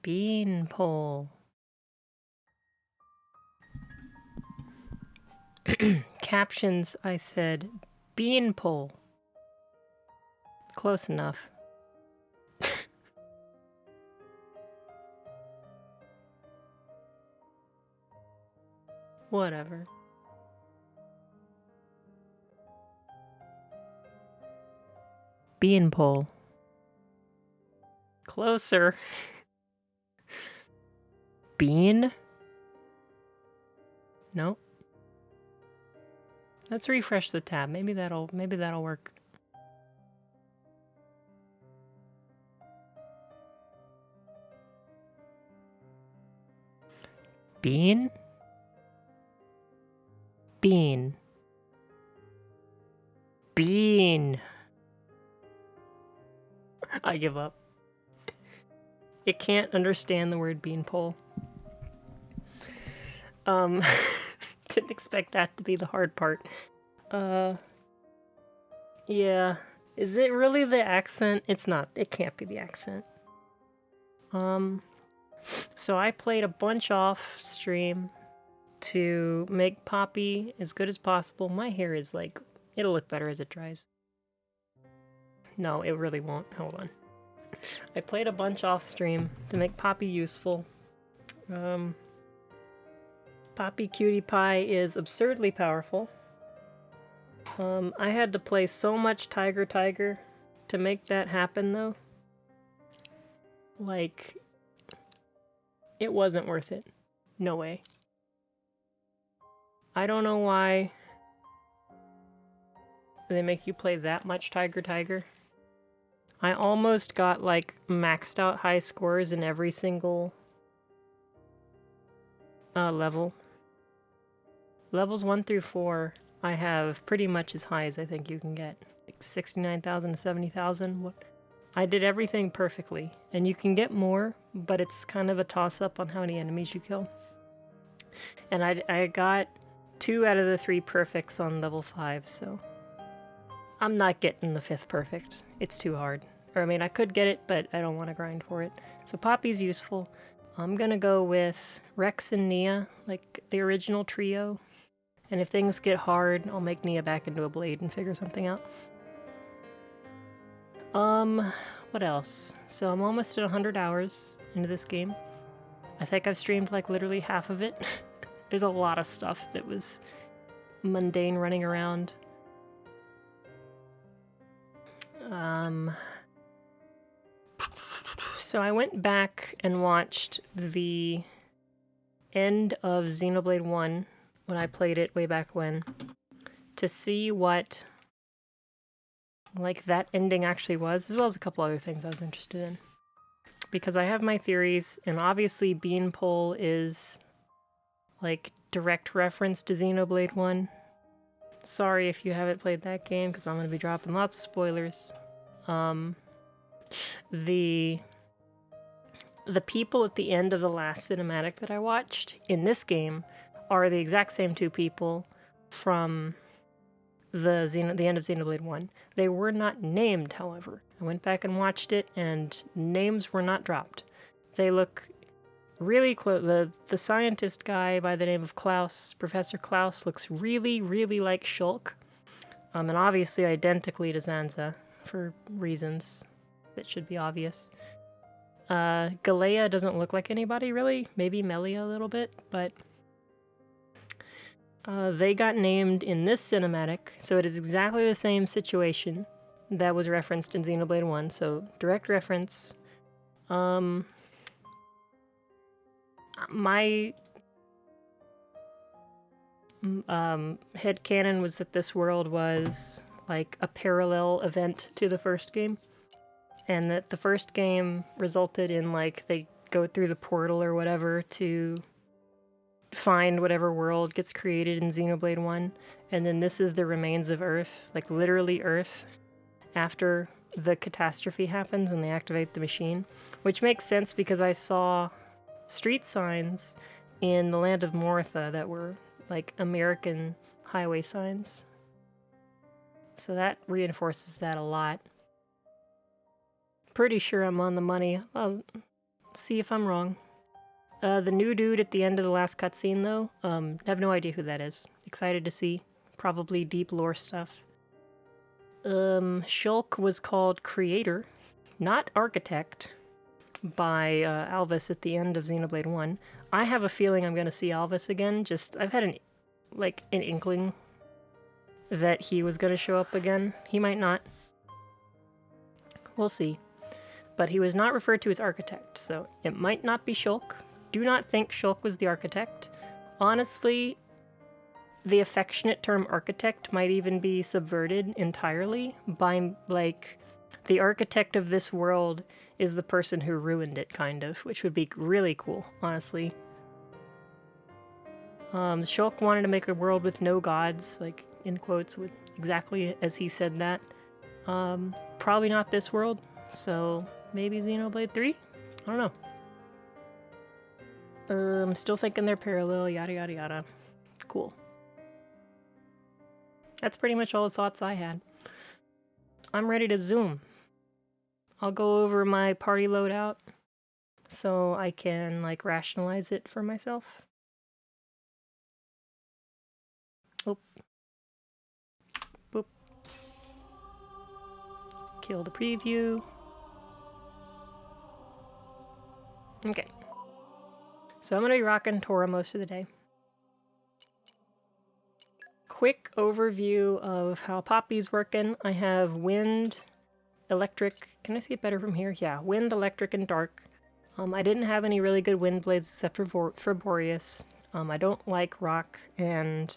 Beanpole. Captions, I said beanpole. Close enough. Whatever. Beanpole. Closer. Bean? Nope. Let's refresh the tab. Maybe that'll work. Bean? Bean. Bean. I give up. It can't understand the word beanpole. Didn't expect that to be the hard part. Yeah. Is it really the accent? It's not. It can't be the accent. So I played a bunch off stream to make Poppy as good as possible. My hair is like, it'll look better as it dries. No, it really won't. Hold on. I played a bunch off stream to make Poppy useful. Poppy Cutie Pie is absurdly powerful. I had to play so much Tiger to make that happen, though. Like, it wasn't worth it. No way. I don't know why they make you play that much Tiger. I almost got, like, maxed out high scores in every single level. Levels 1 through 4, I have pretty much as high as I think you can get. Like 69,000 to 70,000. I did everything perfectly. And you can get more, but it's kind of a toss-up on how many enemies you kill. And I got 2 out of the 3 perfects on level 5, so I'm not getting the 5th perfect. It's too hard. Or, I mean, I could get it, but I don't want to grind for it. So Poppy's useful. I'm gonna go with Rex and Nia, like the original trio. And if things get hard, I'll make Nia back into a blade and figure something out. What else? So I'm almost at 100 hours into this game. I think I've streamed like literally half of it. There's a lot of stuff that was mundane running around. So I went back and watched the end of Xenoblade 1 when I played it way back when to see what like that ending actually was, as well as a couple other things I was interested in. Because I have my theories, and obviously Beanpole is like direct reference to Xenoblade 1. Sorry if you haven't played that game, because I'm going to be dropping lots of spoilers. The people at the end of the last cinematic that I watched in this game are the exact same 2 people from the end of Xenoblade 1. They were not named, however. I went back and watched it, and names were not dropped. They look really close. The scientist guy by the name of Klaus, Professor Klaus, looks really, really like Shulk. And obviously identically to Zanza, for reasons that should be obvious. Galea doesn't look like anybody, really. Maybe Melia a little bit, but they got named in this cinematic, so it is exactly the same situation that was referenced in Xenoblade 1, so direct reference. My headcanon was that this world was like a parallel event to the first game, and that the first game resulted in like they go through the portal or whatever to find whatever world gets created in Xenoblade 1, and then this is the remains of Earth, like literally Earth, after the catastrophe happens when they activate the machine, which makes sense because I saw street signs in the land of Mortha that were like American highway signs. So that reinforces that a lot. Pretty sure I'm on the money. See if I'm wrong. The new dude at the end of the last cutscene, though, I have no idea who that is. Excited to see. Probably deep lore stuff. Shulk was called Creator, not Architect, by Alvis at the end of Xenoblade 1. I have a feeling I'm going to see Alvis again. I've had an inkling that he was going to show up again. He might not. We'll see. But he was not referred to as Architect, so it might not be Shulk. Do not think Shulk was the Architect. Honestly, the affectionate term Architect might even be subverted entirely by, like, the architect of this world is the person who ruined it, kind of, which would be really cool, honestly. Shulk wanted to make a world with no gods, like, in quotes, with exactly as he said that. Probably not this world, so maybe Xenoblade 3? I don't know. I'm still thinking they're parallel, yada yada yada. Cool. That's pretty much all the thoughts I had. I'm ready to zoom. I'll go over my party loadout so I can, like, rationalize it for myself. Oop. Boop. Kill the preview. Okay. So I'm going to be rocking Tora most of the day. Quick overview of how Poppy's working. I have wind, electric. Can I see it better from here? Yeah, wind, electric, and dark. I didn't have any really good wind blades except for Boreas. I don't like rock and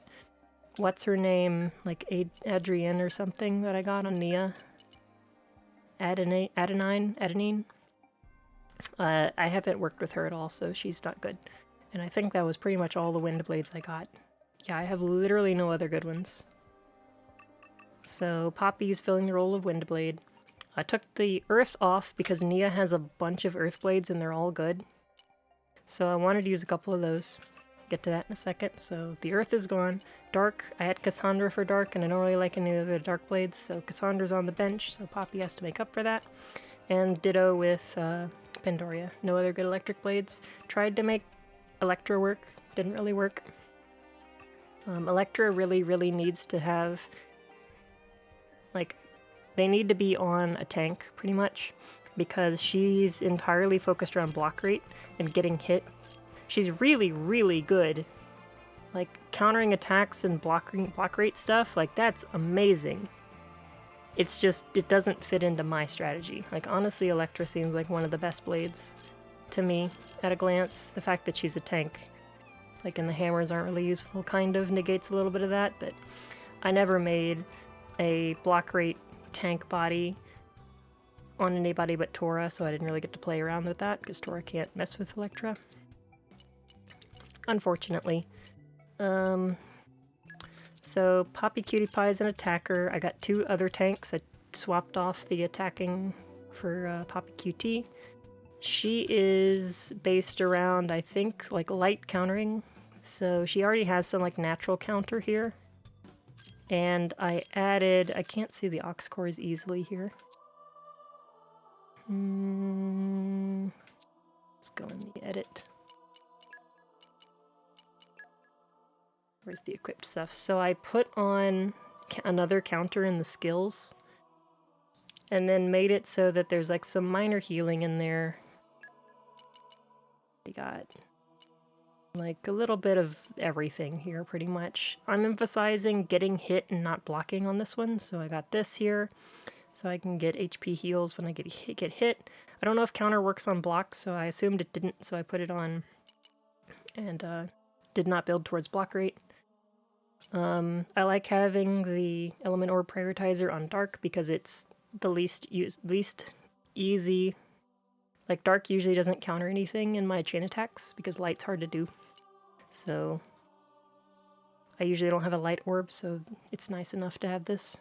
what's her name? Like Adrienne or something that I got on Nia. Adenine. I haven't worked with her at all, so she's not good. And I think that was pretty much all the wind blades I got. Yeah, I have literally no other good ones. So Poppy's filling the role of Windblade. I took the Earth off because Nia has a bunch of Earth blades and they're all good. So I wanted to use a couple of those. Get to that in a second. So the Earth is gone. Dark, I had Cassandra for Dark and I don't really like any of the Dark blades, so Cassandra's on the bench, so Poppy has to make up for that. And ditto with Pandoria. No other good electric blades. Tried to make Electra work. Didn't really work. Electra really needs to have, like, they need to be on a tank, pretty much, because she's entirely focused around block rate and getting hit. She's really good. Like, countering attacks and block rate stuff, like, that's amazing. It's just, it doesn't fit into my strategy. Like, honestly, Electra seems like one of the best blades to me at a glance. The fact that she's a tank, like, and the hammers aren't really useful, kind of negates a little bit of that, but I never made a block rate tank body on anybody but Tora, so I didn't really get to play around with that, because Tora can't mess with Electra. Unfortunately. So Poppy Cutie Pie is an attacker. I got 2 other tanks. I swapped off the attacking for Poppy QT. She is based around, I think, like, light countering. So she already has some, like, natural counter here. And I added, I can't see the aux cores easily here. Let's go in the edit. Where's the equipped stuff? So I put on another counter in the skills. And then made it so that there's, like, some minor healing in there. We got, like, a little bit of everything here, pretty much. I'm emphasizing getting hit and not blocking on this one, so I got this here, so I can get HP heals when I get hit. I don't know if counter works on blocks, so I assumed it didn't, so I put it on, and did not build towards block rate. I like having the Element Orb Prioritizer on Dark because it's the least easy. Like, Dark usually doesn't counter anything in my chain attacks because Light's hard to do. So I usually don't have a Light Orb, so it's nice enough to have this.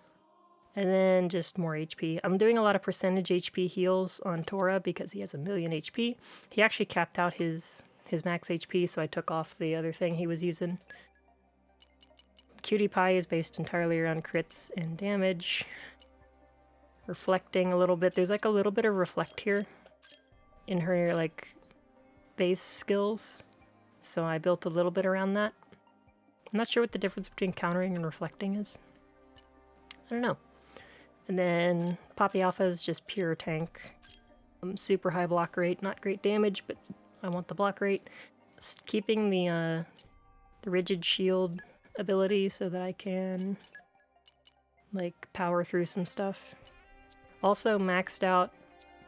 And then just more HP. I'm doing a lot of percentage HP heals on Tora because he has 1,000,000 HP. He actually capped out his max HP, so I took off the other thing he was using. Cutie Pie is based entirely around crits and damage. Reflecting a little bit. There's, like, a little bit of reflect here in her, like, base skills, so I built a little bit around that. I'm not sure what the difference between countering and reflecting is. I don't know. And then Poppy Alpha is just pure tank. Super high block rate, not great damage, but I want the block rate. Keeping the rigid shield ability so that I can like power through some stuff. Also maxed out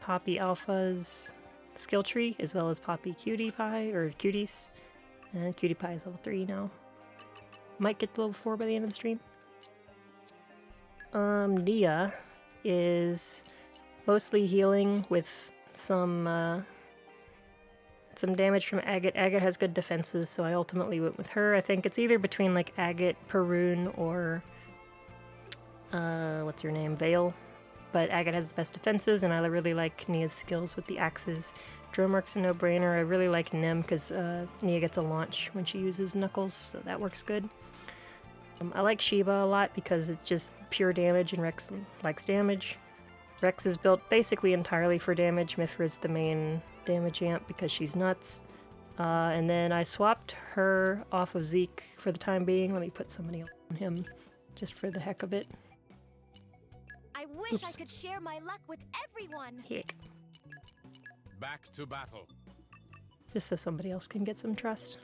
Poppy Alpha's skill tree as well as Poppy Cutie Pie or Cuties. And Cutie Pie is level 3 now. Might get to level 4 by the end of the stream. Nia is mostly healing with some damage from Agate. Agate has good defenses, so I ultimately went with her. I think it's either between like Agate, Perun, or what's her name? Vale. But Agate has the best defenses, and I really like Nia's skills with the axes. Dromark's a no-brainer. I really like Nim because Nia gets a launch when she uses Knuckles, so that works good. I like Shiva a lot because it's just pure damage and Rex likes damage. Rex is built basically entirely for damage. Mithra's the main damage amp because she's nuts. And then I swapped her off of Zeke for the time being. Let me put somebody on him just for the heck of it. I wish I could share my luck with everyone. Heck. Back to battle. Just so somebody else can get some trust.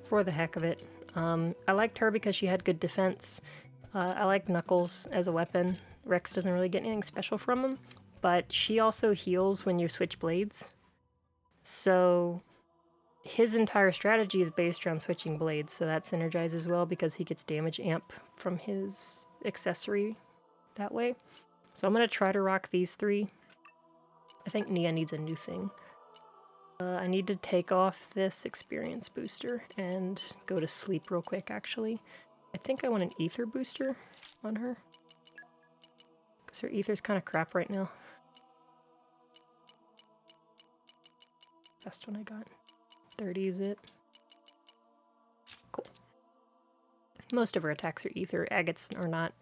For the heck of it. I liked her because she had good defense. I like Knuckles as a weapon. Rex doesn't really get anything special from him, but she also heals when you switch blades. So his entire strategy is based around switching blades, so that synergizes well because he gets damage amp from his accessory that way. So I'm going to try to rock these 3. I think Nia needs a new thing. I need to take off this experience booster and go to sleep real quick, actually. I think I want an ether booster on her. Because her ether's kind of crap right now. Best one I got. 30 is it. Cool. Most of her attacks are ether. Agates are not.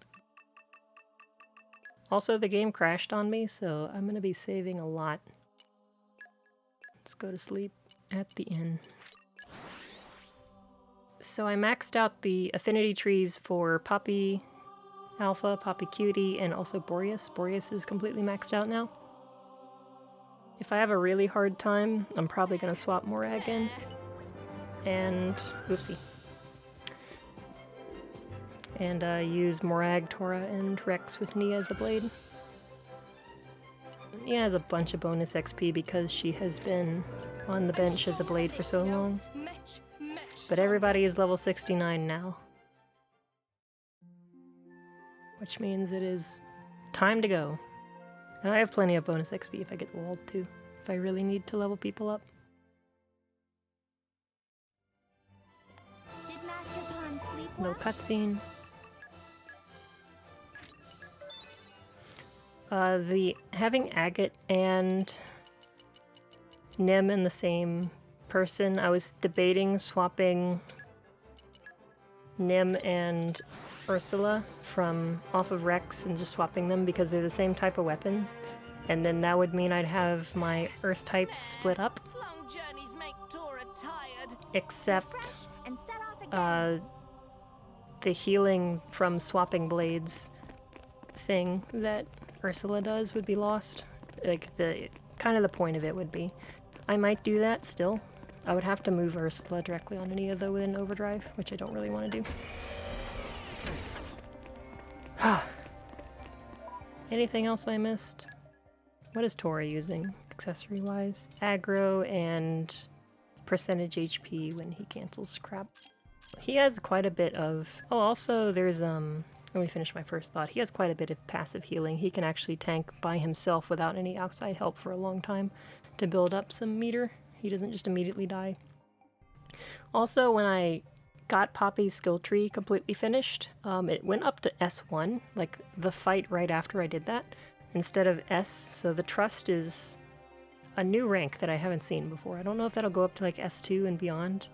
Also, the game crashed on me, so I'm going to be saving a lot. Let's go to sleep at the inn. So I maxed out the affinity trees for Poppy Alpha, Poppy Cutie, and also Boreas. Boreas is completely maxed out now. If I have a really hard time, I'm probably going to swap Morag in. And, oopsie. And use Morag, Tora, and Rex with Nia as a blade. Nia has a bunch of bonus XP because she has been on the bench as a blade for so long. But everybody is level 69 now. Which means it is time to go. And I have plenty of bonus XP if I get walled too, if I really need to level people up. Did Master Pawn sleep No well? cutscene. Having Agate and Nim in the same person, I was debating swapping Nim and Ursula from off of Rex and just swapping them because they're the same type of weapon. And then that would mean I'd have my Earth types split up. Long journeys make Tora tired. Except Refresh and set off again. the healing from swapping blades thing that Ursula does would be lost. Like, the kind of the point of it would be. I might do that still. I would have to move Ursula directly on Nia though with an overdrive, which I don't really want to do. Anything else I missed? What is Tora using, accessory-wise? Aggro and percentage HP when he cancels crap. He has quite a bit of... Oh, also there's, let me finish my first thought. He has quite a bit of passive healing. He can actually tank by himself without any outside help for a long time to build up some meter. He doesn't just immediately die. Also, when I got Poppy's skill tree completely finished, it went up to S1, like the fight right after I did that, instead of S, so the trust is a new rank that I haven't seen before. I don't know if that'll go up to like S2 and beyond.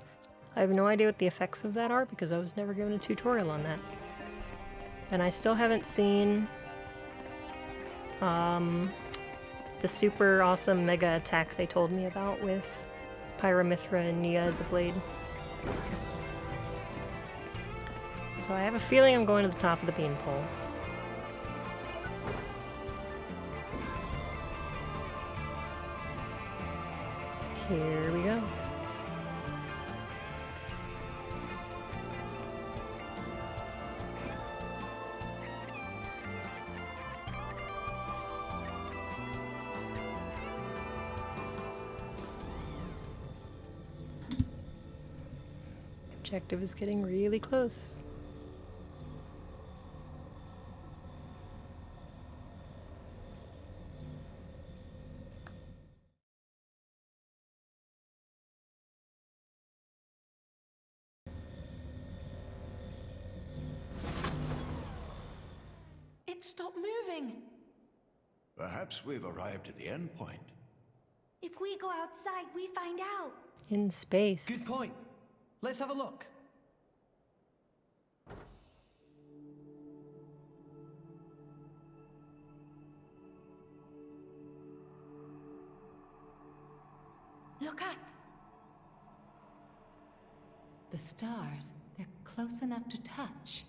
I have no idea what the effects of that are because I was never given a tutorial on that. And I still haven't seen the super awesome mega attack they told me about with Pyramithra and Nia as a blade. So I have a feeling I'm going to the top of the beanpole. Here we go. Objective is getting really close. It stopped moving. Perhaps we've arrived at the end point. If we go outside, we find out. In space. Good point. Let's have a look. Look up. The stars, they're close enough to touch.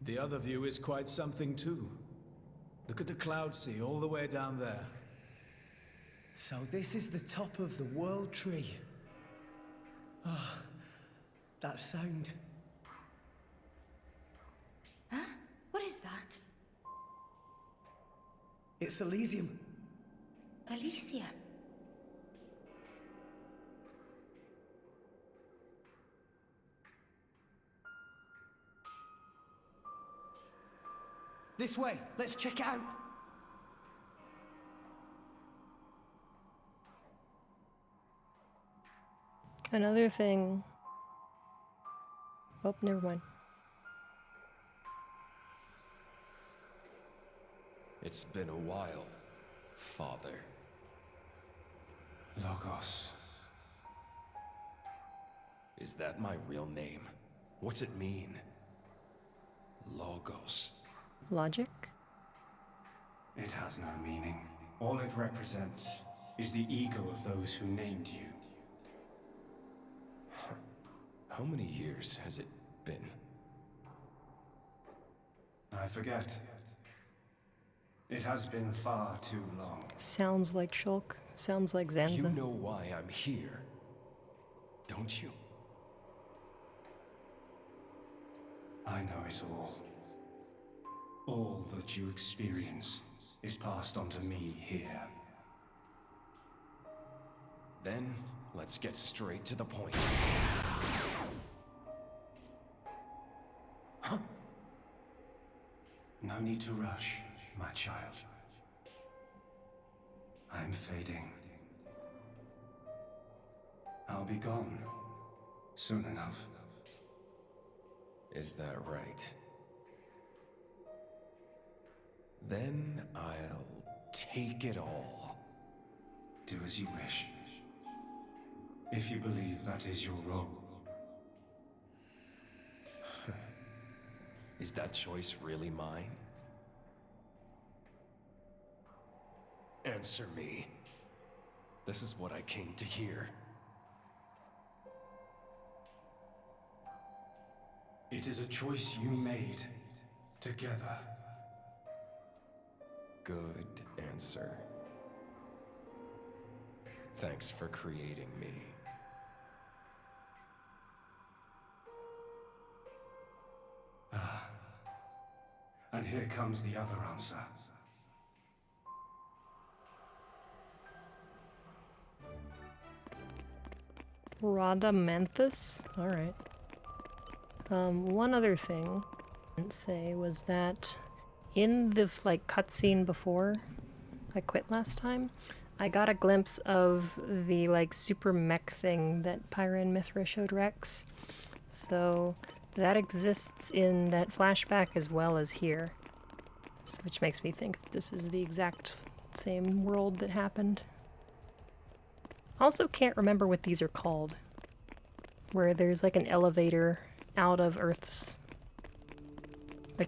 The other view is quite something too. Look at the cloud sea all the way down there. So this is the top of the World Tree. Ah, that sound. Huh? What is that? It's Elysium. Alicia. This way. Let's check it out. Another thing. Oh, never mind. It's been a while, Father. Logos. Is that my real name? What's it mean? Logos. Logic? It has no meaning. All it represents is the ego of those who named you. How many years has it been? I forget. It has been far too long. Sounds like Shulk. Sounds like Zanza. You know why I'm here, don't you? I know it all. All that you experience is passed on to me here. Then, let's get straight to the point. Huh? No need to rush, my child. I'm fading. I'll be gone soon enough. Is that right? Then I'll take it all. Do as you wish. If you believe that is your role. Is that choice really mine? Answer me. This is what I came to hear. It is a choice you made together. Good answer. Thanks for creating me. Ah. And here comes the other answer. Rhodamanthus? Alright. One other thing I didn't say was that in the cutscene before I quit last time, I got a glimpse of the super mech thing that Pyra and Mithra showed Rex. So that exists in that flashback as well as here. Which makes me think that this is the exact same world that happened. Also can't remember what these are called. Where there's an elevator out of Earth's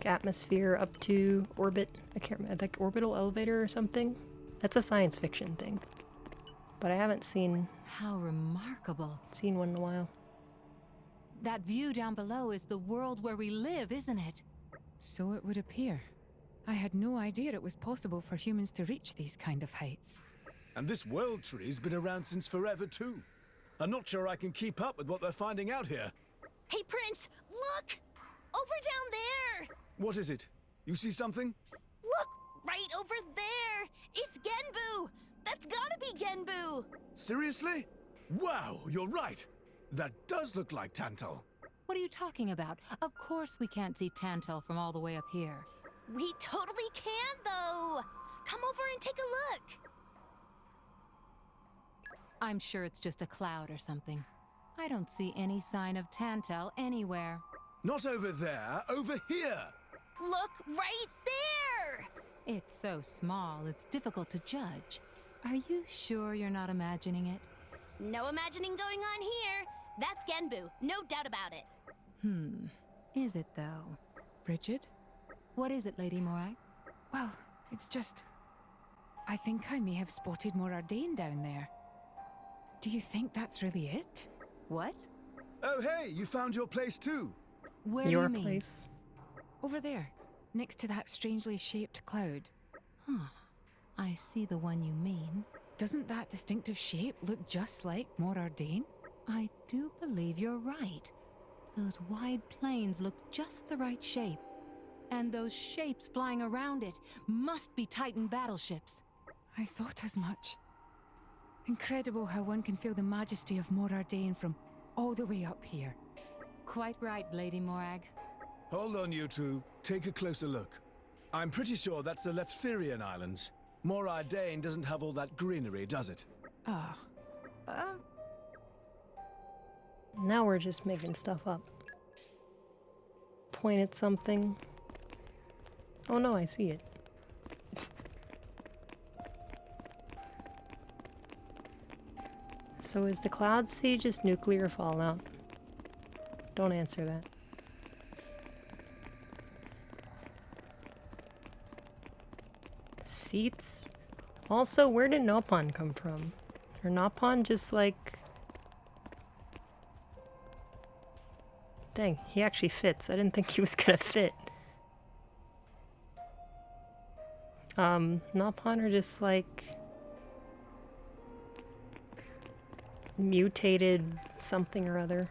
atmosphere up to orbit. I can't remember, orbital elevator or something. That's a science fiction thing. but I haven't seen How remarkable. one in a while. That view down below is the world where we live, isn't it? So it would appear. I had no idea it was possible for humans to reach these kind of heights. And this world tree's been around since forever, too. I'm not sure I can keep up with what they're finding out here. Hey, Prince, look! Over down there! What is it? You see something? Look, right over there! It's Genbu! That's gotta be Genbu! Seriously? Wow, you're right. That does look like Tantal. What are you talking about? Of course we can't see Tantal from all the way up here. We totally can, though! Come over and take a look! I'm sure it's just a cloud or something. I don't see any sign of Tantal anywhere. Not over there, over here! Look right there! It's so small, it's difficult to judge. Are you sure you're not imagining it? No imagining going on here. That's Genbu, no doubt about it. Is it though? Bridget? What is it, Lady Morag? Well, it's just... I think I may have spotted more Ardain down there. Do you think that's really it? What? Oh, hey, you found your place, too. Where Your do you mean? place. Over there, next to that strangely shaped cloud. Huh. I see the one you mean. Doesn't that distinctive shape look just like Mor Ardain? I do believe you're right. Those wide plains look just the right shape. And those shapes flying around it must be Titan battleships. I thought as much. Incredible how one can feel the majesty of Mor Ardain from all the way up here. Quite right, Lady Morag. Hold on, you two. Take a closer look. I'm pretty sure that's the Leftherian Islands. Mor Ardain doesn't have all that greenery, does it? Ah, Now we're just making stuff up. Point at something. Oh no, I see it. So is the Cloud Sea just nuclear fallout? Don't answer that. Seats? Also, where did Nopon come from? Or Nopon just like... Dang, he actually fits. I didn't think he was gonna fit. Nopon are just like... mutated something or other.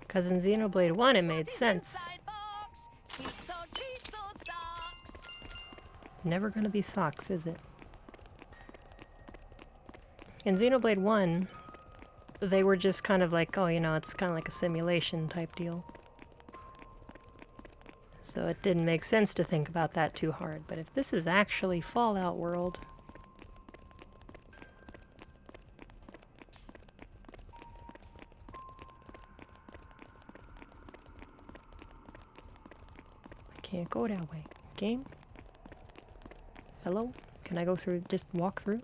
Because in Xenoblade 1 it made sense. Never gonna be socks, is it? In Xenoblade 1, they were just kind of like, oh, you know, it's kind of like a simulation type deal. So it didn't make sense to think about that too hard. But if this is actually Fallout World... Can't go that way. Game? Hello? Can I go through, just walk through?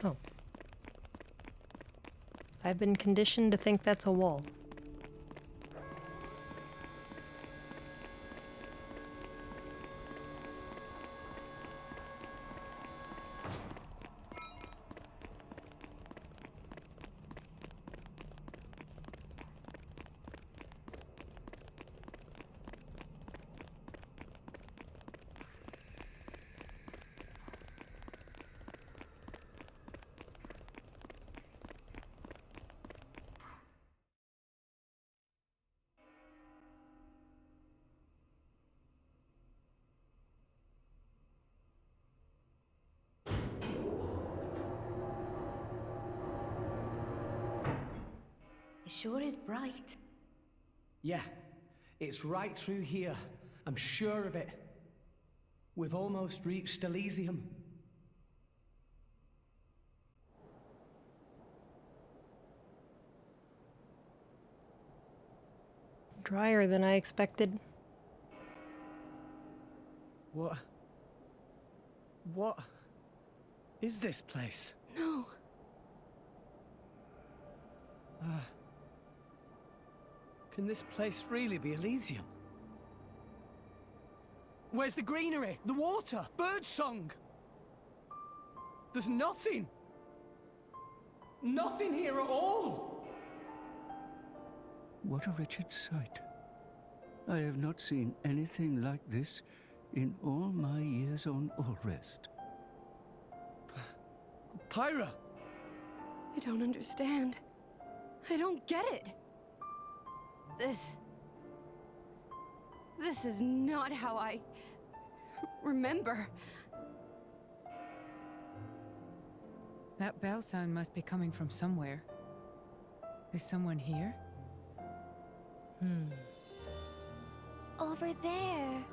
Oh. I've been conditioned to think that's a wall. It sure is bright. Yeah, it's right through here. I'm sure of it. We've almost reached Elysium. Drier than I expected. What is this place? No. Can this place really be Elysium? Where's the greenery? The water? Birdsong? There's nothing. Nothing here at all. What a wretched sight. I have not seen anything like this in all my years on Allrest. Pyra! I don't understand. I don't get it. This is not how I remember. That bell sound must be coming from somewhere. Is someone here? Over there.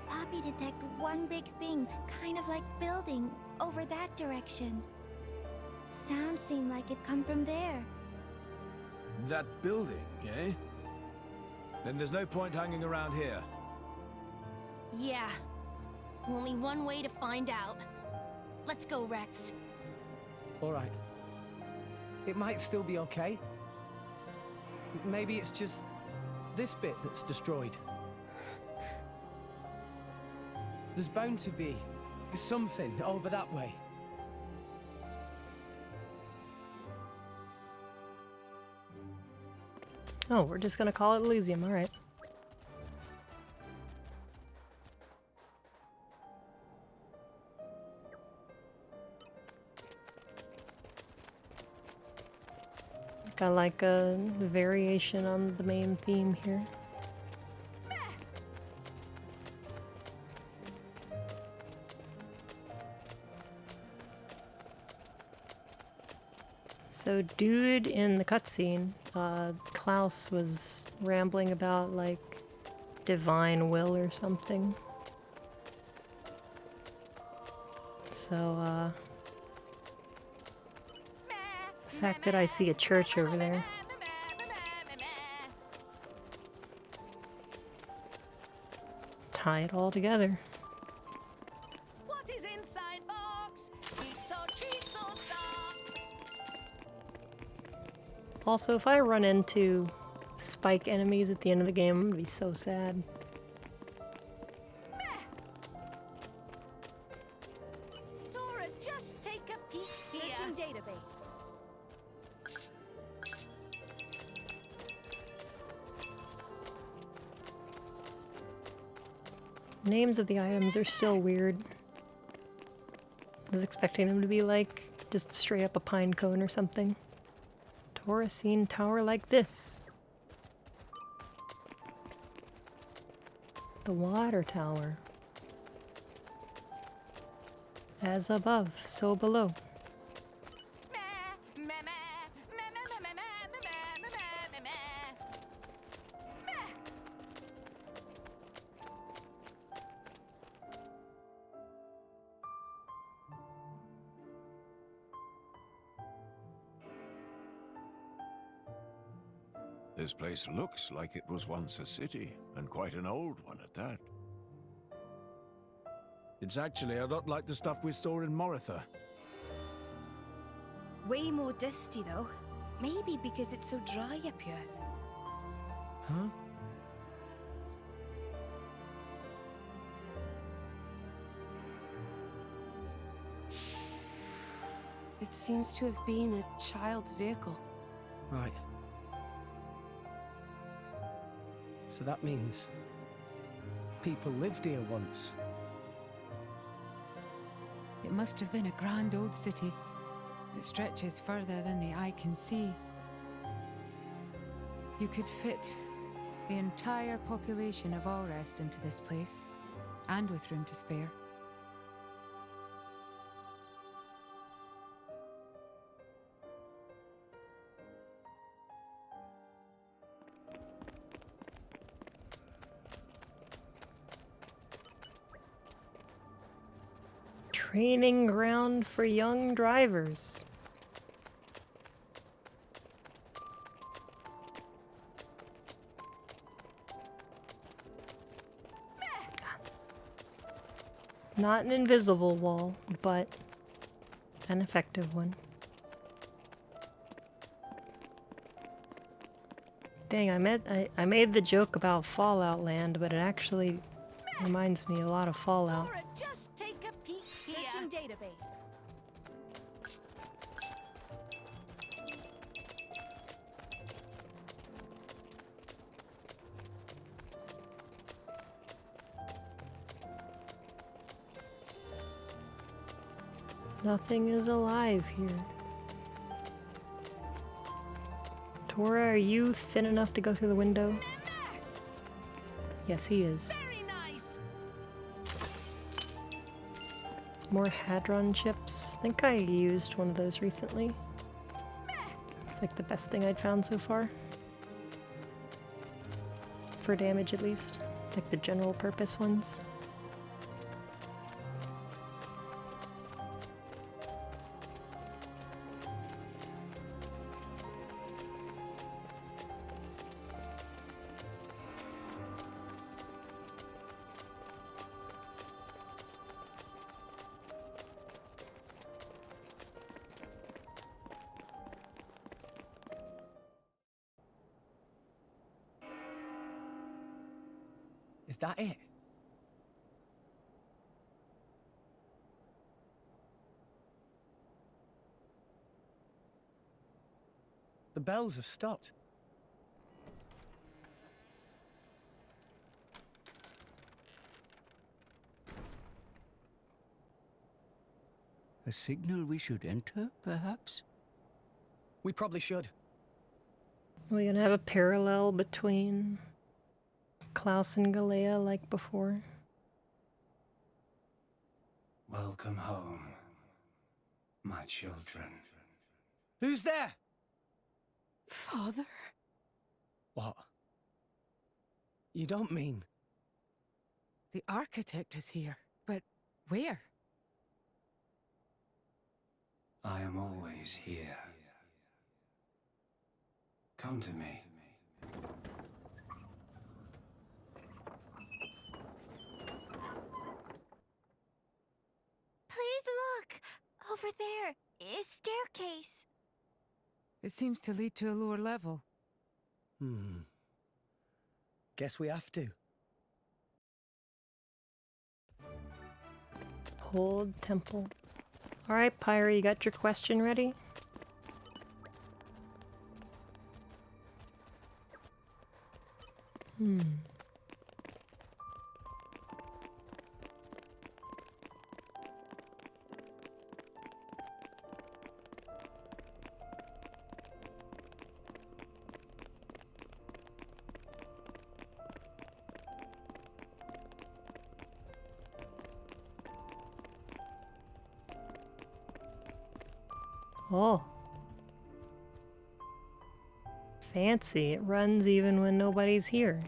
Poppy detect one big thing, kind of like building, over that direction. Sound seemed like it come from there. That building, eh? Then there's no point hanging around here. Yeah. Only one way to find out. Let's go, Rex. Alright. It might still be okay. Maybe it's just this bit that's destroyed. There's bound to be something over that way. Oh, we're just gonna call it Elysium, alright. Got like a variation on the main theme here. So, dude in the cutscene, Klaus was rambling about like divine will or something. So, the fact that I see a church over there. Tie it all together. What is inside box? Sweets or treats or socks? Also, if I run into spike enemies at the end of the game, I'm gonna be so sad. Dora, just take a peek here. Searching database. Names of the items are still weird. I was expecting them to be like just straight up a pine cone or something. Torresine tower like this. The water tower. As above, so below. This place looks like it was once a city, and quite an old one at that. It's actually a lot like the stuff we saw in Moritha. Way more dusty, though. Maybe because it's so dry up here. Huh? It seems to have been a child's vehicle. Right. So that means people lived here once. It must have been a grand old city. It stretches further than the eye can see. You could fit the entire population of Allrest into this place, and with room to spare. Training ground for young drivers. Not an invisible wall, but an effective one. Dang, I made the joke about Fallout Land, but it actually Reminds me a lot of Fallout. Dora, just take a peek here. Searching database. Nothing is alive here. Tora, are you thin enough to go through the window? Yes, he is. Very nice. More Hadron chips. I think I used one of those recently. It's like the best thing I'd found so far. For damage, at least. It's like the general purpose ones. Is that it? The bells have stopped. A signal we should enter, perhaps? We probably should. Are we gonna have a parallel between Klaus and Galea like before? Welcome home, my children. Who's there? Father? What? You don't mean... The architect is here, but where? I am always here. Come to me. Please look! Over there is staircase. It seems to lead to a lower level. Guess we have to. Hold temple. Alright, Pyra, you got your question ready? Oh. Fancy. It runs even when nobody's here.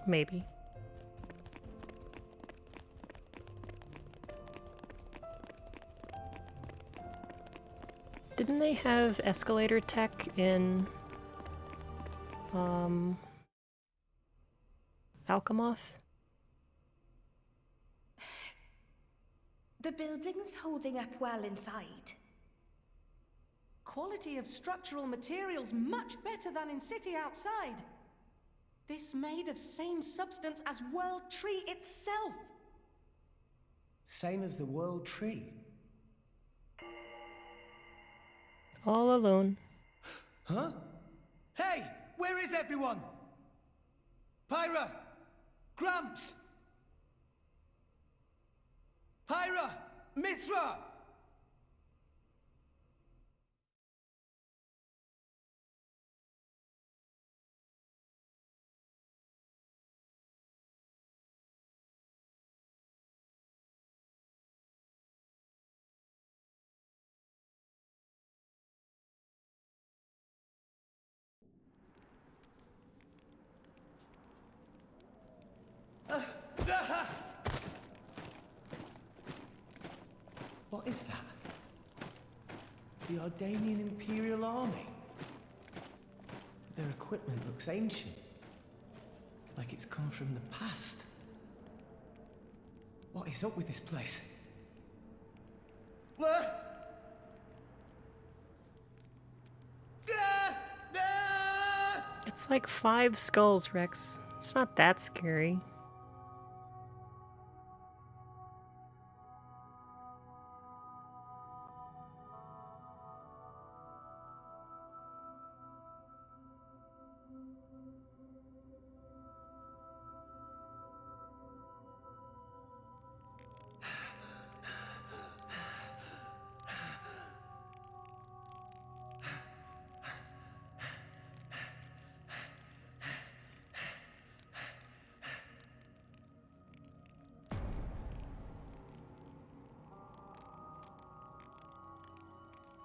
Maybe. Didn't they have escalator tech in Alchemoth? The building's holding up well inside. Quality of structural materials much better than in city outside. This made of same substance as World Tree itself. Same as the World Tree. All alone. Huh? Hey! Where is everyone? Pyra! Gramps! Pyra! Mithra! What is that? The Ardanian Imperial Army? Their equipment looks ancient. Like it's come from the past. What is up with this place? It's like 5 skulls, Rex. It's not that scary.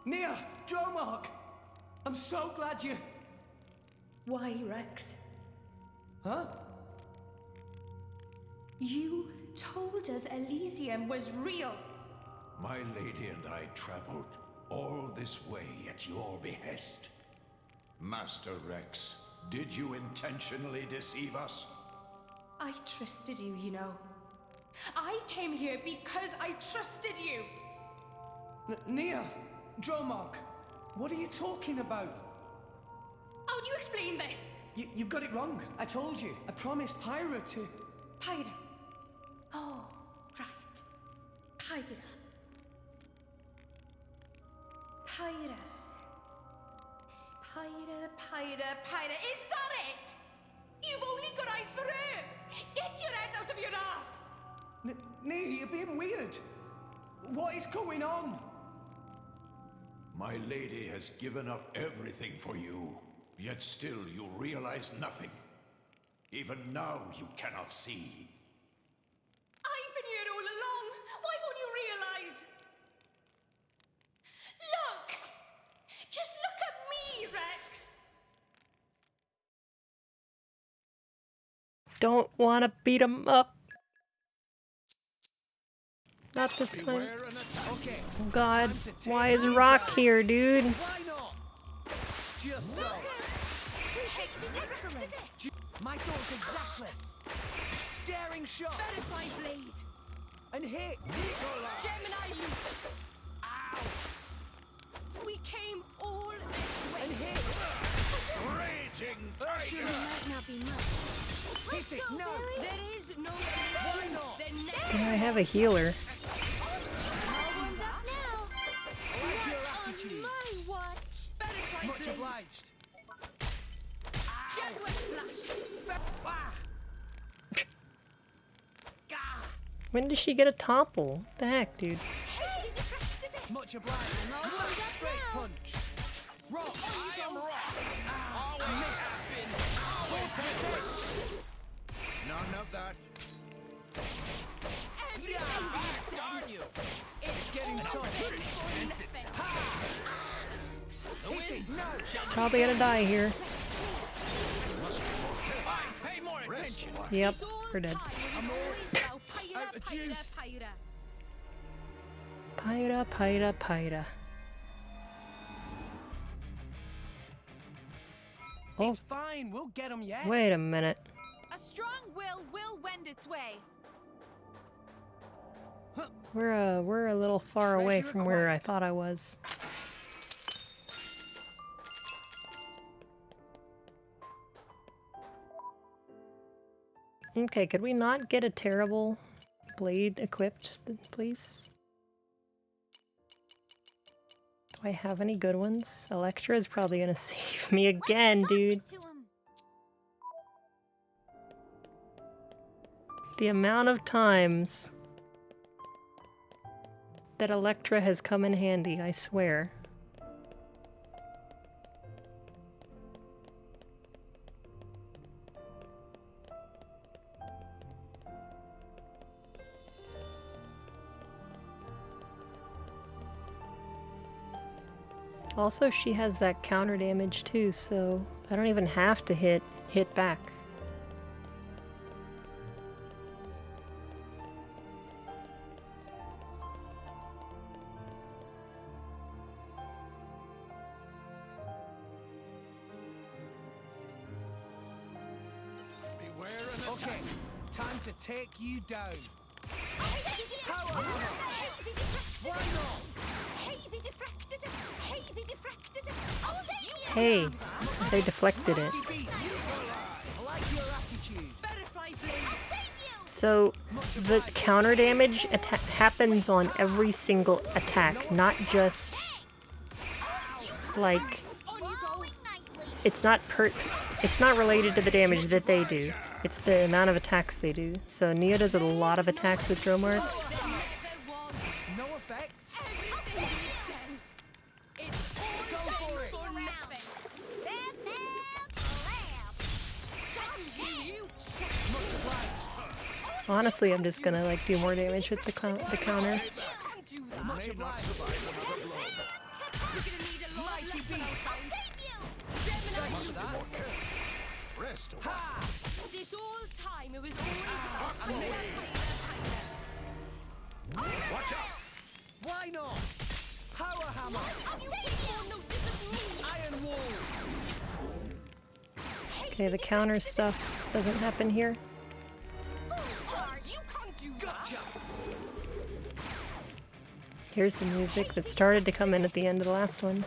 Nia! Dromark! I'm so glad you... Why, Rex? Huh? You told us Elysium was real. My lady and I traveled all this way at your behest. Master Rex, did you intentionally deceive us? I trusted you, you know. I came here because I trusted you. Nia! Dromark! What are you talking about? How do you explain this? You've got it wrong. I told you. I promised Pyra to... Pyra. Oh, right. Pyra. Pyra. Pyra. Is that it? You've only got eyes for her. Get your head out of your ass. Nia, you're being weird. What is going on? My lady has given up everything for you, yet still you realize nothing. Even now you cannot see. I've been here all along. Why won't you realize? Look! Just look at me, Rex! Don't want to beat him up. Not this time. Okay. Oh god, why is Rock here, dude? Why not? Just so. Excellent. My thoughts exactly. Daring shot. Butterfly blade. And hit. Gemini loop. Ow. We came all this way. And hit. Raging Tiger. Might not be much. Hit it. No. There is no... Why not? Can I have a healer? Warmed up now. I like your attitude. My watch. Butterfly Much blade. obliged. Jaguar flash. When did she get a topple? What the heck, dude? Hey, you deflected it. Much obliged. Straight punch. Rock. I am rock. None of that. Darn you. It's getting tough. Hit it. No. Probably gonna die here. Pay more attention. Yep, we're dead. Out of juice. Pyra. Oh, It's fine. We'll get him yet. wait a minute. A strong will wend its way. We're a little far away from where I thought I was. Okay, could we not get a terrible blade equipped, please? Do I have any good ones? Electra is probably gonna save me again, dude. The amount of times that Electra has come in handy, I swear. Also, she has that counter damage too, so I don't even have to hit back. Okay, time to take you down. Hey, they deflected it. I like your attitude. So the counter damage happens on every single attack, not just like it's not related to the damage that they do. It's the amount of attacks they do. So Nia does a lot of attacks with Dromark. No effect. Honestly, I'm just gonna like do more damage with the counter. Much obliged. Rest away. This whole time it was always about Watch out! Why not? Power hammer! you take more notice of me. Iron wall! Okay, the counter stuff doesn't happen here. You can't do that. Here's the music that started to come in at the end of the last one.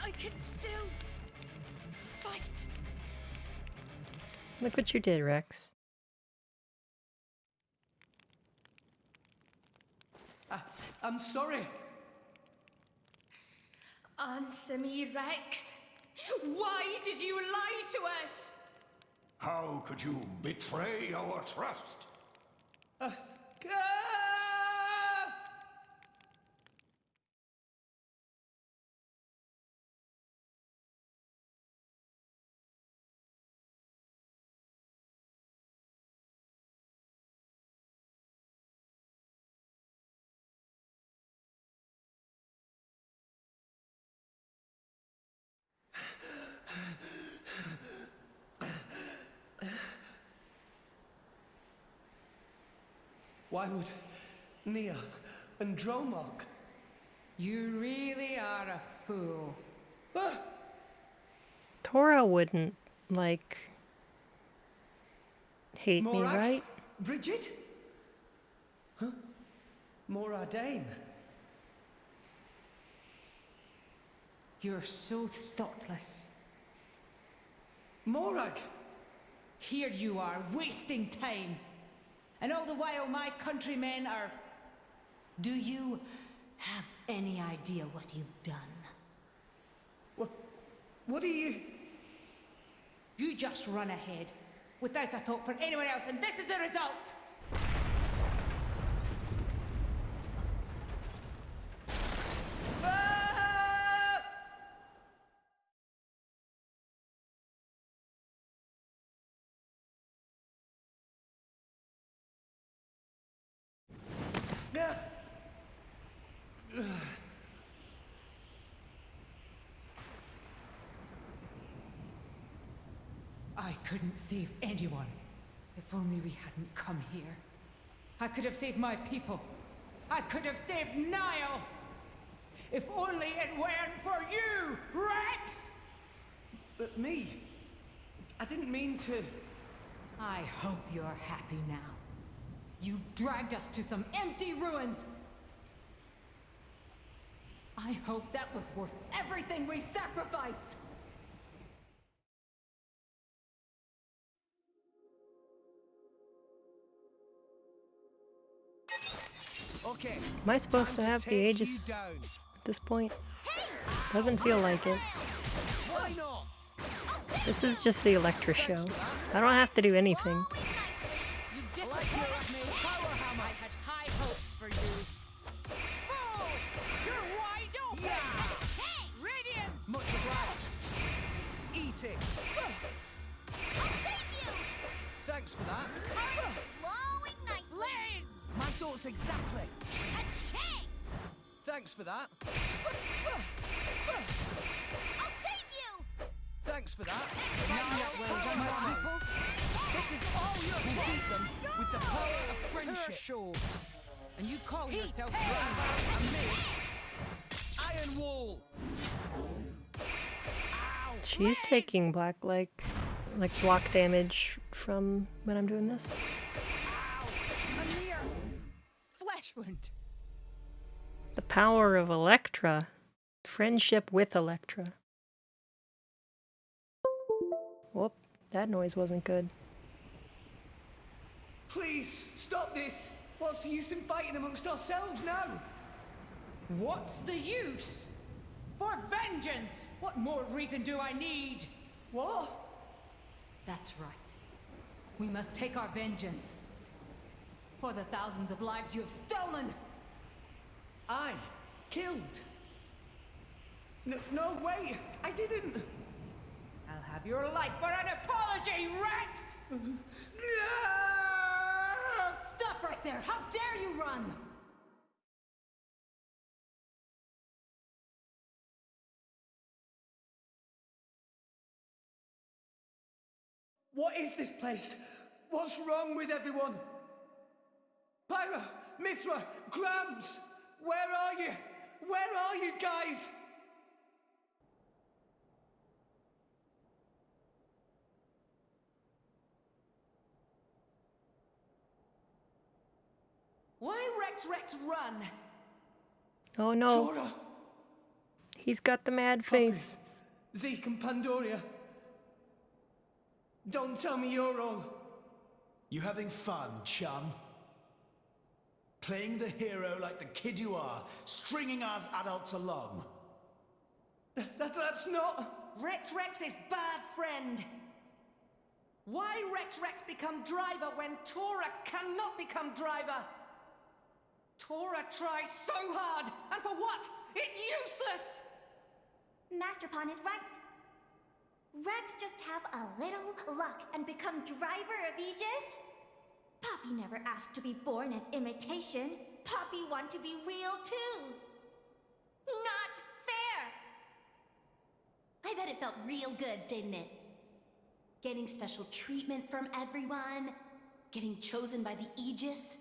I can still fight. Look what you did, Rex. I'm sorry. Answer me, Rex. Why did you lie to us? How could you betray our trust? Why would Nia and Dromok? You really are a fool. Tora wouldn't, like, hate me, Morag? right? Bridget? Huh? Moradane? You're so thoughtless. Morag? Here you are, wasting time. And all the while my countrymen are... Do you have any idea what you've done? What do you... You just run ahead, without a thought for anyone else, and this is the result! I couldn't save anyone. If only we hadn't come here. I could have saved my people. I could have saved Niall. If only it weren't for you, Rex! But me? I didn't mean to... I hope you're happy now. You've dragged us to some empty ruins. I hope that was worth everything we sacrificed. Okay. Am I supposed to have the Aegis at this point? Doesn't feel like it. Why not? This is just the Electra show. I don't have to do anything. You disappointed me. Power hammer. I had high hopes for you. Oh, you're wide open. Yeah. Radiance. Much obliged. Eat it. I'll save you. Thanks for that. Flowing nicely. Liz. My thoughts exactly. Aching. Thanks for that. I'll save you. Thanks for that. This is all your Beat them with the power of friendship. show. And you call yourself A miss. Iron wall. She's taking black, like block damage from when I'm doing this. A mere flesh wound. The power of Electra. Friendship with Electra. Whoop, that noise wasn't good. Please, stop this! What's the use in fighting amongst ourselves now? What's the use? For vengeance! What more reason do I need? What? That's right. We must take our vengeance. For the thousands of lives you have stolen! I killed? No, wait! I didn't! I'll have your life for an apology, Rex! Ah! back there! How dare you run! What is this place? What's wrong with everyone? Pyra, Mithra, Grams! Where are you? Where are you guys? Why Rex run? Oh no. Tora, He's got the mad face. Zeke and Pandoria. Don't tell me you're all... You having fun, chum? Playing the hero like the kid you are, stringing us adults along. That's not... Rex is bad friend. Why Rex become driver when Tora cannot become driver? Tora tries so hard, and for what? It's useless! Master Pawn is right. Rex just have a little luck and become driver of Aegis? Poppy never asked to be born as imitation. Poppy want to be real too. Not fair! I bet it felt real good, didn't it? Getting special treatment from everyone, getting chosen by the Aegis.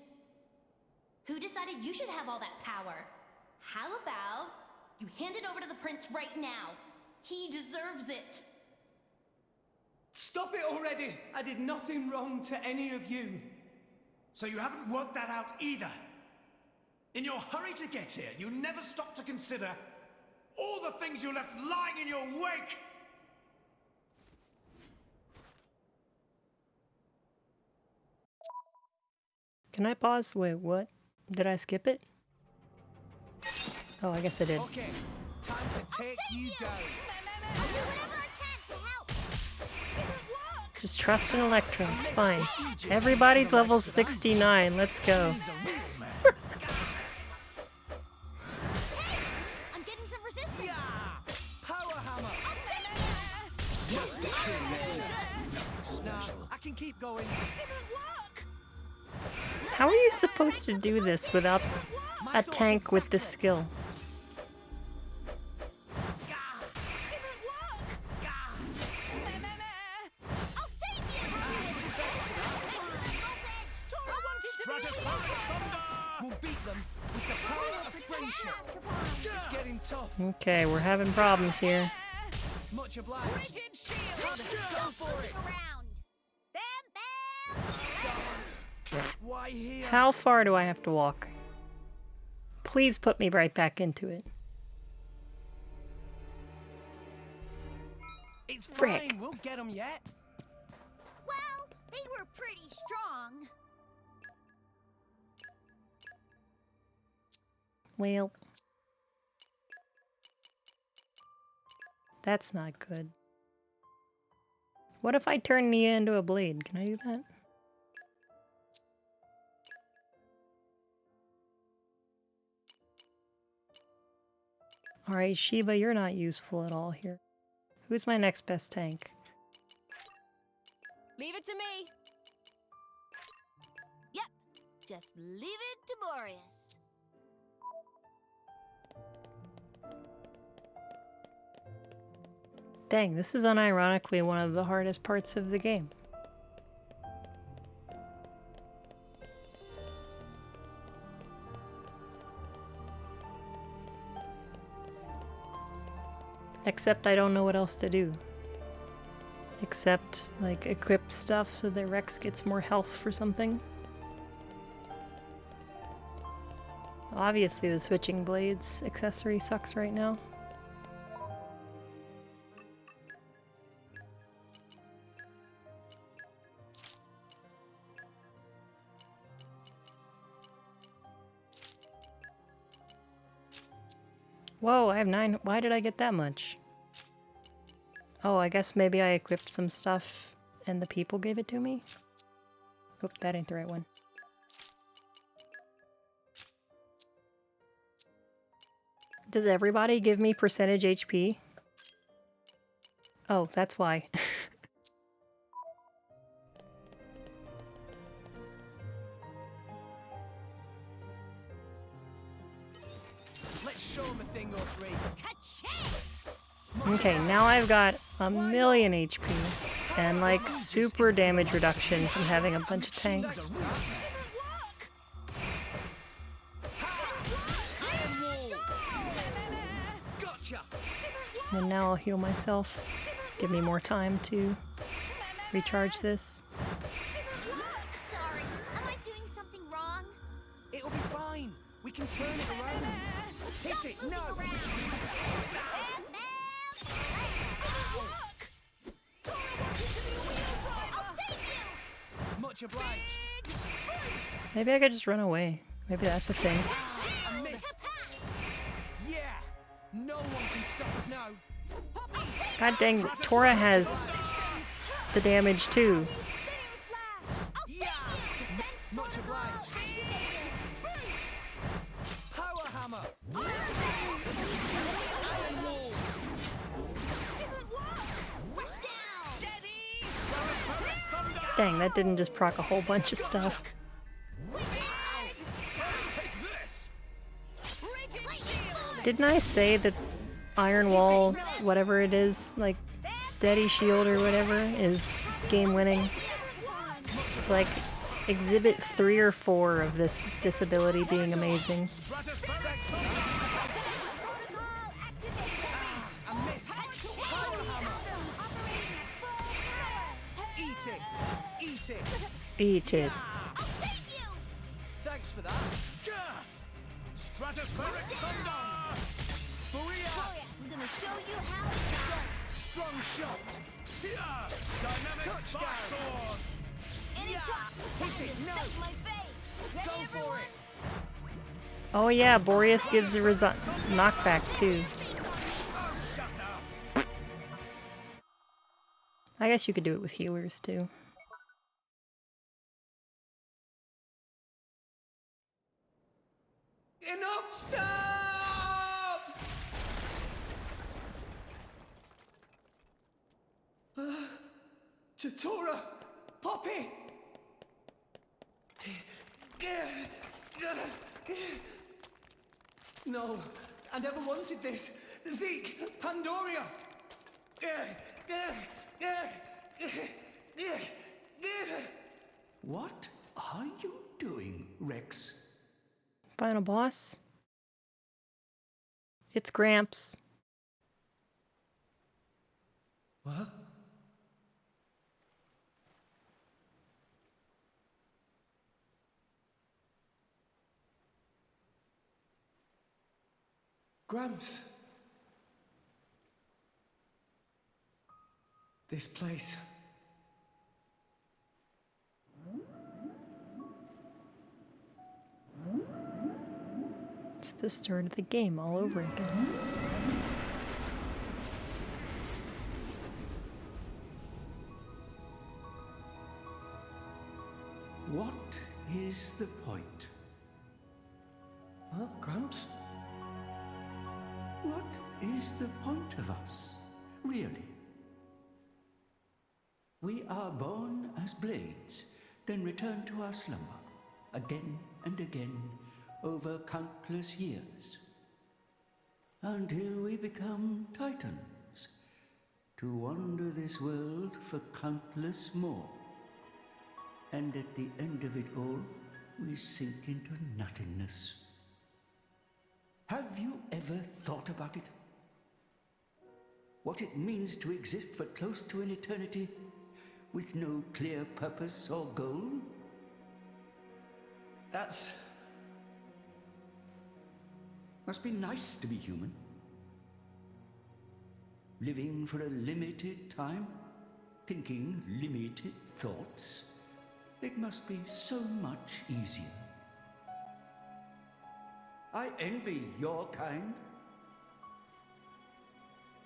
Who decided you should have all that power? How about you hand it over to the prince right now? He deserves it. Stop it already! I did nothing wrong to any of you. So you haven't worked that out either. In your hurry to get here, you never stopped to consider all the things you left lying in your wake! Can I pause? Wait, what? Did I skip it? Oh, I guess I did. Okay, time to take you down. I'll do whatever I can to help. Didn't work. Just trust in Electra, it's fine. Everybody's level 69, let's go. I'm getting some resistance. Power hammer! Nah, I can keep going. Didn't work. How are you supposed to do this without a tank with this skill? I'll save you. We'll beat them with the power of friendship. It's getting tough. Okay, we're having problems here. Much obliged. Rigid shield. Go for it. Around. Bam, bam. Why here? How far do I have to walk? Please put me right back into it. It's Frick. fine. We'll get them yet. Well, they were pretty strong. Well, that's not good. What if I turn Nia into a blade? Can I do that? Alright, Shiva, you're not useful at all here. Who's my next best tank? Leave it to me. Yep. Just leave it to Boreas. Dang, this is unironically one of the hardest parts of the game. Except I don't know what else to do. Except, like, equip stuff so that Rex gets more health for something. Obviously the switching blades accessory sucks right now. Whoa, I have 9. Why did I get that much? Oh, I guess maybe I equipped some stuff and the people gave it to me? Oop, that ain't the right one. Does everybody give me percentage HP? Oh, that's why. Okay, now I've got 1,000,000 HP and like super damage reduction from having a bunch of tanks. And now I'll heal myself. Give me more time to recharge this. Sorry, am I doing something wrong? It'll be fine. We can turn it around. Hit it. No. Much obliged. Maybe I could just run away. Maybe that's a thing. I missed. Yeah. No one can stop us now. God dang, Tora has the damage too. Much obliged. Power hammer. Iron wall. Dang, that didn't just proc a whole bunch of stuff. Didn't I say that Iron Wall, whatever it is, like Steady Shield or whatever, is game winning? Like exhibit 3 or 4 of this ability being amazing. Eat it. Eat it. Thanks for that. Stratospheric thunder! I'm gonna show you how it's done. Strong shot. Dynamic Touchdown. spark sword! Hit it. No. Go for it. Oh yeah, Boreas gives a knockback too. Shut up! I guess you could do it with healers too. Enough! Stop! Tatora! Poppy! No, I never wanted this. Zeke! Pandoria! What are you doing, Rex? Final boss? It's Gramps. What? Gramps. This place. It's the start of the game all over again. What is the point? Huh, Gramps? What is the point of us, really? We are born as blades, then return to our slumber, again and again, over countless years, until we become titans, to wander this world for countless more. And at the end of it all, we sink into nothingness. Have you ever thought about it? What it means to exist for close to an eternity with no clear purpose or goal? That's... Must be nice to be human. Living for a limited time, thinking limited thoughts. It must be so much easier. I envy your kind.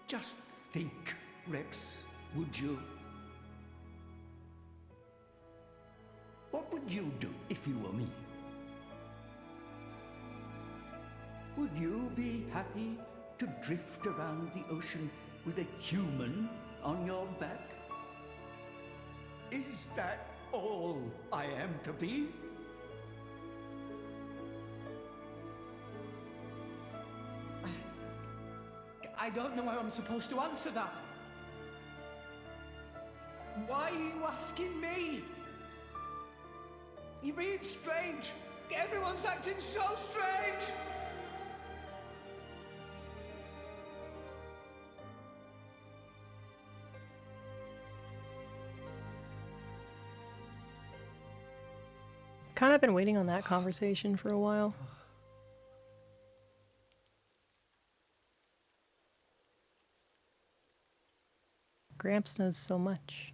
Just think, Rex, would you? What would you do if you were me? Would you be happy to drift around the ocean with a human on your back? Is that all I am to be? I don't know how I'm supposed to answer that. Why are you asking me? You're being strange. Everyone's acting so strange. Kind of been waiting on that conversation for a while. Gramps knows so much.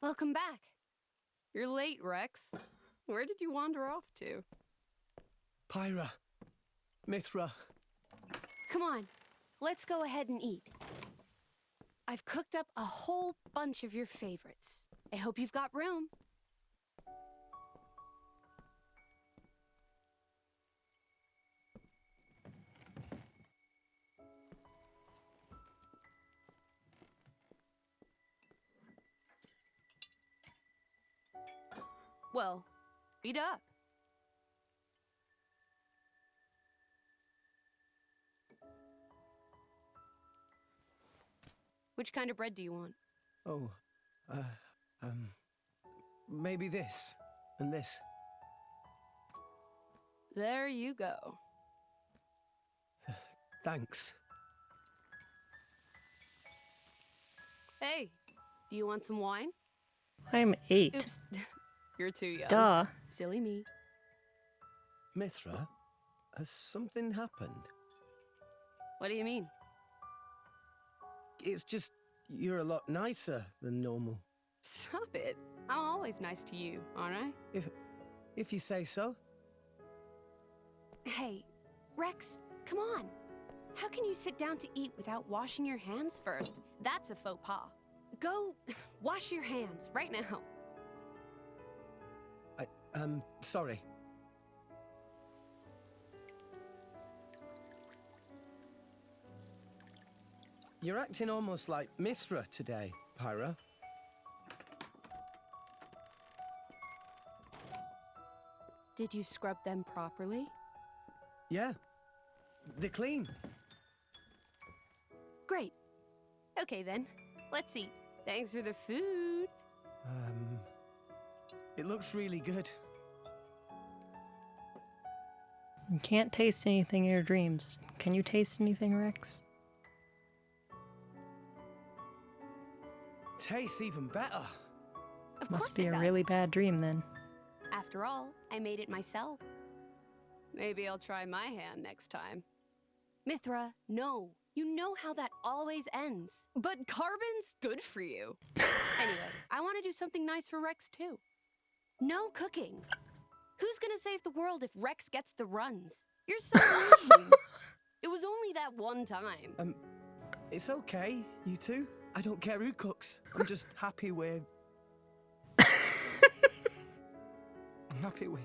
Welcome back. You're late, Rex. Where did you wander off to? Pyra. Mithra. Come on, let's go ahead and eat. I've cooked up a whole bunch of your favorites. I hope you've got room. Well, eat up. Which kind of bread do you want? Oh, maybe this and this. There you go. Thanks. Hey, do you want some wine? I'm 8. Oops, you're too young. Duh. Silly me. Mithra, has something happened? What do you mean? It's just, you're a lot nicer than normal. Stop it. I'm always nice to you, aren't I? If you say so. Hey, Rex, come on. How can you sit down to eat without washing your hands first? That's a faux pas. Go wash your hands right now. Sorry. You're acting almost like Mithra today, Pyra. Did you scrub them properly? Yeah. They're clean. Great. Okay then, let's eat. Thanks for the food. It looks really good. You can't taste anything in your dreams. Can you taste anything, Rex? Tastes even better. Of Must course be it a does. really bad dream then. After all, I made it myself. Maybe I'll try my hand next time. Mithra, no. You know how that always ends. But carbon's good for you. Anyway, I want to do something nice for Rex too. No cooking. Who's gonna save the world if Rex gets the runs? You're so mean. It was only that one time. It's okay, you two. I don't care who cooks. I'm just happy with... I'm happy with...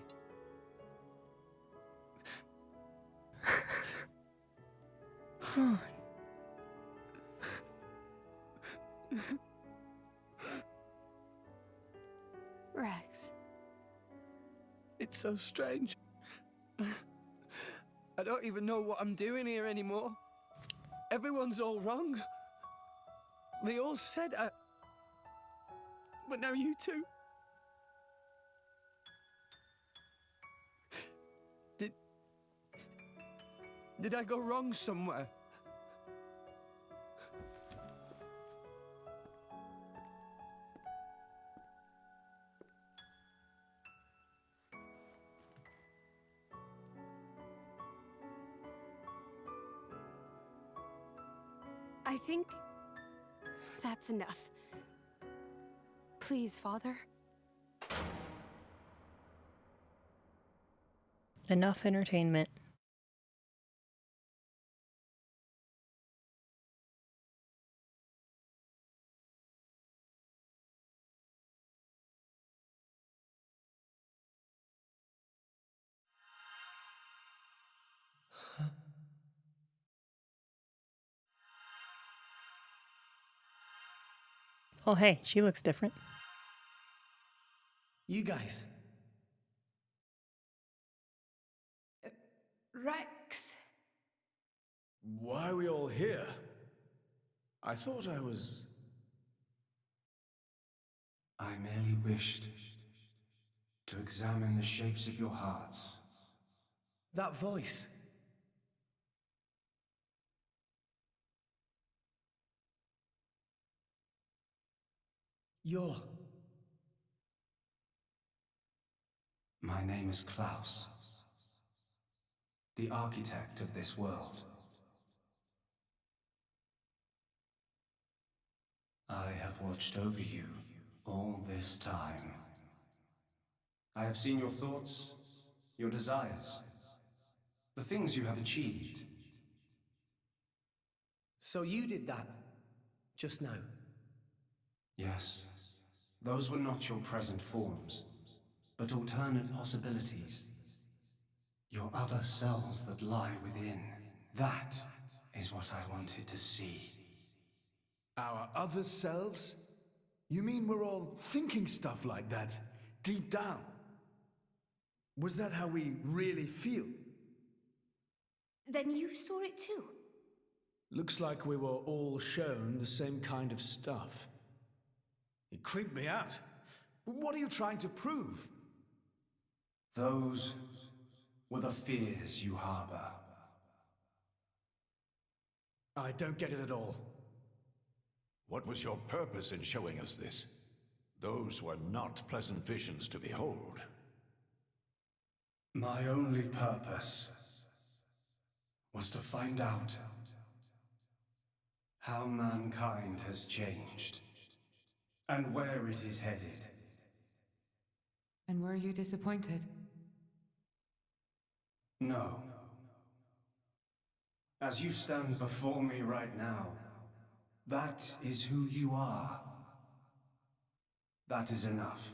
Rex. It's so strange. I don't even know what I'm doing here anymore. Everyone's all wrong. They all said I... But now you two... Did I go wrong somewhere? I think that's enough. Please, Father. Enough entertainment. Oh, hey, she looks different. You guys. Rex. Why are we all here? I thought I was... I merely wished to examine the shapes of your hearts. That voice. You're... My name is Klaus, the architect of this world. I have watched over you all this time. I have seen your thoughts, your desires, the things you have achieved. So you did that, just now? Yes, those were not your present forms, but alternate possibilities. Your other selves that lie within. That is what I wanted to see. Our other selves? You mean we're all thinking stuff like that, deep down? Was that how we really feel? Then you saw it too. Looks like we were all shown the same kind of stuff. It creeped me out. But what are you trying to prove? Those were the fears you harbor. I don't get it at all. What was your purpose in showing us this? Those were not pleasant visions to behold. My only purpose was to find out how mankind has changed and where it is headed. And were you disappointed? No. As you stand before me right now, that is who you are. That is enough.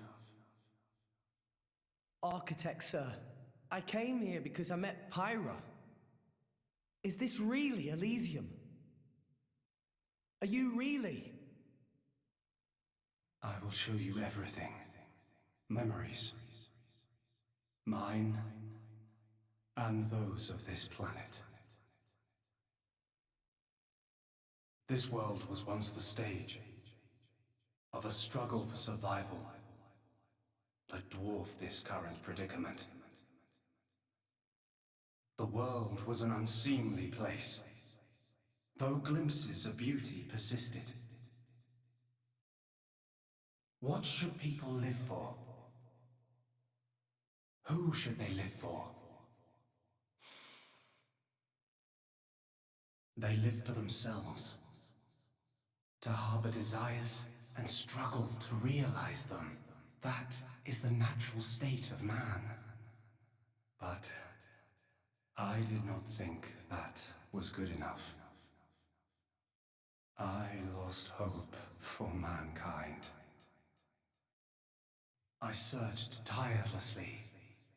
Architect, sir. I came here because I met Pyra. Is this really Elysium? Are you really? I will show you everything. Memories. Mine and those of this planet. This world was once the stage of a struggle for survival that dwarfed this current predicament. The world was an unseemly place, though glimpses of beauty persisted. What should people live for? Who should they live for? They live for themselves, to harbor desires and struggle to realize them. That is the natural state of man. But I did not think that was good enough. I lost hope for mankind. I searched tirelessly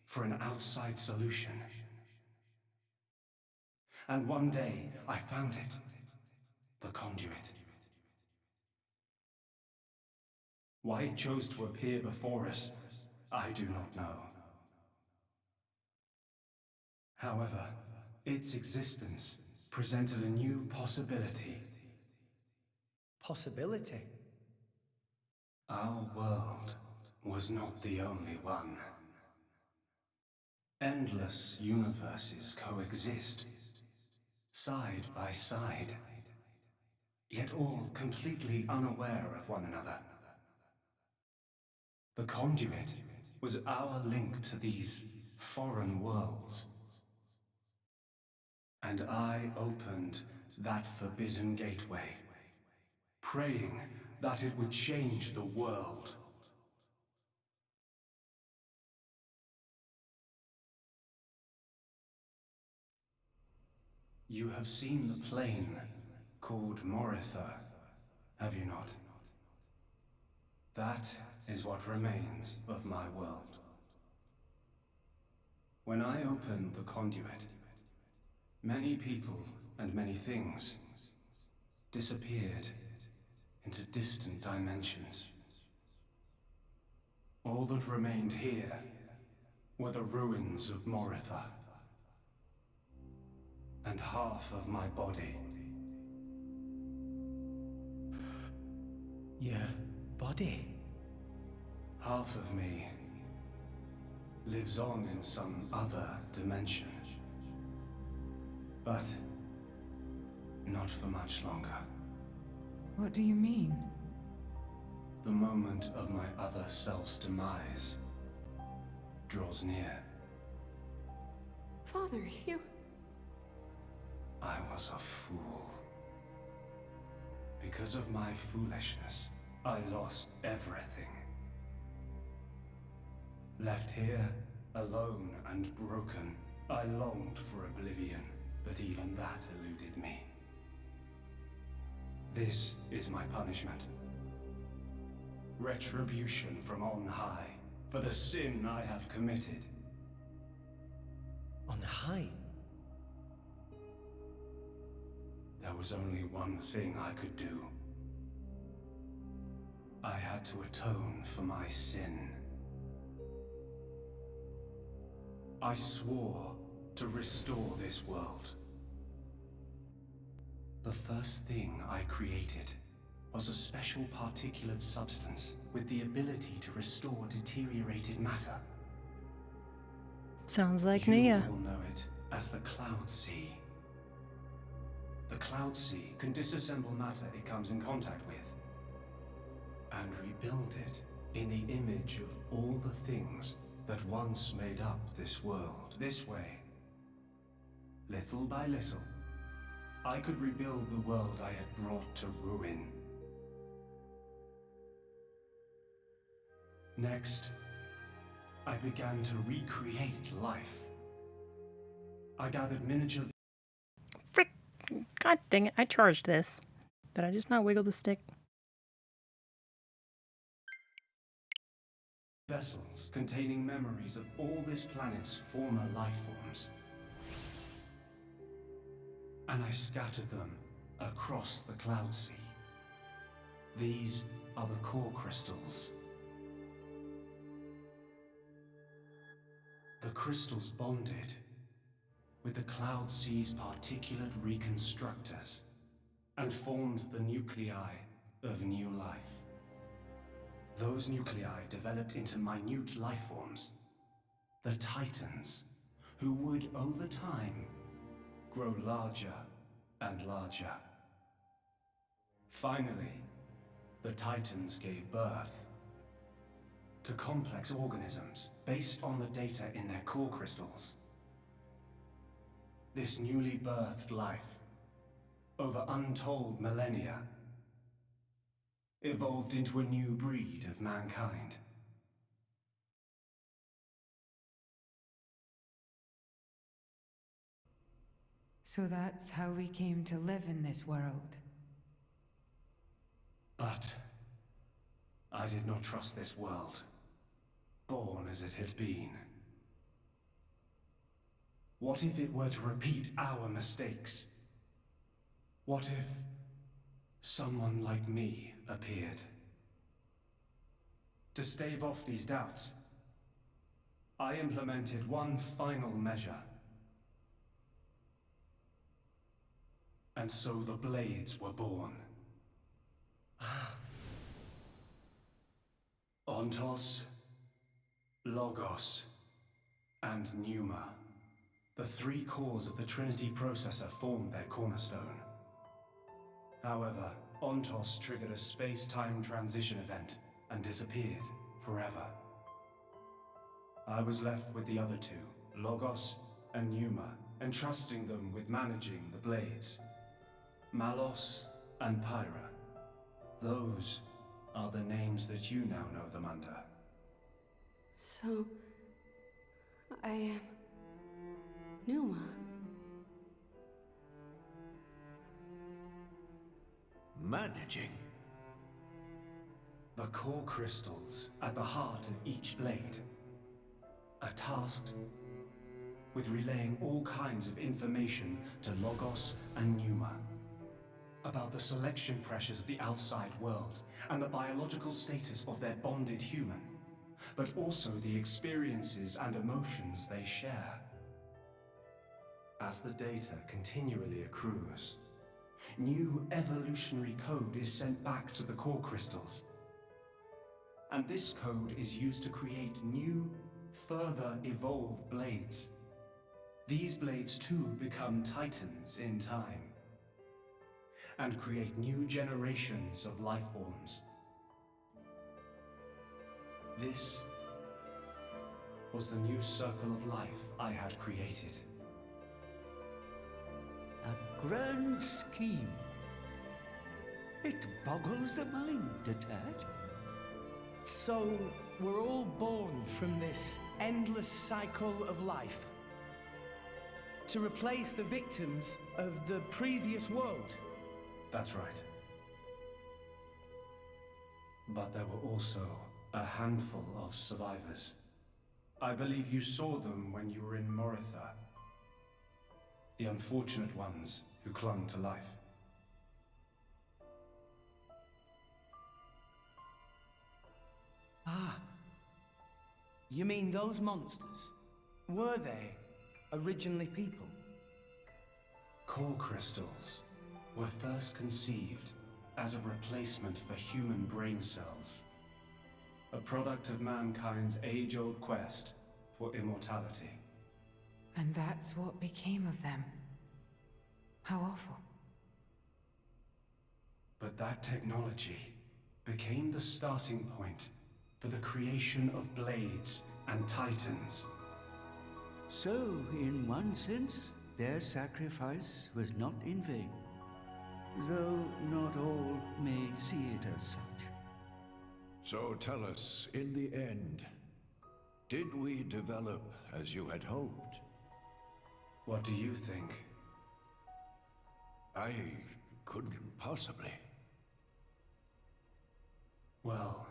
for an outside solution. And one day, I found it. The conduit. Why it chose to appear before us, I do not know. However, its existence presented a new possibility. Possibility? Our world was not the only one. Endless universes coexist, side by side, yet all completely unaware of one another. The conduit was our link to these foreign worlds. And I opened that forbidden gateway, praying that it would change the world. You have seen the plane called Moritha, have you not? That is what remains of my world. When I opened the conduit, many people and many things disappeared into distant dimensions. All All that remained here were the ruins of Moritha. And half of my body. Your body? Half of me lives on in some other dimension. But not for much longer. What do you mean? The moment of my other self's demise draws near. Father, you... I was a fool. Because of my foolishness, I lost everything. Left here, alone and broken, I longed for oblivion, but even that eluded me. This is my punishment. Retribution from on high, for the sin I have committed. On high? There was only one thing I could do. I had to atone for my sin. I swore to restore this world. The first thing I created was a special particulate substance with the ability to restore deteriorated matter. Sounds like You Nia. will know it as the Cloud Sea. The Cloud Sea can disassemble matter it comes in contact with, and rebuild it in the image of all the things that once made up this world. This way, little by little, I could rebuild the world I had brought to ruin. Next, I began to recreate life. I gathered miniature... Frick! God dang it, I charged this. Did I just not wiggle the stick? vessels containing memories of all this planet's former life forms. And I scattered them across the Cloud Sea. These are the core crystals. The crystals bonded with the Cloud Sea's particulate reconstructors and formed the nuclei of new life. Those nuclei developed into minute life forms, the Titans, who would, over time, grow larger and larger. Finally, the Titans gave birth to complex organisms based on the data in their core crystals. This newly birthed life, over untold millennia, evolved into a new breed of mankind. So that's how we came to live in this world. But I did not trust this world, born as it had been. What if it were to repeat our mistakes? What if someone like me appeared? To stave off these doubts, I implemented one final measure. And so the Blades were born. Ontos, Logos, and Pneuma. The three cores of the Trinity processor formed their cornerstone. However, Ontos triggered a space-time transition event and disappeared forever. I was left with the other two, Logos and Pneuma, entrusting them with managing the Blades. Malos and Pyra. Those are the names that you now know them under. So... I am... Pneuma. Managing? The core crystals at the heart of each blade are tasked with relaying all kinds of information to Logos and Pneuma about the selection pressures of the outside world and the biological status of their bonded human. but also the experiences and emotions they share. As the data continually accrues, new evolutionary code is sent back to the core crystals. And this code is used to create new, further evolved blades. These blades too become titans in time, and create new generations of life forms. This was the new circle of life I had created. A grand scheme. It boggles the mind a tad. So, we're all born from this endless cycle of life to replace the victims of the previous world. That's right. But there were also a handful of survivors. I believe you saw them when you were in Moritha. The unfortunate ones who clung to life. Ah. You mean those monsters? Were they originally people? Core crystals were first conceived as a replacement for human brain cells. A product of mankind's age-old quest for immortality. And that's what became of them. How awful. But that technology became the starting point for the creation of blades and titans. So, in one sense, their sacrifice was not in vain, though not all may see it as such. So tell us, in the end, did we develop as you had hoped? What do you think? I couldn't possibly. Well,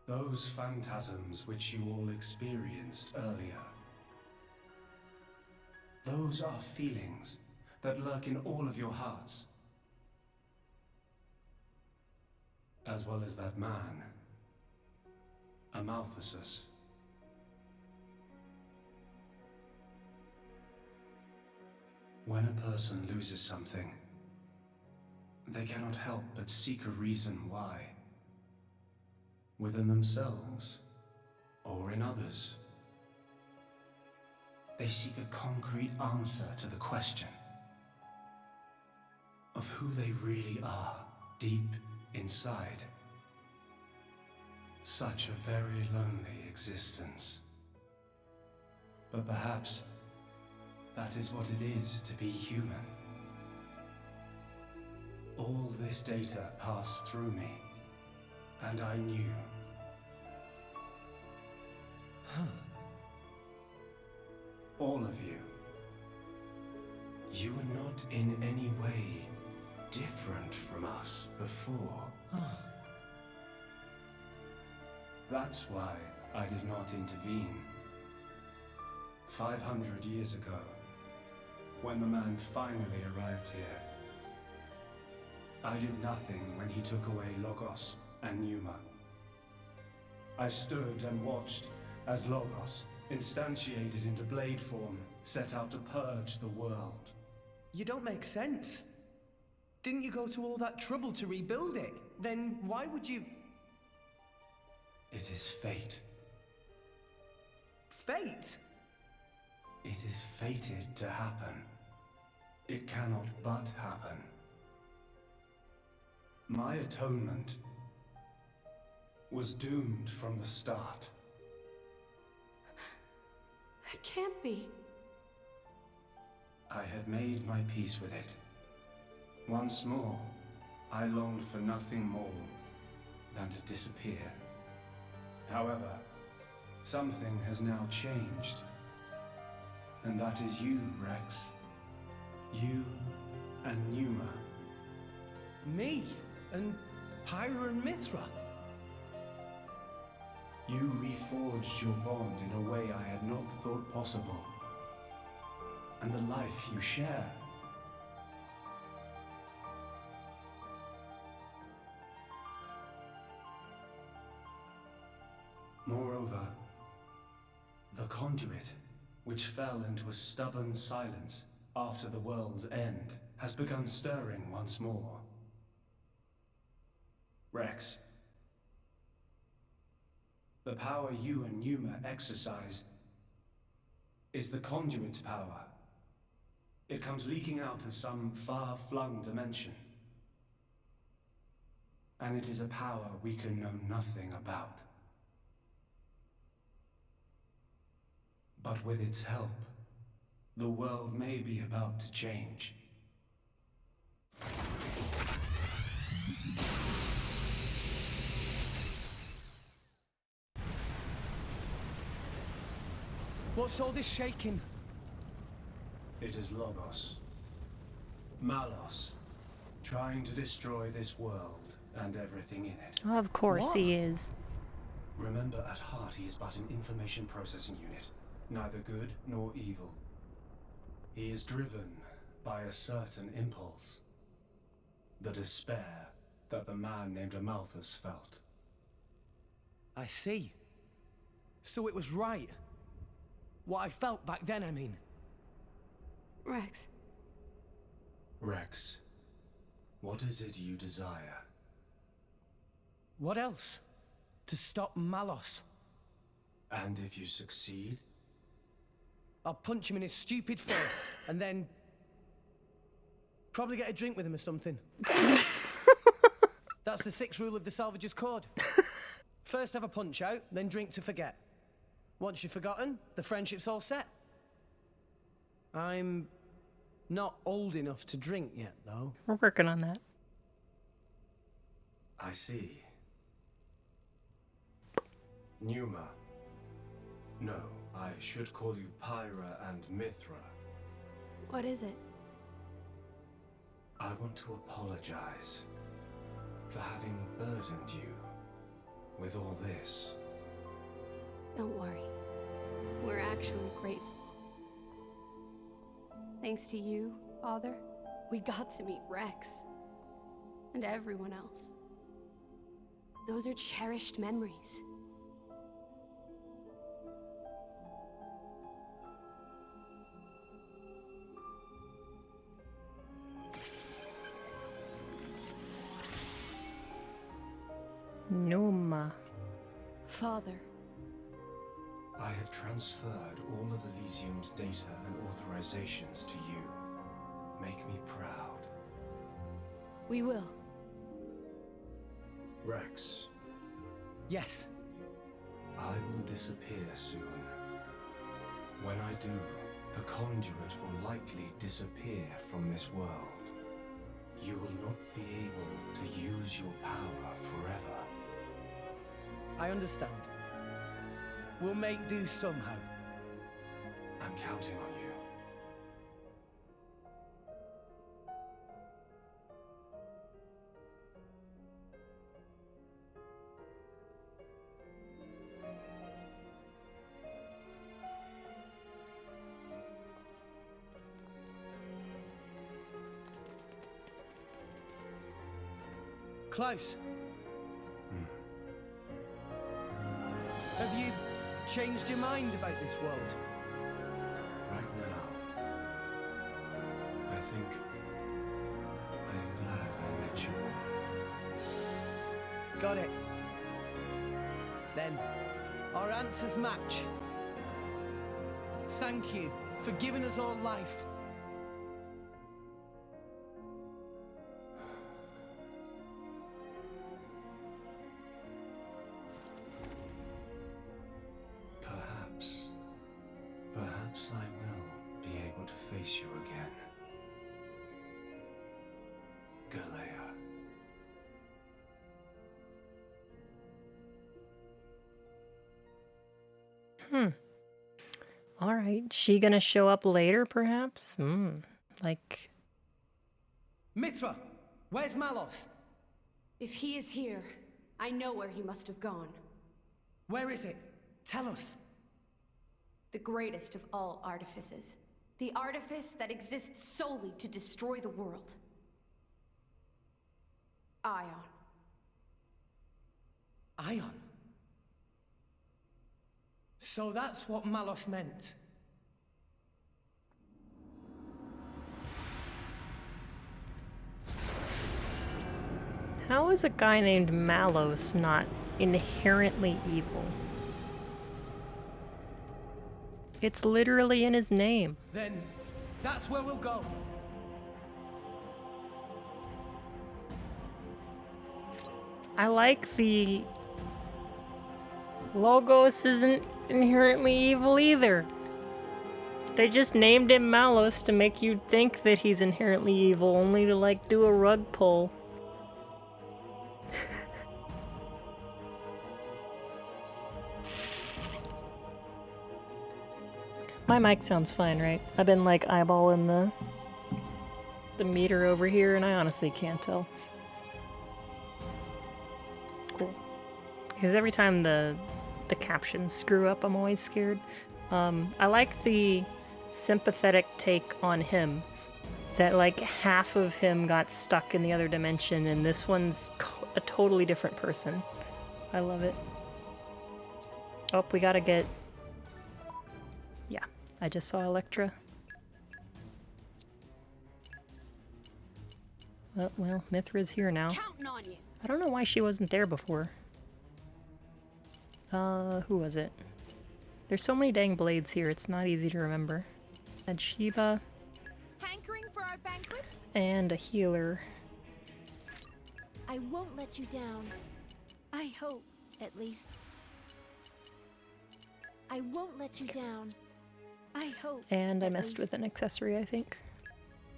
those phantasms which you all experienced earlier, those are feelings that lurk in all of your hearts. As well as that man, Amaltheus. When a person loses something, they cannot help but seek a reason why. Within themselves, or in others. They seek a concrete answer to the question of who they really are deep inside. Such a very lonely existence. But perhaps that is what it is to be human. All this data passed through me, and I knew. All of you. You were not in any way different from us before. That's why I did not intervene. 500 years ago, when the man finally arrived here, I did nothing when he took away Logos and Pneuma. I stood and watched as Logos, instantiated into blade form, set out to purge the world. You don't make sense. Didn't you go to all that trouble to rebuild it? Then why would you... It is fate. Fate? It is fated to happen. It cannot but happen. My atonement was doomed from the start. That can't be. I had made my peace with it. Once more, I longed for nothing more than to disappear. However, something has now changed. And that is you, Rex. You and Pneuma. Me? And Pyra and Mithra? You reforged your bond in a way I had not thought possible. And the life you share. Moreover, the conduit, which fell into a stubborn silence after the world's end, has begun stirring once more. Rex, the power you and Numa exercise is the conduit's power. It comes leaking out of some far-flung dimension. And it is a power we can know nothing about. But with its help, the world may be about to change. What's all this shaking? It is Logos. Malos, trying to destroy this world and everything in it. Oh, of course he is. Remember, at heart he is but an information processing unit, neither good nor evil. He is driven by a certain impulse. The despair that the man named Amalthus felt. I see. So it was right. What I felt back then, I mean. Rex. Rex, what is it you desire? What else? To stop Malos. And if you succeed? I'll punch him in his stupid face, and then... probably get a drink with him or something. That's the 6th rule of the Salvager's Code. First have a punch out, then drink to forget. Once you've forgotten, the friendship's all set. I'm not old enough to drink yet, though. We're working on that. I see. Numa. No, I should call you Pyra and Mithra. What is it? I want to apologize for having burdened you with all this. Don't worry. We're actually grateful. Thanks to you, Father, we got to meet Rex. And everyone else. Those are cherished memories. Numa. Father. I have transferred all of Elysium's data and authorizations to you. Make me proud. We will. Rex. Yes. I will disappear soon. When I do, the conduit will likely disappear from this world. You will not be able to use your power forever. I understand. We'll make do somehow. I'm counting on you. Close. Have you changed your mind about this world? Right now, I think I am glad I met you all. Got it. Then, our answers match. Thank you for giving us all life. Perhaps I will be able to face you again. Galea. All right. She gonna show up later, perhaps? Like... Mithra! Where's Malos? If he is here, I know where he must have gone. Where is it? Tell us. The greatest of all artifices. The artifice that exists solely to destroy the world. Ion. Ion? So that's what Malos meant. How is a guy named Malos not inherently evil? It's literally in his name. Then that's where we'll go. I like the Logos isn't inherently evil either. They just named him Malos to make you think that he's inherently evil, only to like do a rug pull. My mic sounds fine, right? I've been like eyeballing the meter over here and I honestly can't tell. Cool. Because every time the captions screw up, I'm always scared. I like the sympathetic take on him. That like half of him got stuck in the other dimension and this one's a totally different person. I love it. Oh, we gotta get... Yeah, I just saw Electra. Well, Mithra's here now. Counting on you. I don't know why she wasn't there before. Who was it? There's so many dang blades here, it's not easy to remember. And Sheba. Hankering for our banquets? And a healer. I won't let you down. I hope, at least. I won't let you down. I hope. And I messed with an accessory, I think.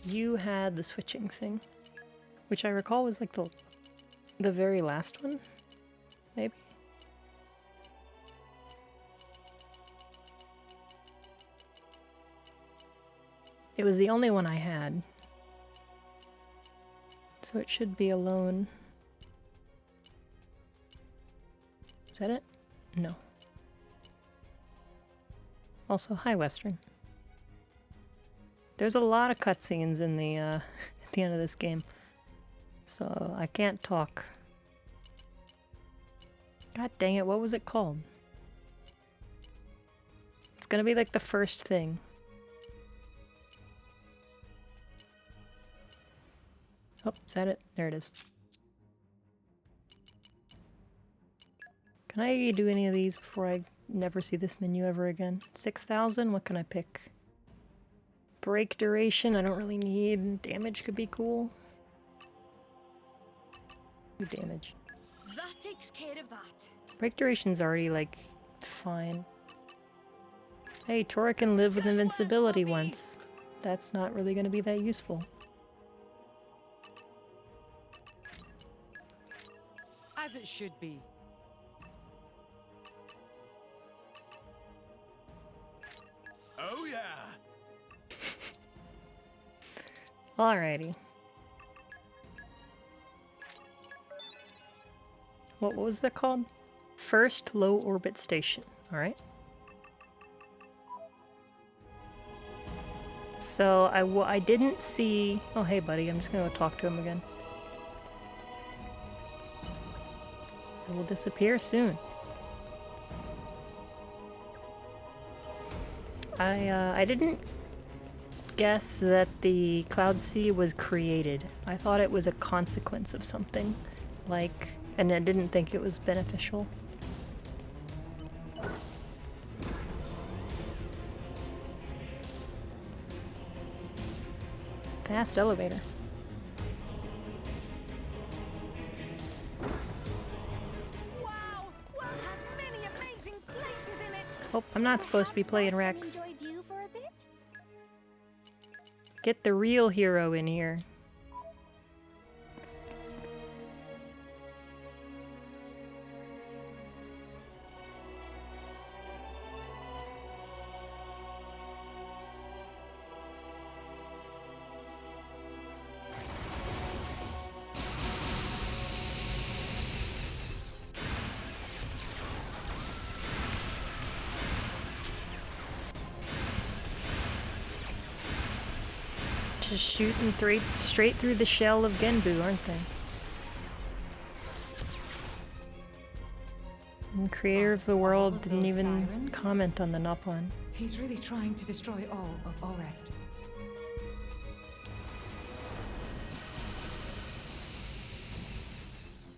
You had the switching thing. Which I recall was like the very last one? Maybe? It was the only one I had. So it should be alone. Is that it? No. Also, hi Western. There's a lot of cutscenes in the at the end of this game. So I can't talk. God dang it, what was it called? It's gonna be like the first thing. Oh, is that it? There it is. Can I do any of these before I never see this menu ever again? 6,000? What can I pick? Break duration, I don't really need. Damage could be cool. Do damage. That takes care of that. Break duration's already, like, fine. Hey, Tora can live with invincibility once. That's not really gonna be that useful. As it should be. Oh yeah. Alrighty. What was that called? First low orbit station. Alright. So I didn't see... Oh hey buddy, I'm just gonna go talk to him again. It will disappear soon. I didn't guess that the Cloud Sea was created. I thought it was a consequence of something. Like, and I didn't think it was beneficial. Fast elevator. Oh, I'm not supposed to be playing Rex. Get the real hero in here. Just shooting straight through the shell of Genbu, aren't they? And creator of the world didn't even comment on the Nopon. He's really trying to destroy all of Orest.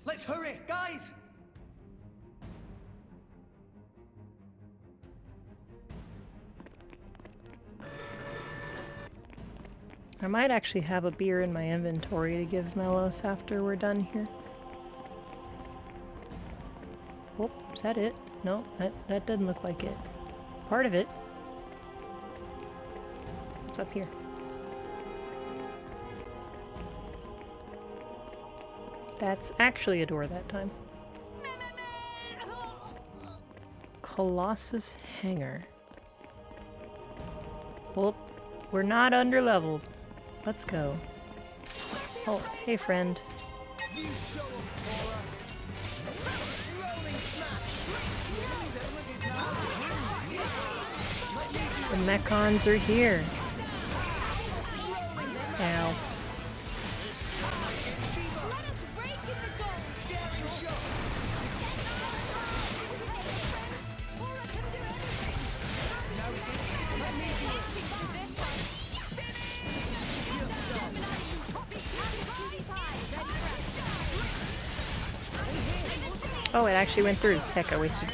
Let's hurry, guys! I might actually have a beer in my inventory to give Melos after we're done here. Oh, is that it? No, that doesn't look like it. Part of it. What's up here? That's actually a door that time. Colossus Hangar. Well, we're not under-leveled. Let's go. Oh, hey friend. The Mechons are here. Ow. Oh, it actually went through. Heck, I wasted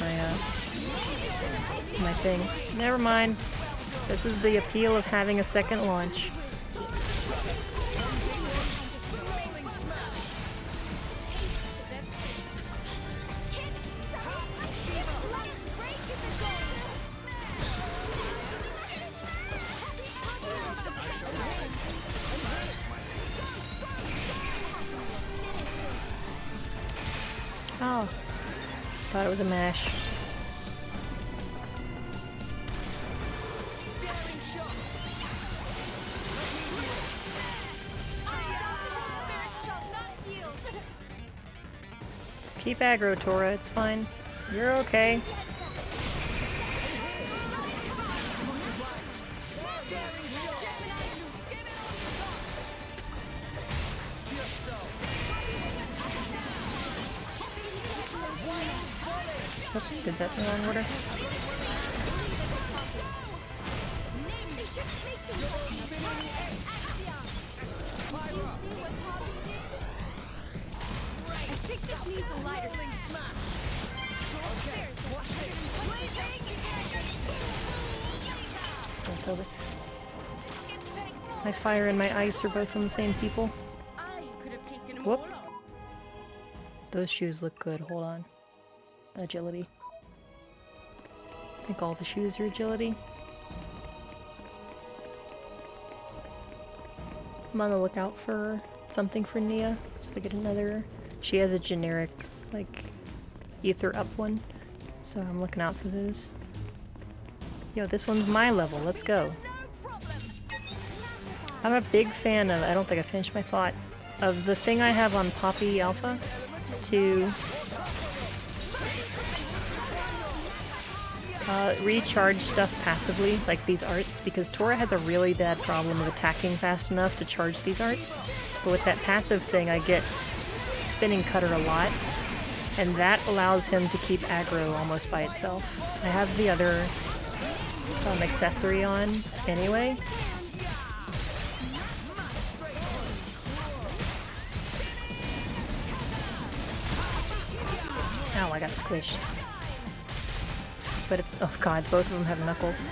my thing. Never mind. This is the appeal of having a second launch. Oh, thought it was a mash. Just keep aggro, Tora, it's fine. You're okay. Oops, did that in the wrong order. I think this needs a lighter smash. That's over. My fire and my ice are both from the same people. Whoop. Those shoes look good. Hold on. Agility. I think all the shoes are agility. I'm on the lookout for something for Nia. So if I get another... She has a generic, like, ether up one. So I'm looking out for those. Yo, this one's my level. Let's go. I'm a big fan of... I don't think I finished my thought. Of the thing I have on Poppy Alpha to... recharge stuff passively, like these arts, because Tora has a really bad problem of attacking fast enough to charge these arts. But with that passive thing, I get spinning cutter a lot, and that allows him to keep aggro almost by itself. I have the other accessory on anyway. Ow, I got squished. But it's, oh god, both of them have knuckles.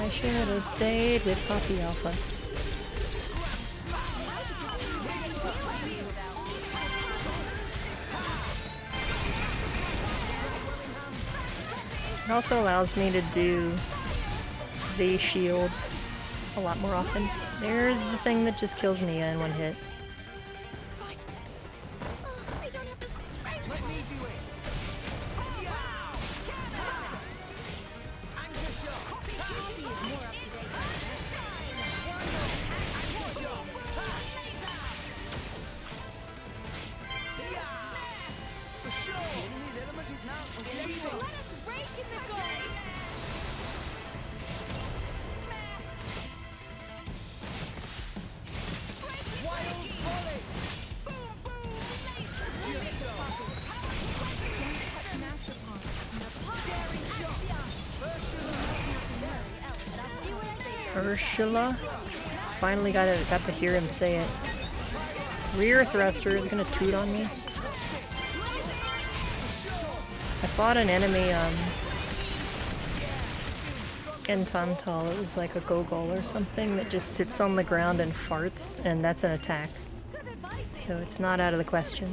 I should have stayed with Poppy Alpha. It also allows me to do the shield a lot more often. There's the thing that just kills Nia in one hit. Ursula. Finally got to hear him say it. Rear thruster is gonna toot on me. I fought an enemy, in Tantal. It was like a gogol or something that just sits on the ground and farts, and that's an attack. So it's not out of the question.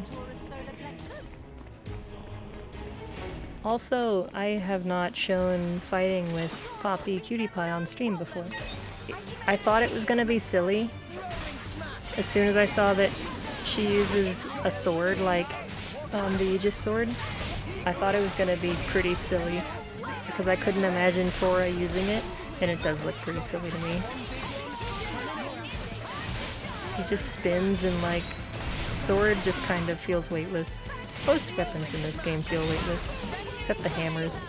Also, I have not shown fighting with Poppy Cutie Pie on stream before. I thought it was gonna be silly. As soon as I saw that she uses a sword like the Aegis sword, I thought it was gonna be pretty silly because I couldn't imagine Tora using it, and it does look pretty silly to me. He just spins and like sword just kind of feels weightless. Most weapons in this game feel weightless, except the hammers.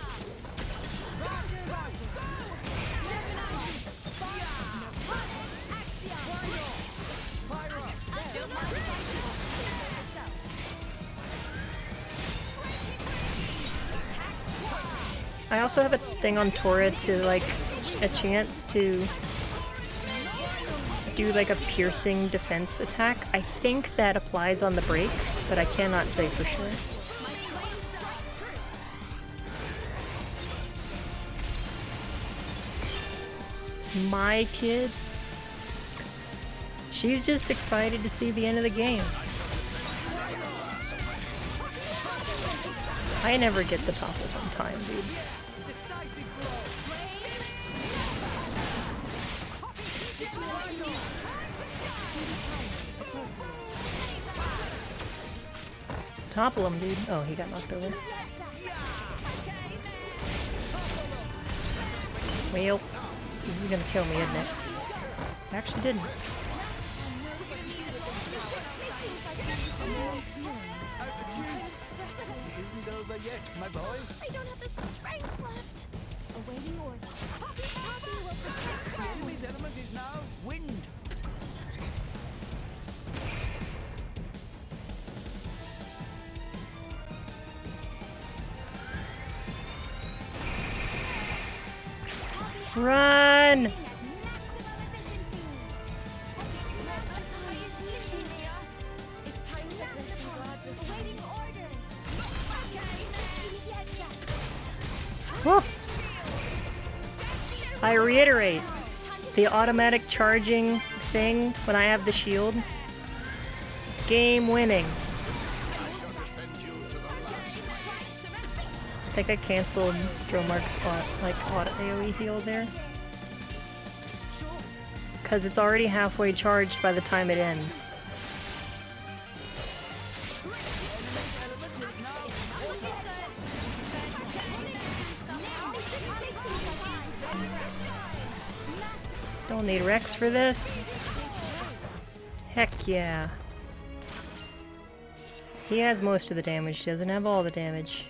I also have a thing on Tora to like a chance to do like a piercing defense attack. I think that applies on the break, but I cannot say for sure. My kid, she's just excited to see the end of the game. I never get the topples on time, dude. Topple him, dude. Oh, he got knocked over. Well, this is gonna kill me, isn't it? Actually didn't. My boy? I don't have the strength left. Awaiting order. Poppy will protect The enemy's element is now wind. Run! Woo. I reiterate, the automatic charging thing when I have the shield, game winning. I think I canceled Dromark's auto AoE heal there. Because it's already halfway charged by the time it ends. Don't need Rex for this. Heck yeah. He has most of the damage, he doesn't have all the damage.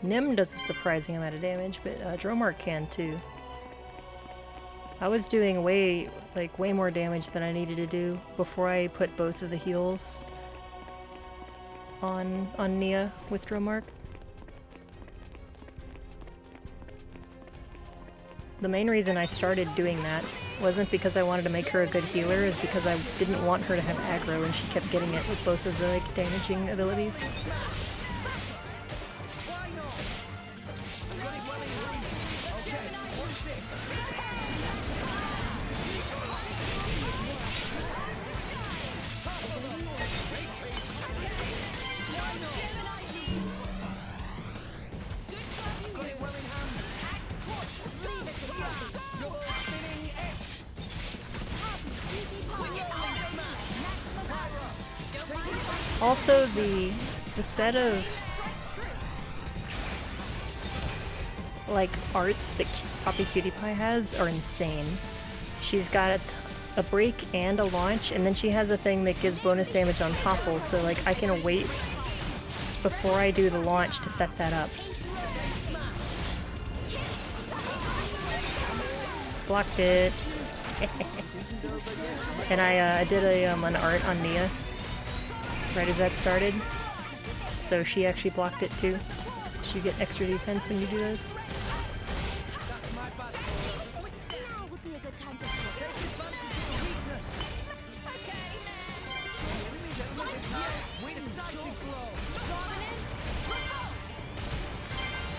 Nim does a surprising amount of damage, but Dromark can too. I was doing way more damage than I needed to do before I put both of the heals on Nia with Dromark. The main reason I started doing that wasn't because I wanted to make her a good healer, is because I didn't want her to have aggro and she kept getting it with both of the damaging abilities. Also, the set of arts that Poppy Cutie Pie has are insane. She's got a break and a launch, and then she has a thing that gives bonus damage on topple, so I can wait before I do the launch to set that up. Blocked it. And I did an art on Nia right as that started, so she actually blocked it too. You get extra defense when you do this. Now would be a good time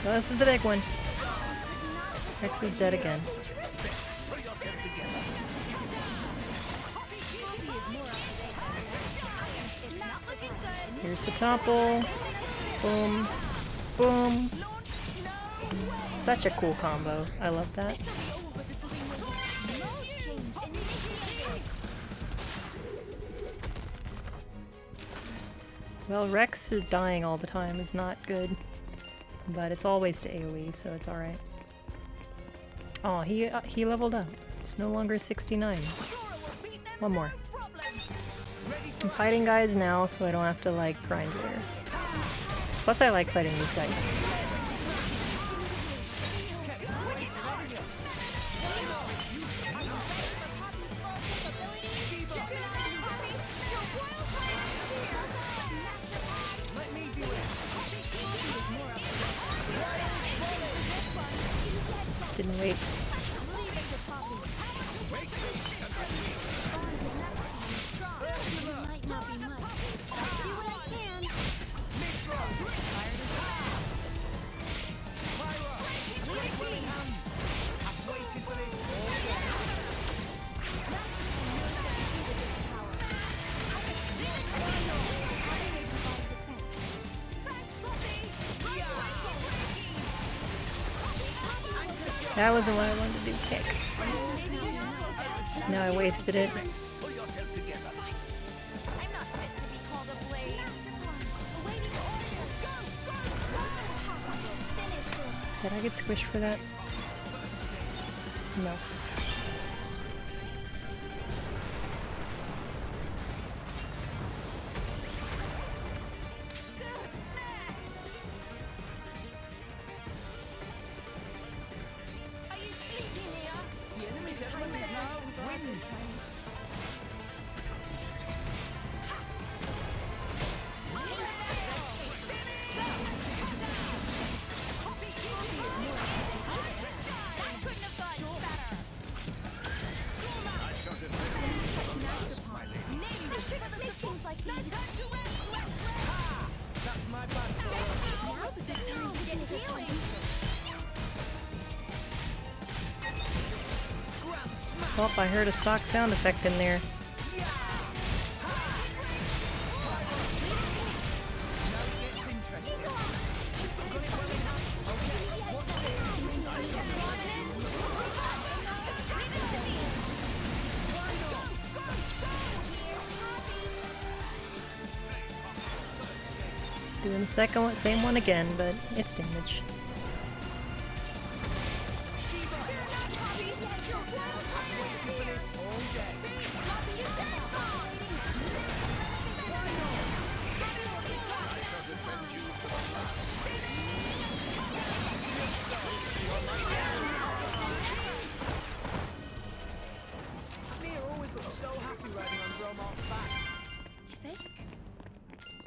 Well, this is the big one. Rex is dead again. Here's the topple. Boom. Boom. Such a cool combo. I love that. Well, Rex is dying all the time is not good. But it's always to AoE, so it's alright. Oh, he leveled up. It's no longer 69. One more. I'm fighting guys now, so I don't have to, like, grind later. Plus, I like fighting these guys. Didn't wait. That wasn't what I wanted to do, kick. Now I wasted it. Did I get squished for that? No. Oh, I heard a stock sound effect in there. Doing the second one, same one again, but it's damage.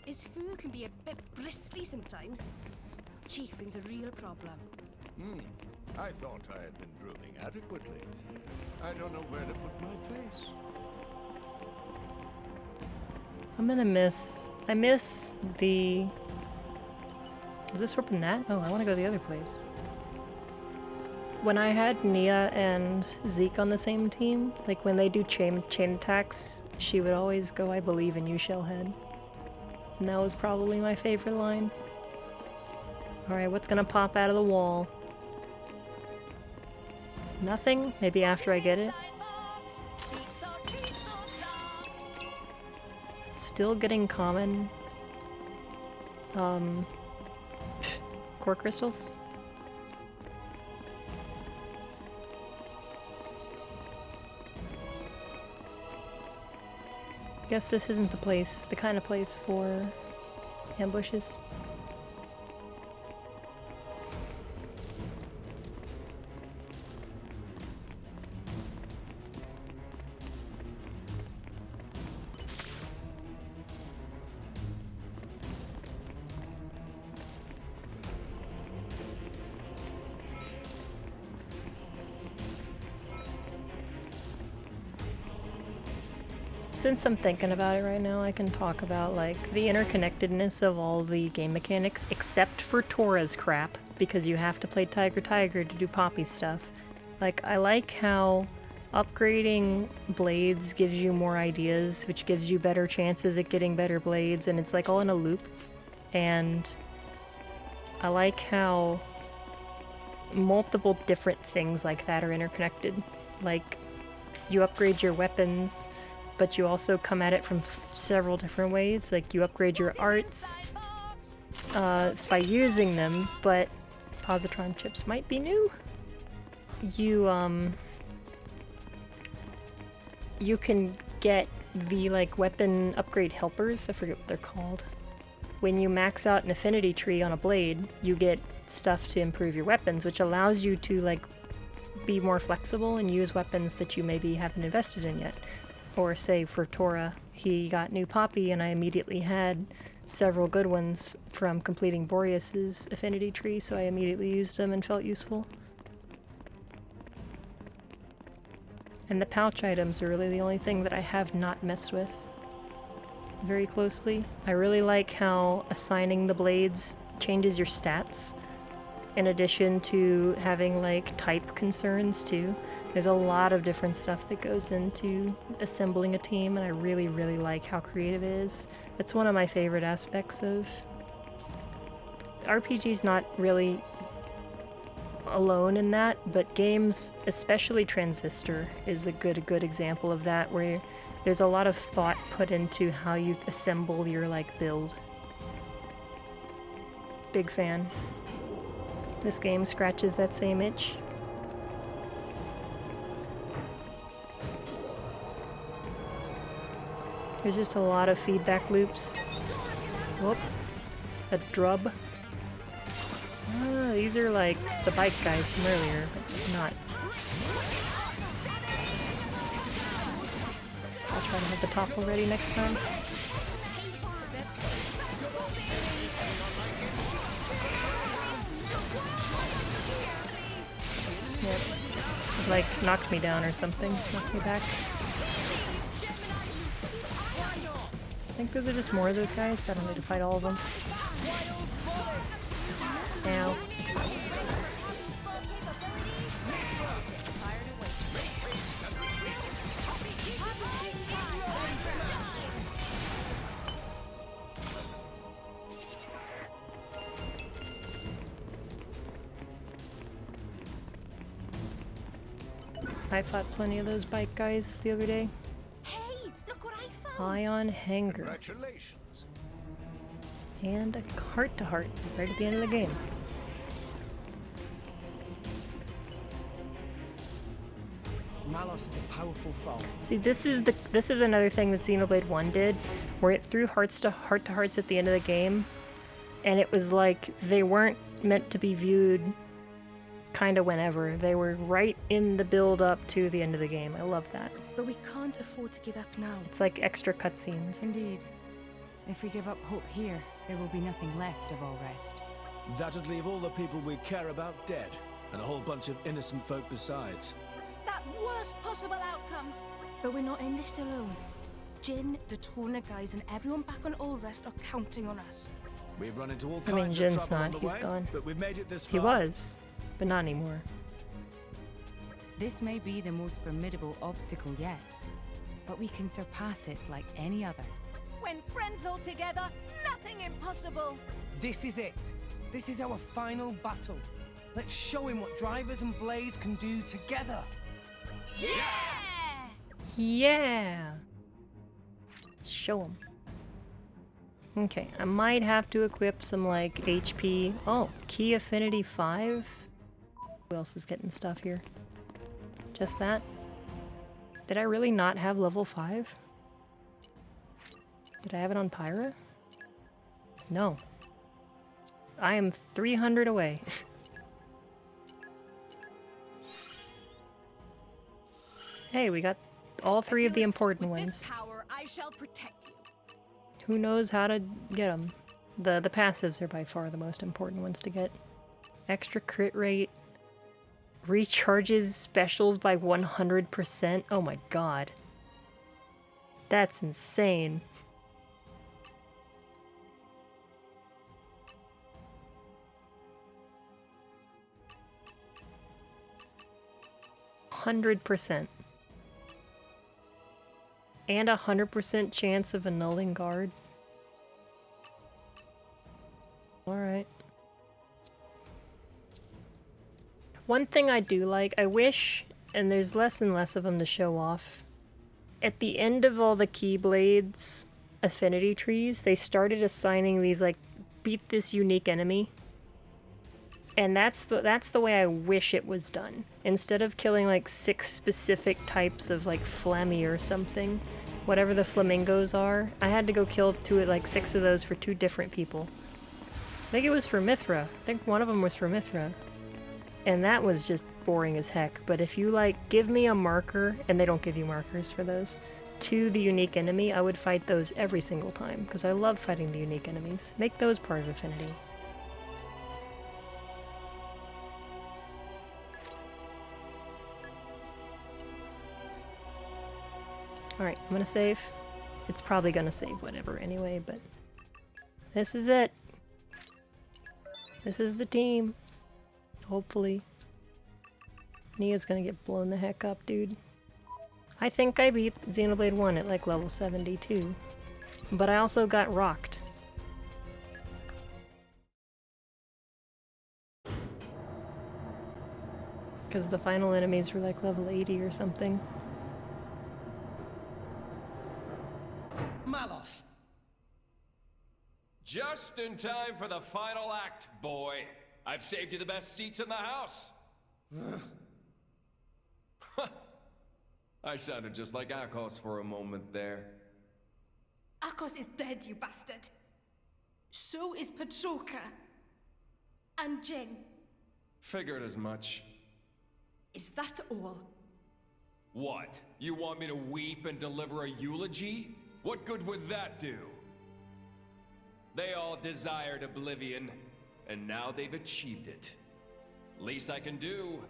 His fur can be a bit bristly sometimes. Chafing's a real problem. I thought I had been grooming adequately. I don't know where to put my face. I'm gonna miss... I miss the... Is this open that? Oh, I want to go the other place. When I had Nia and Zeke on the same team, like when they do chain attacks, she would always go, "I believe in you, Shellhead." And that was probably my favorite line. Alright, what's gonna pop out of the wall? Nothing? Maybe after I get it? Still getting common core crystals. Guess this isn't the place, the kind of place for ambushes. Since I'm thinking about it right now, I can talk about like the interconnectedness of all the game mechanics, except for Tora's crap, because you have to play Tiger Tiger to do Poppy stuff. Like, I like how upgrading blades gives you more ideas, which gives you better chances at getting better blades, and it's like all in a loop. And I like how multiple different things like that are interconnected. Like, you upgrade your weapons, but you also come at it from several different ways. Like, you upgrade your arts by using them, but positron chips might be new. You can get the like weapon upgrade helpers, I forget what they're called. When you max out an affinity tree on a blade, you get stuff to improve your weapons, which allows you to like be more flexible and use weapons that you maybe haven't invested in yet. Or say for Tora, he got new Poppy and I immediately had several good ones from completing Boreas's affinity tree, so I immediately used them and felt useful. And the pouch items are really the only thing that I have not messed with very closely. I really like how assigning the blades changes your stats, in addition to having like type concerns too. There's a lot of different stuff that goes into assembling a team, and I really, really like how creative it is. It's one of my favorite aspects of RPGs. Not really alone in that, but games, especially Transistor, is a good example of that, where there's a lot of thought put into how you assemble your like build. Big fan. This game scratches that same itch. There's just a lot of feedback loops. Whoop. A drub. These are like the bike guys from earlier, but not. I'll try to have the topple ready next time. Yep. It, like, knocked me down or something. Knocked me back. I think those are just more of those guys. I don't need to fight all of them. Ow. I fought plenty of those bike guys the other day. Hey, look what I found. Ion Hanger. Congratulations. And a heart-to-heart right at the end of the game. Malos is a powerful foe. See, this is another thing that Xenoblade 1 did, where it threw heart-to-hearts at the end of the game, and it was like they weren't meant to be viewed kind of whenever. They were right in the build-up to the end of the game. I love that. But we can't afford to give up now. It's like extra cutscenes. Indeed. If we give up hope here, there will be nothing left of all rest. That'd leave all the people we care about dead, and a whole bunch of innocent folk besides. That worst possible outcome. But we're not in this alone. Jin, the Torna guys, and everyone back on Old Rest are counting on us. We've run into all I mean, kinds Jin's of trouble not. on the He's way, gone. but we've made it this far. He was, but not anymore. This may be the most formidable obstacle yet, but we can surpass it like any other. When friends all together, nothing impossible. This is it. This is our final battle. Let's show him what drivers and blades can do together. Yeah! Yeah! Show him. Okay, I might have to equip some, like, HP. Oh, Key Affinity 5? Who else is getting stuff here? Just that? Did I really not have level 5? Did I have it on Pyra? No. I am 300 away. Hey, we got all three of the important With ones. this power, I shall protect you. Who knows how to get them? The passives are by far the most important ones to get. Extra crit rate. Recharges specials by 100%. Oh my god. That's insane. %. And 100% chance of annulling guard. Alright. One thing I do like, I wish, and there's less and less of them to show off, at the end of all the Keyblades affinity trees, they started assigning these, like, beat this unique enemy. And that's the way I wish it was done. Instead of killing, like, 6 specific types of, like, Flammy or something, whatever the flamingos are, I had to go kill 6 of those for 2 different people. I think it was for Mithra. I think one of them was for Mithra. And that was just boring as heck. But if you, like, give me a marker, and they don't give you markers for those, to the unique enemy, I would fight those every single time, because I love fighting the unique enemies. Make those part of Affinity. Alright, I'm gonna save. It's probably gonna save whatever anyway, but this is it. This is the team. Hopefully. Nia's gonna get blown the heck up, dude. I think I beat Xenoblade 1 at like level 72. But I also got rocked. Because the final enemies were like level 80 or something. Malos! Just in time for the final act, boy. I've saved you the best seats in the house. I sounded just like Akos for a moment there. Akos is dead, you bastard. So is Patroka. And Jin. Figured as much. Is that all? What? You want me to weep and deliver a eulogy? What good would that do? They all desired oblivion, and now they've achieved it. Least I can do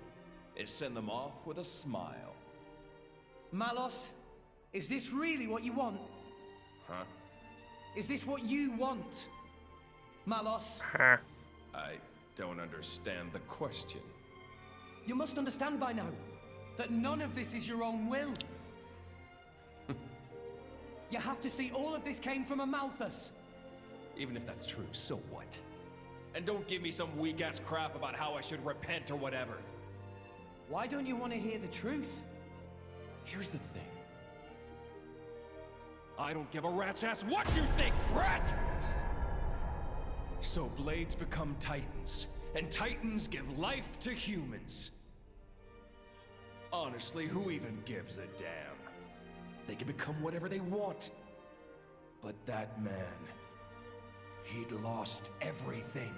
is send them off with a smile. Malos, is this really what you want? Huh? Is this what you want? Malos? Huh. I don't understand the question. You must understand by now that none of this is your own will. You have to see all of this came from a Malthus. Even if that's true, so what? And don't give me some weak-ass crap about how I should repent or whatever. Why don't you want to hear the truth? Here's the thing. I don't give a rat's ass what you think, brat! So blades become titans, and titans give life to humans. Honestly, who even gives a damn? They can become whatever they want. But that man, he'd lost everything.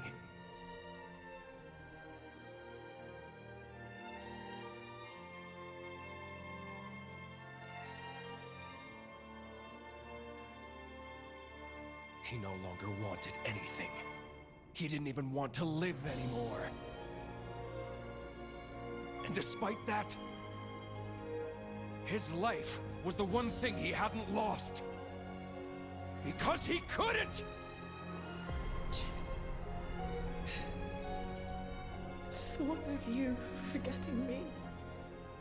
He no longer wanted anything. He didn't even want to live anymore. And despite that, his life was the one thing he hadn't lost. Because he couldn't! The thought of you forgetting me,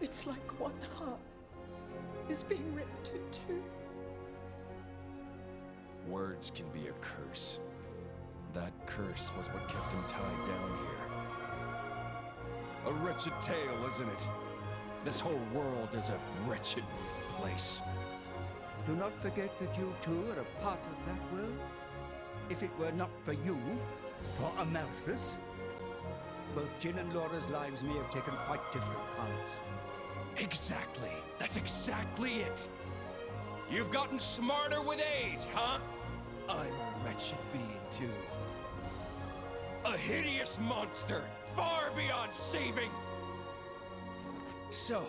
it's like one heart is being ripped in two. Words can be a curse. That curse was what kept him tied down here. A wretched tale, isn't it? This whole world is a wretched place. Do not forget that you too are a part of that world. If it were not for you, for Amalthus, both Jin and Laura's lives may have taken quite different paths. Exactly. That's exactly it. You've gotten smarter with age, huh? I'm a wretched being, too. A hideous monster, far beyond saving. So,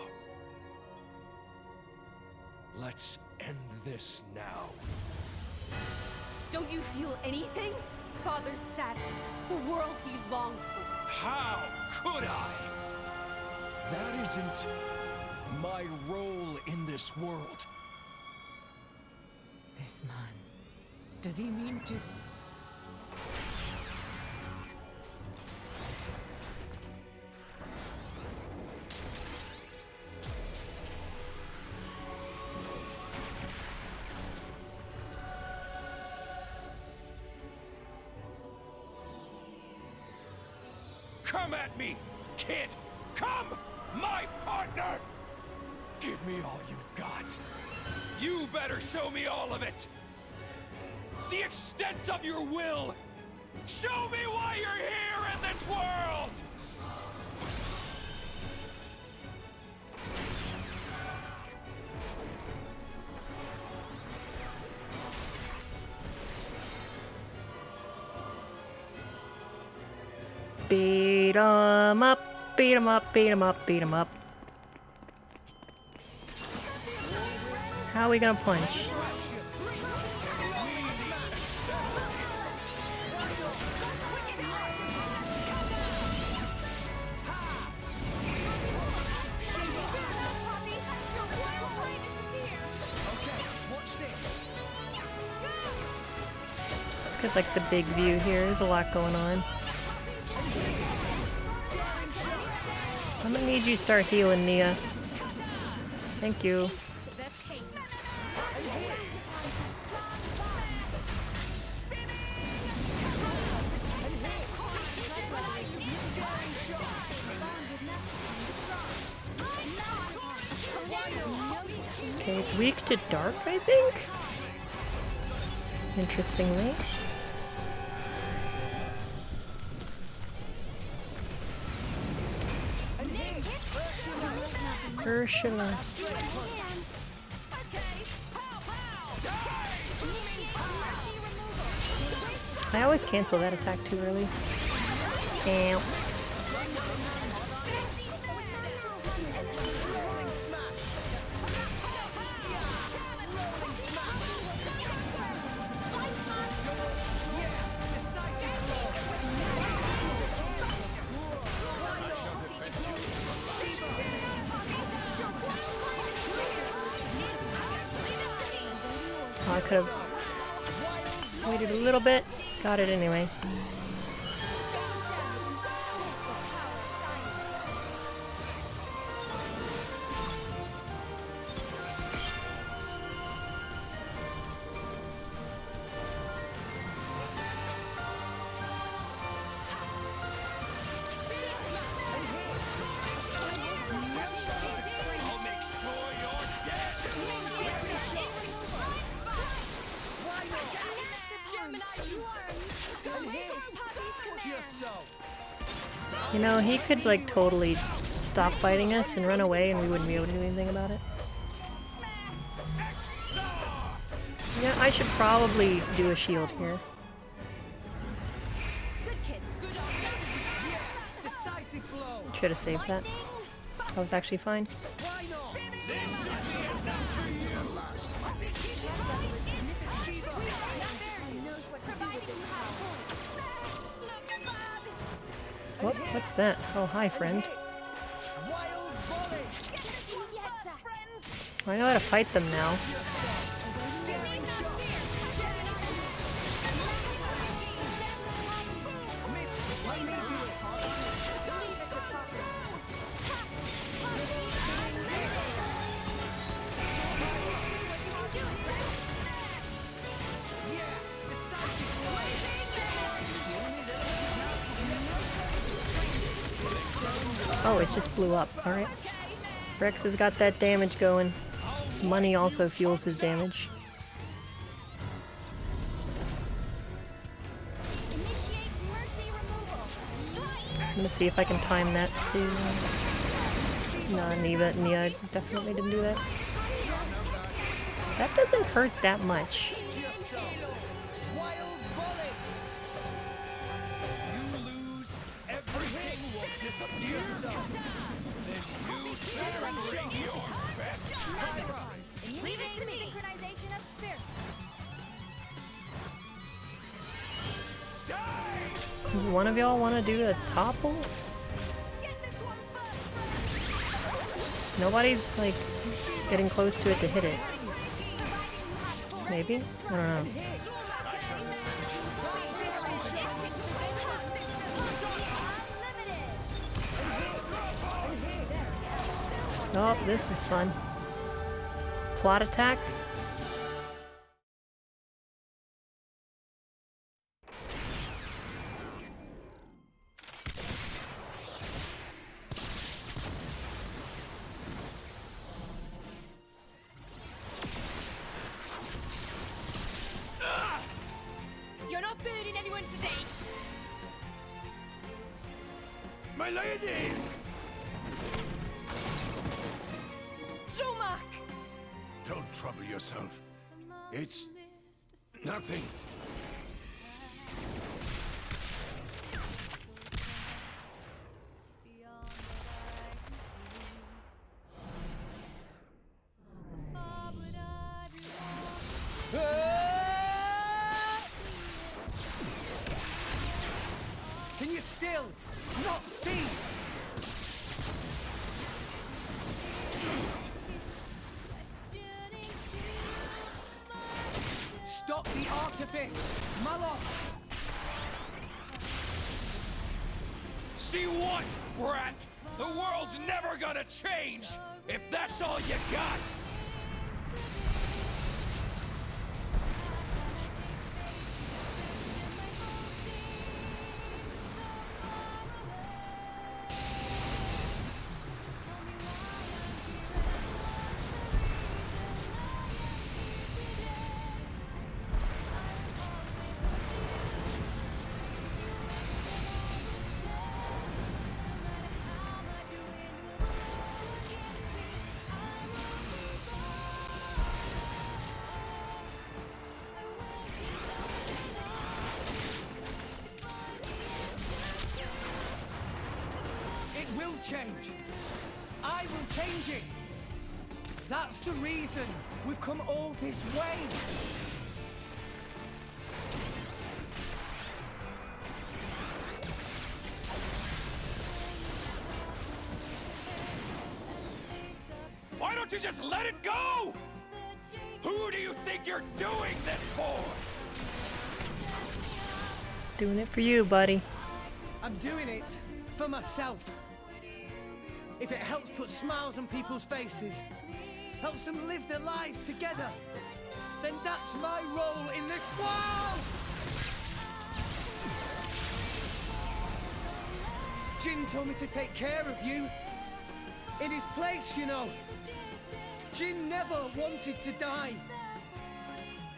let's end this now. Don't you feel anything? Father's sadness, the world he longed for. How could I? That isn't my role in this world. This man, does he mean to... Come at me, kid! Come! My partner! Give me all you've got. You better show me all of it! The extent of your will! Show me why you're here in this world! Beat 'em up, beat 'em up, beat 'em up, beat 'em up. How are we gonna punch? Let's get like the big view here. There's a lot going on. I'm gonna need you to start healing, Nia. Thank you. Okay, it's weak to dark, I think? Interestingly. Ursula. I always cancel that attack too early. Ow. Oh, I could have waited a little bit. Got it anyway. You know, he could like totally stop fighting us and run away and we wouldn't be able to do anything about it. Yeah, I should probably do a shield here. Should have saved that. That was actually fine. What? What's that? Oh, hi, friend. I know how to fight them now. Oh, it just blew up. Alright. Rex has got that damage going. Money also fuels his damage. I'm gonna see if I can time that too. No, Nia definitely didn't do that. That doesn't hurt that much. Does one of y'all want to do a topple? Nobody's like getting close to it to hit it. maybe? I don't know. Oh, this is fun. Plot attack? You're not burning anyone today. My lady! Jomak! Don't trouble yourself. It's nothing. Can you still not see? Stop the artifice, Malos! See what, brat? The world's never gonna change if that's all you got. Will change. I will change it. That's the reason we've come all this way. Why don't you just let it go? Who do you think you're doing this for? Doing it for you, buddy. I'm doing it for myself. If it helps put smiles on people's faces, helps them live their lives together, then that's my role in this world! Jin told me to take care of you. In his place, you know. Jin never wanted to die.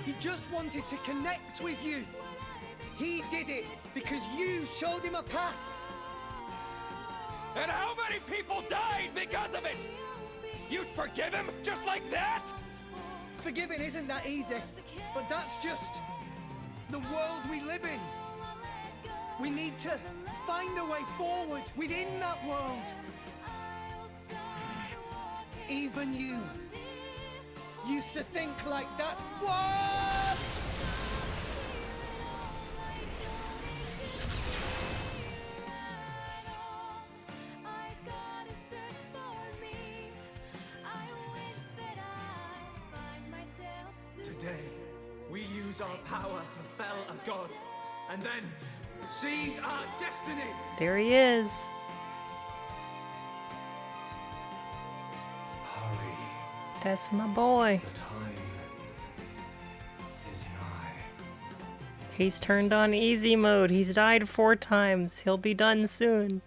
He just wanted to connect with you. He did it because you showed him a path. And how many people died because of it? You'd forgive him just like that? Forgiving isn't that easy, but that's just the world we live in. We need to find a way forward within that world. Even you used to think like that once! Today, we use our power to fell a god, and then seize our destiny! There he is. Hurry. That's my boy. The time is nigh. He's turned on easy mode. He's died 4 times. He'll be done soon.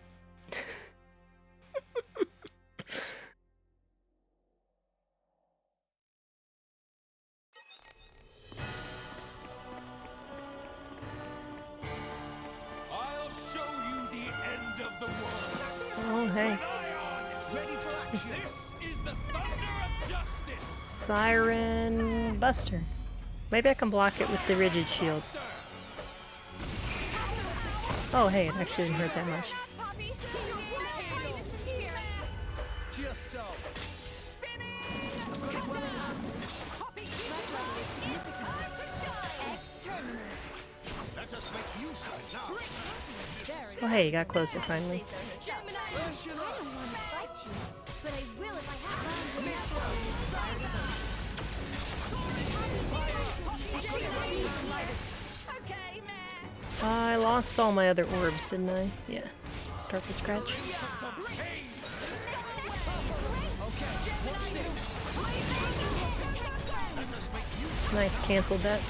I'll show you the end of the world. Oh, hey. Ready for action. This is the thunder of justice. Siren Buster. Maybe I can block it with the rigid shield. Oh, hey, it actually didn't hurt that much. Just so. Let us make use of it now. Oh, hey, you got closer finally. I don't want to fight you, but I will if I have to. I lost all my other orbs, didn't I? Yeah. Start from scratch. Nice, canceled that.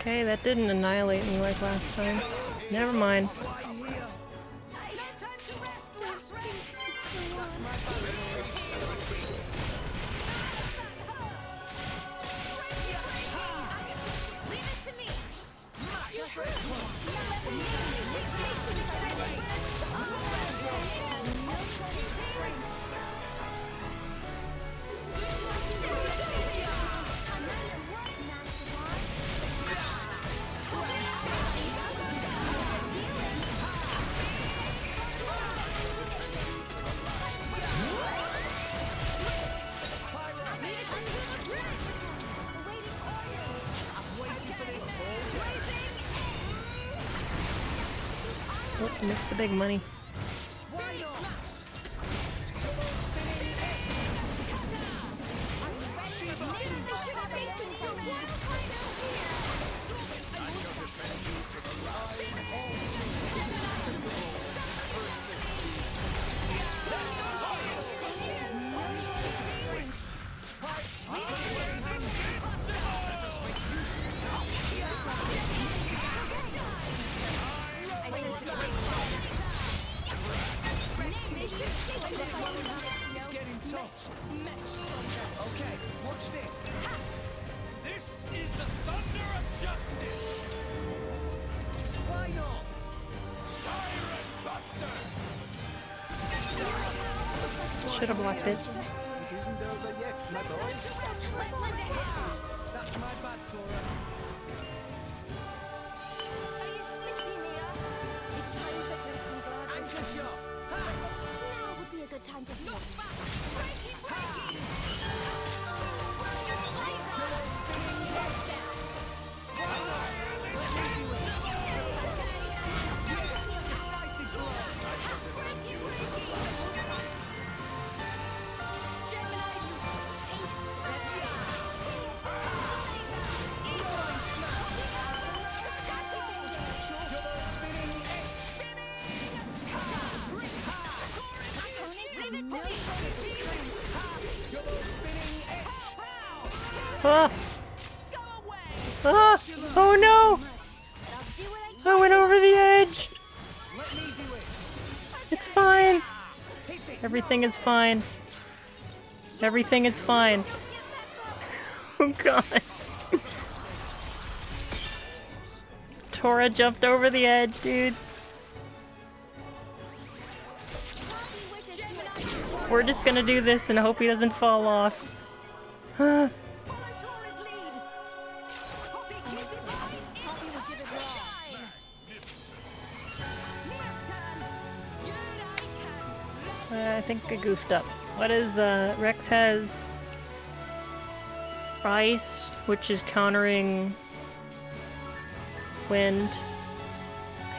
Okay, that didn't annihilate me like last time. Never mind. Oh, missed the big money. Okay, watch this. This is the thunder of justice. Why not? Siren Buster. Should have blocked it. It isn't over yet, my boy. That's my bad, Tora. Are you sleepy, Mia? It's time to play some guard. Anchor shot. Now would be a good time to look back. Breaky, breaky. Ah! Ah! Oh no! I went over the edge! It's fine! Everything is fine. Everything is fine. Oh god. Tora jumped over the edge, dude. We're just gonna do this and hope he doesn't fall off. I think I goofed up. What is, Rex has ice, which is countering wind.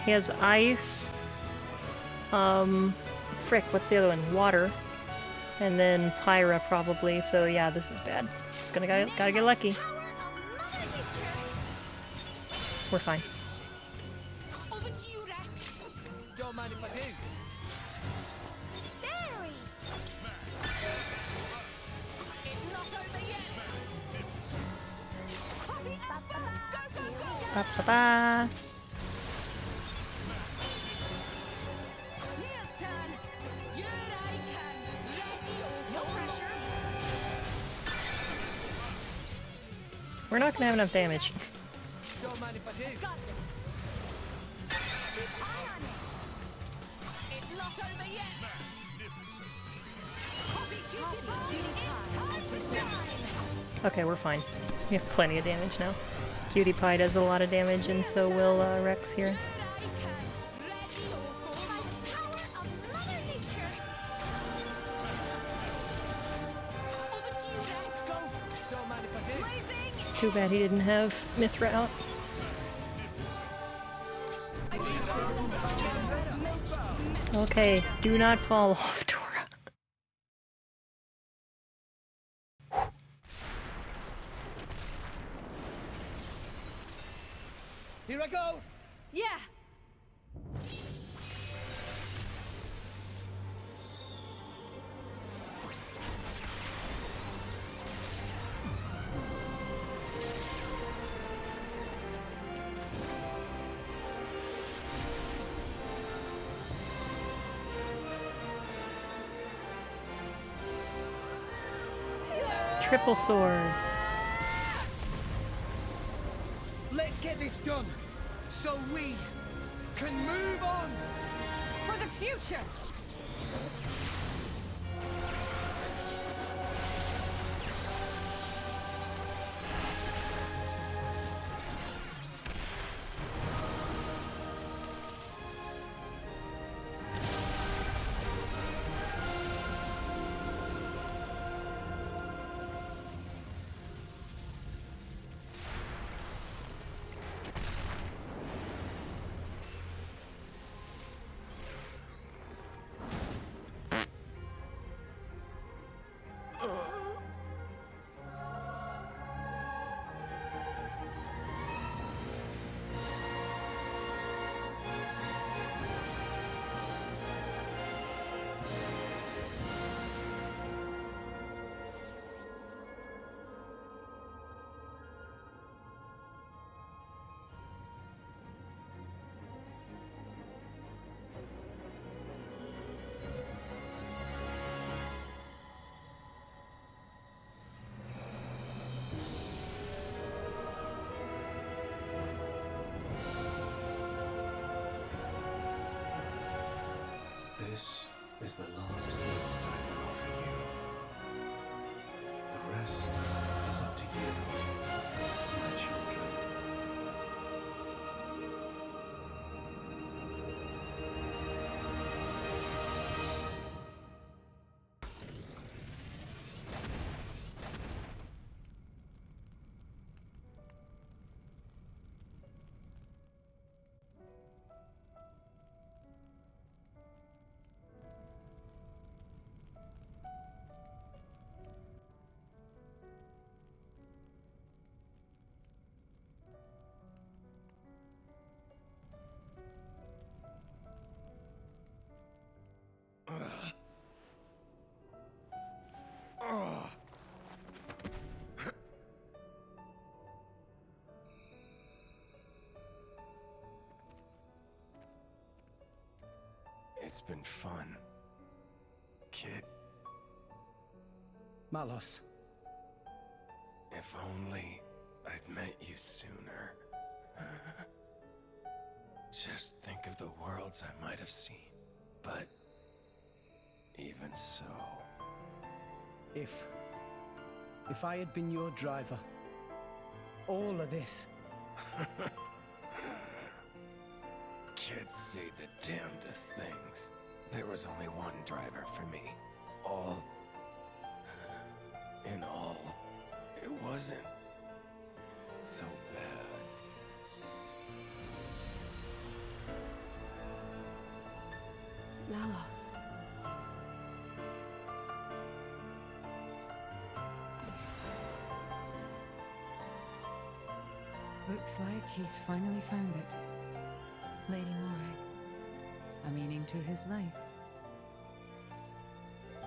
He has ice. Frick, what's the other one? Water. And then Pyra, probably. So yeah, this is bad. Just gotta get lucky. We're fine. Don't mind if I do. Ba ba ba. We're not gonna have enough damage. Don't mind if I do. It's not over yet. Okay, we're fine. We have plenty of damage now. Cutie Pie does a lot of damage, and so will Rex here. Too bad he didn't have Mithra out. Okay, do not fall off, Tora. Here I go! Yeah! Triple sword. Let's get this done, so we can move on! For the future! This is the last gift I can offer you. The rest is up to you, my children. It's been fun, kid. Malos. If only I'd met you sooner. Just think of the worlds I might have seen. But even so... If I had been your driver, all of this... Kids say the damnedest things. There was only one driver for me. In all, it wasn't so bad. Malos. Looks like he's finally found it. Lady Moray. A meaning to his life.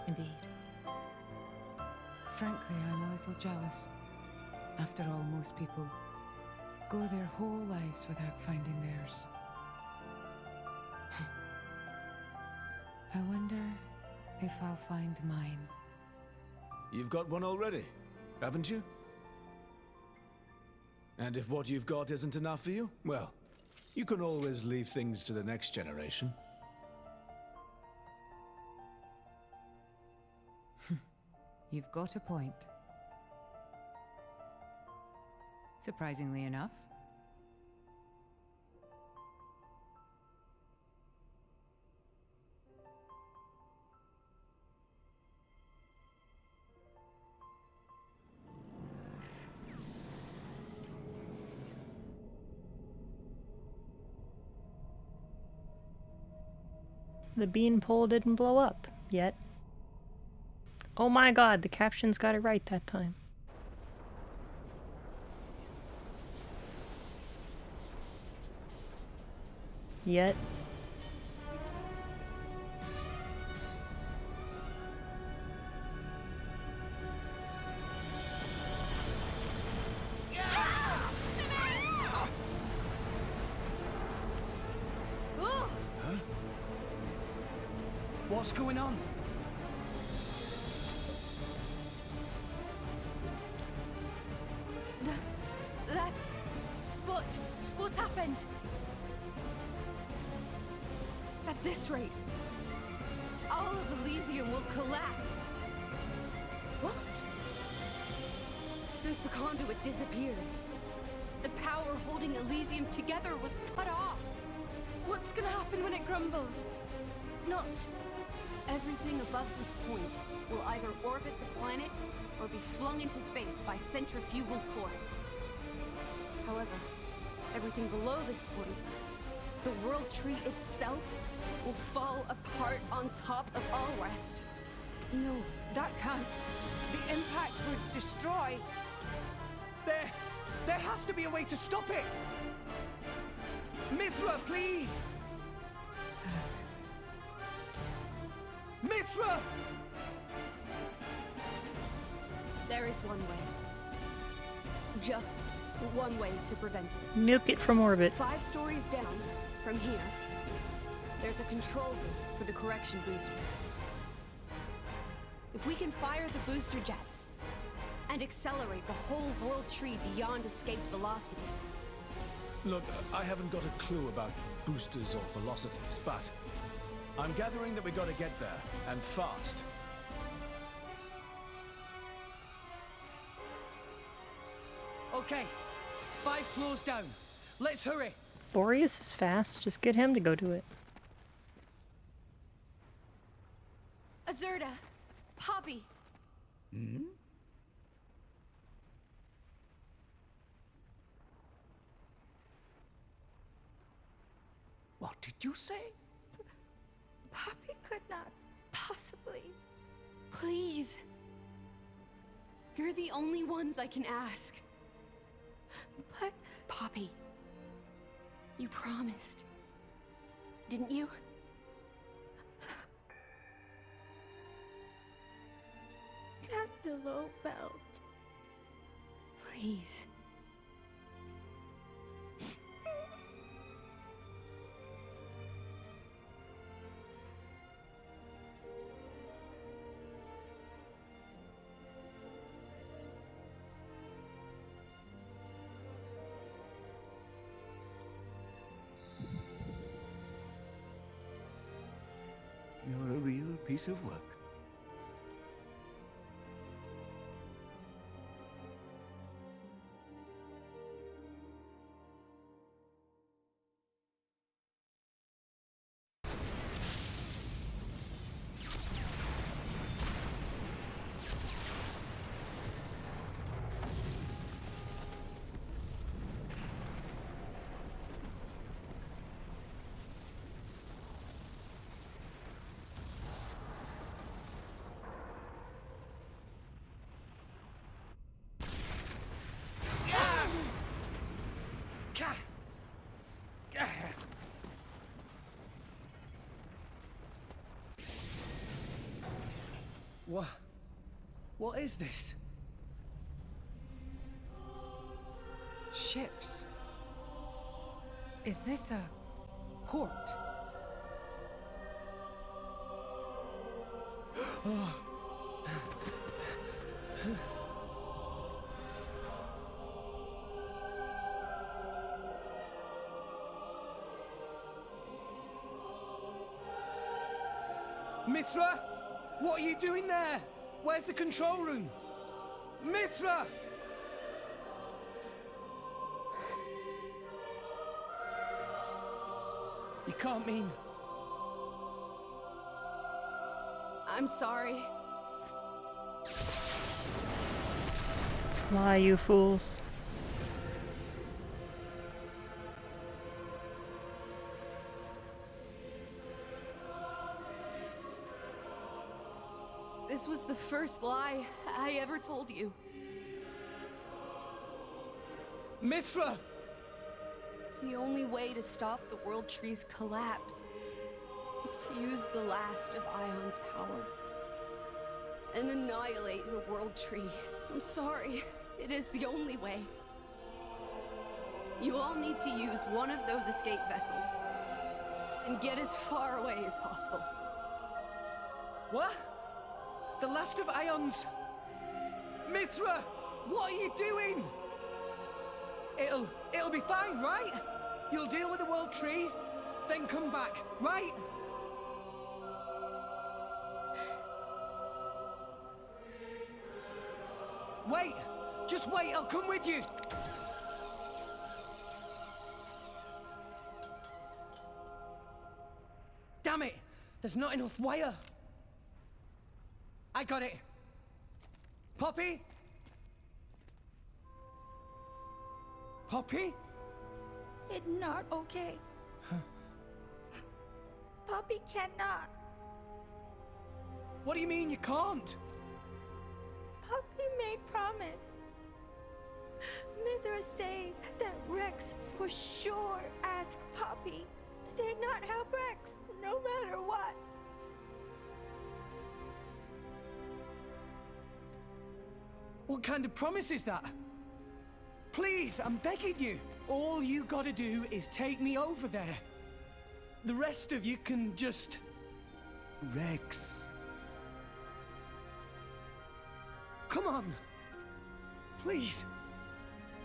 Indeed. Frankly, I'm a little jealous. After all, most people go their whole lives without finding theirs. I wonder if I'll find mine. You've got one already, haven't you? And if what you've got isn't enough for you, well, you can always leave things to the next generation. You've got a point. Surprisingly enough. The beanpole didn't blow up yet. Oh my god, the captions got it right that time. Yet. What's going on? That's... What's happened? At this rate, all of Elysium will collapse. What? Since the conduit disappeared, the power holding Elysium together was cut off. What's gonna happen when it crumbles? Not... Everything above this point will either orbit the planet or be flung into space by centrifugal force. However, everything below this point, the World Tree itself, will fall apart on top of all rest. No, that can't. The impact would destroy... There has to be a way to stop it! Mithra, please! Mithra! There is one way. Just one way to prevent it. Nuke it from orbit. 5 stories down from here, there's a control room for the correction boosters. If we can fire the booster jets and accelerate the whole World Tree beyond escape velocity. Look, I haven't got a clue about boosters or velocities, but I'm gathering that we gotta get there, and fast. Okay, 5 floors down. Let's hurry. Boreas is fast. Just get him to go do it. Azurda! Poppy! Hmm? What did you say? Poppy could not possibly... Please! You're the only ones I can ask. But... Poppy, you promised, didn't you? That below belt. Please. excellent piece of work. What is this? Ships. Is this a port? Mithra? What are you doing there? Where's the control room? Mithra! You can't mean... I'm sorry. Fly, you fools. This was the first lie I ever told you. Mithra! The only way to stop the World Tree's collapse is to use the last of Ion's power and annihilate the World Tree. I'm sorry, it is the only way. You all need to use one of those escape vessels and get as far away as possible. What? The last of Ion's... Mithra! What are you doing? It'll be fine, right? You'll deal with the World Tree, then come back, right? Wait! Just wait, I'll come with you! Damn it! There's not enough wire! I got it! Poppy? Poppy? It's not okay. Poppy cannot. What do you mean you can't? Poppy made promise. Mithra say that Rex for sure ask Poppy. Say not help Rex, no matter what. What kind of promise is that? Please, I'm begging you. All you gotta do is take me over there. The rest of you can just... Rex. Come on. Please.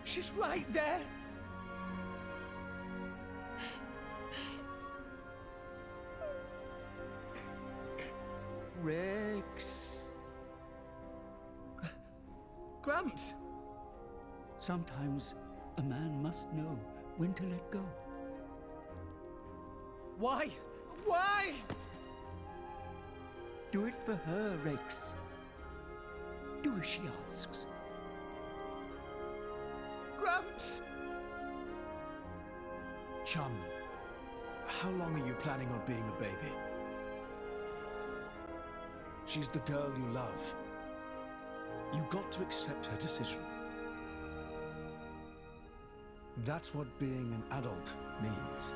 She's right there. Rex. Gramps. Sometimes a man must know when to let go. Why? Why? Do it for her, Rex. Do as she asks. Gramps! Chum, how long are you planning on being a baby? She's the girl you love. You got to accept her decision. That's what being an adult means.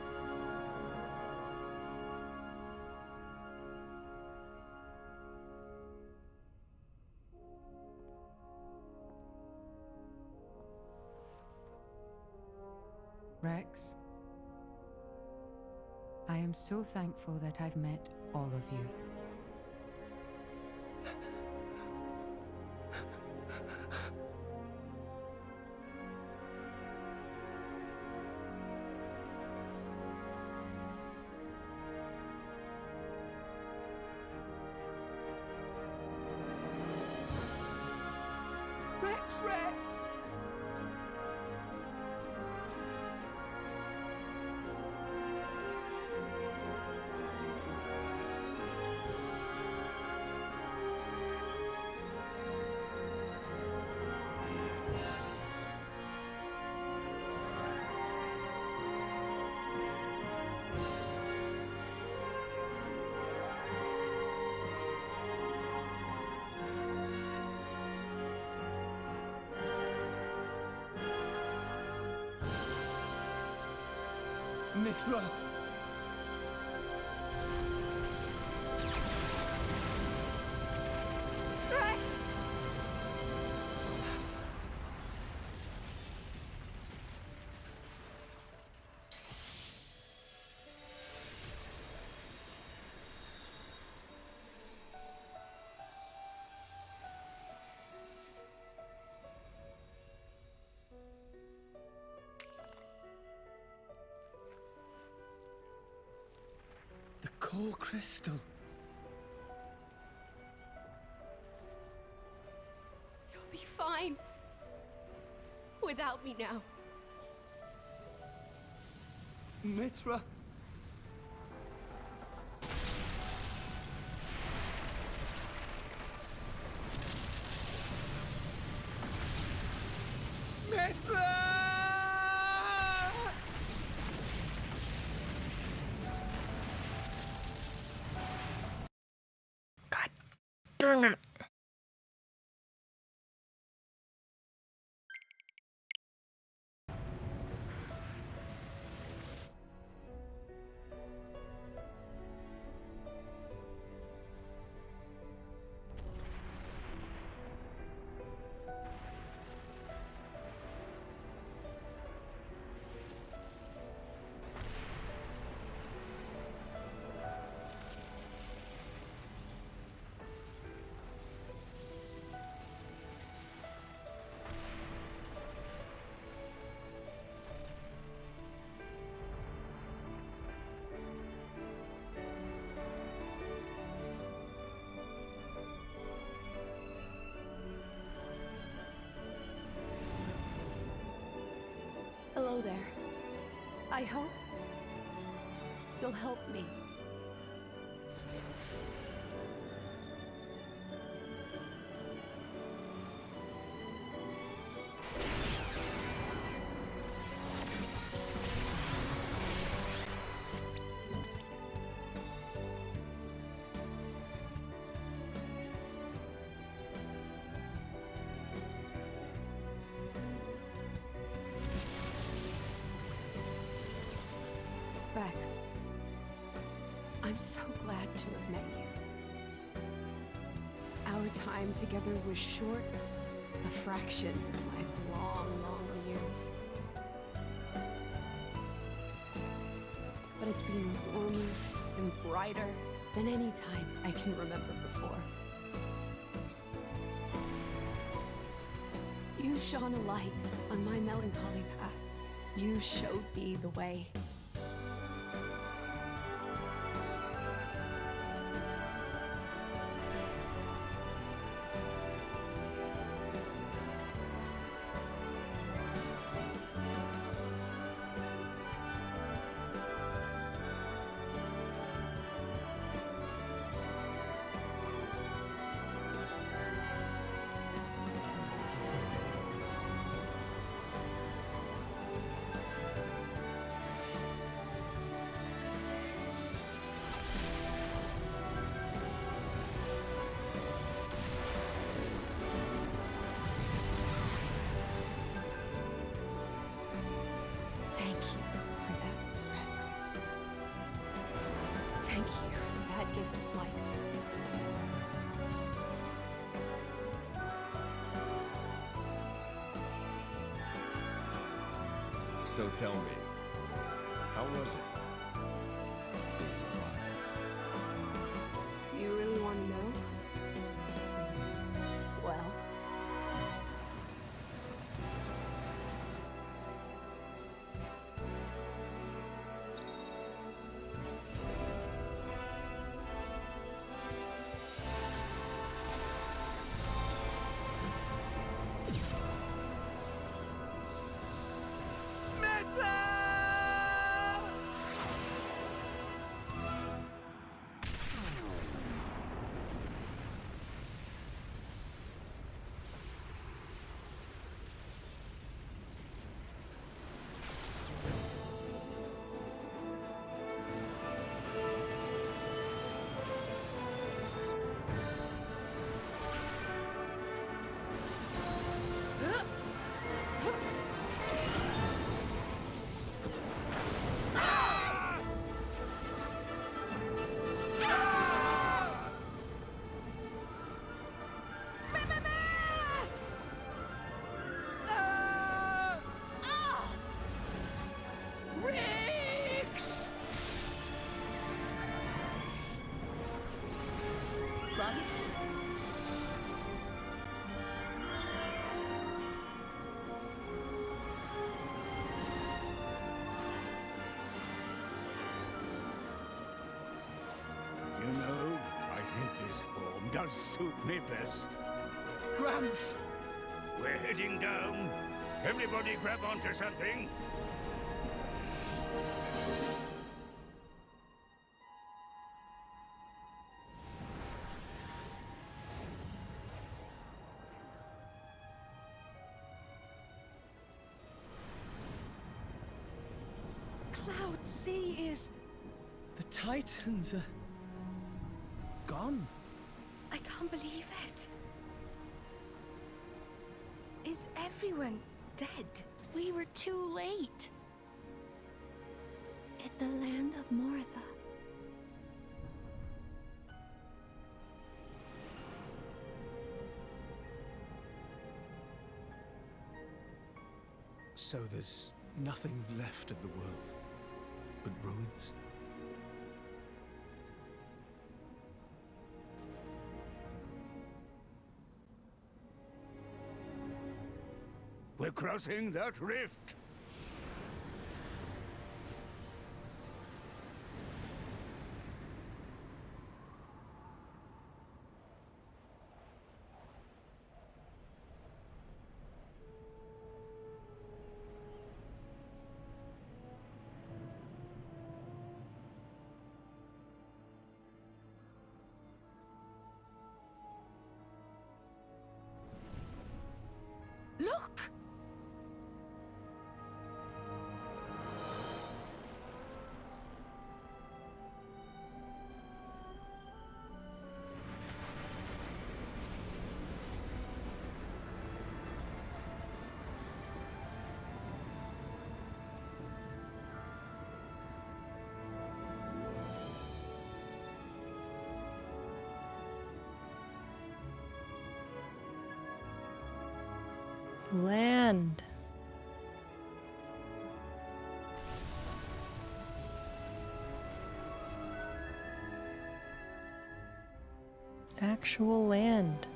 Rex, I am so thankful that I've met all of you. Rex Rex! Mithra! Rex! The core crystal. You'll be fine. Without me now. Mithra! Mithra! Darn it. Hello there. I hope you'll help me. Rex, I'm so glad to have met you. Our time together was short, a fraction of my long, long years. But it's been warmer and brighter than any time I can remember before. You shone a light on my melancholy path. You showed me the way. Thank you for that, Rex. Thank you for that gift of light. So tell me, how was it being alive? Do you really want to know? Well, Gramps? You know, I think this form does suit me best. Gramps! We're heading down. Everybody grab onto something. Cloud Sea is... The Titans are... gone. I can't believe it. Is everyone dead? We were too late. At the land of Moritha. So there's nothing left of the world but ruins? We're crossing that rift. Look! Land. Actual land.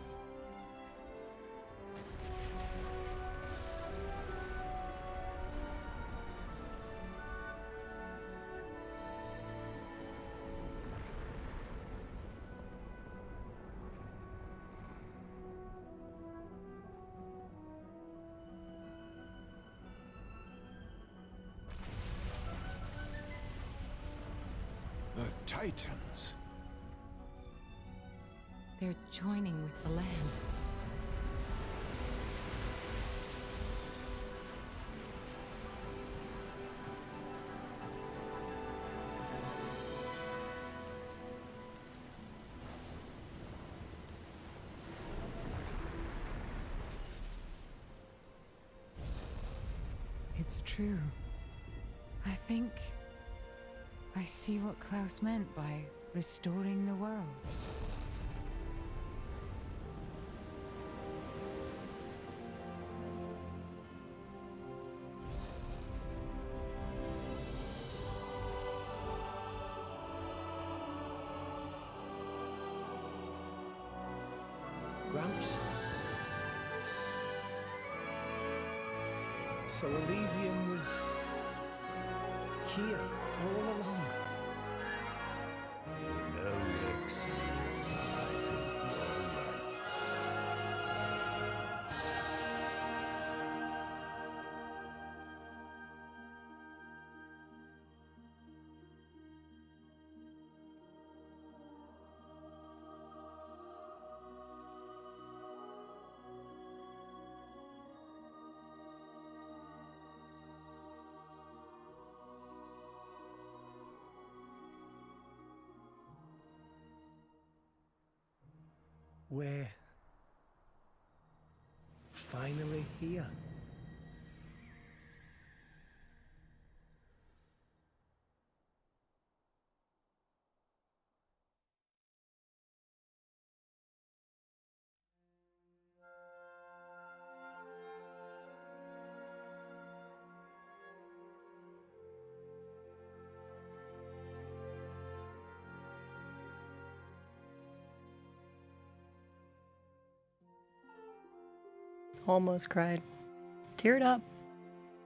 The Titans. They're joining with the land. It's true. I think I see what Klaus meant by restoring the world. Gramps? So Elysium was... here, all along. You know, Rex, I think you're right. We're... finally here. Almost cried. Teared up.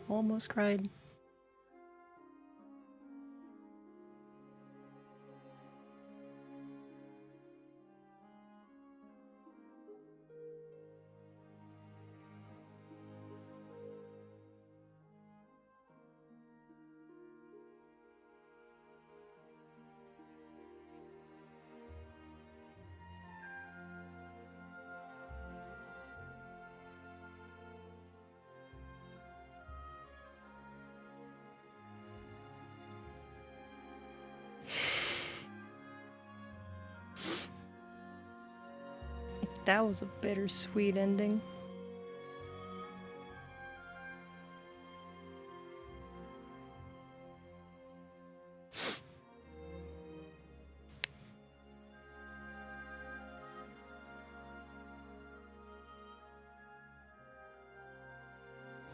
Almost cried. That was a bittersweet ending.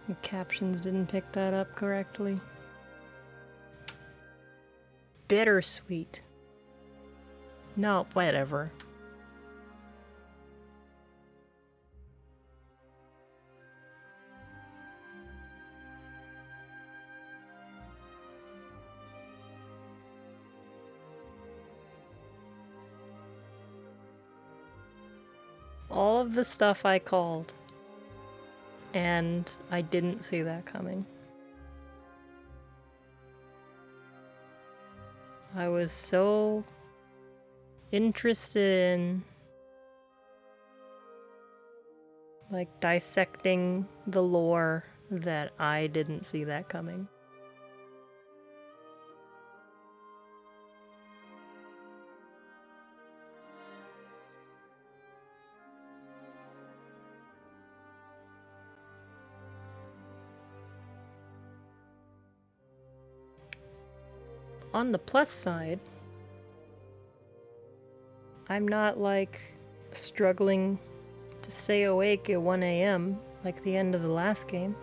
The captions didn't pick that up correctly. Bittersweet. No, whatever. All of the stuff I called, and I didn't see that coming. I was so interested in like dissecting the lore that I didn't see that coming. On the plus side, I'm not like struggling to stay awake at 1 a.m. like the end of the last game.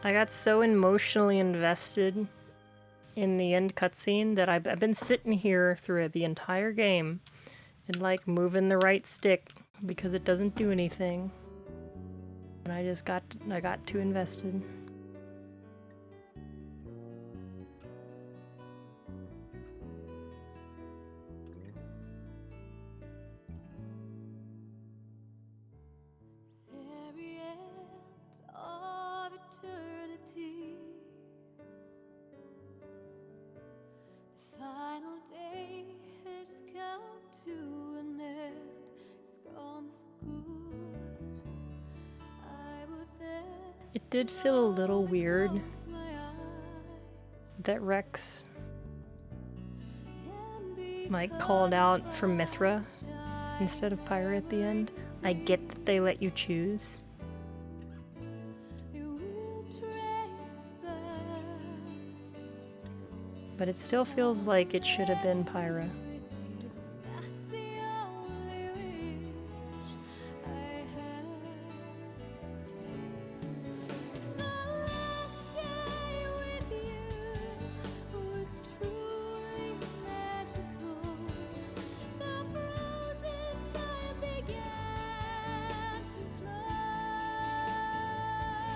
I got so emotionally invested in the end cutscene that I've been sitting here through the entire game and like moving the right stick because it doesn't do anything. And I got too invested. It did feel a little weird that Rex like called out for Mithra instead of Pyra at the end. I get that they let you choose. But it still feels like it should have been Pyra.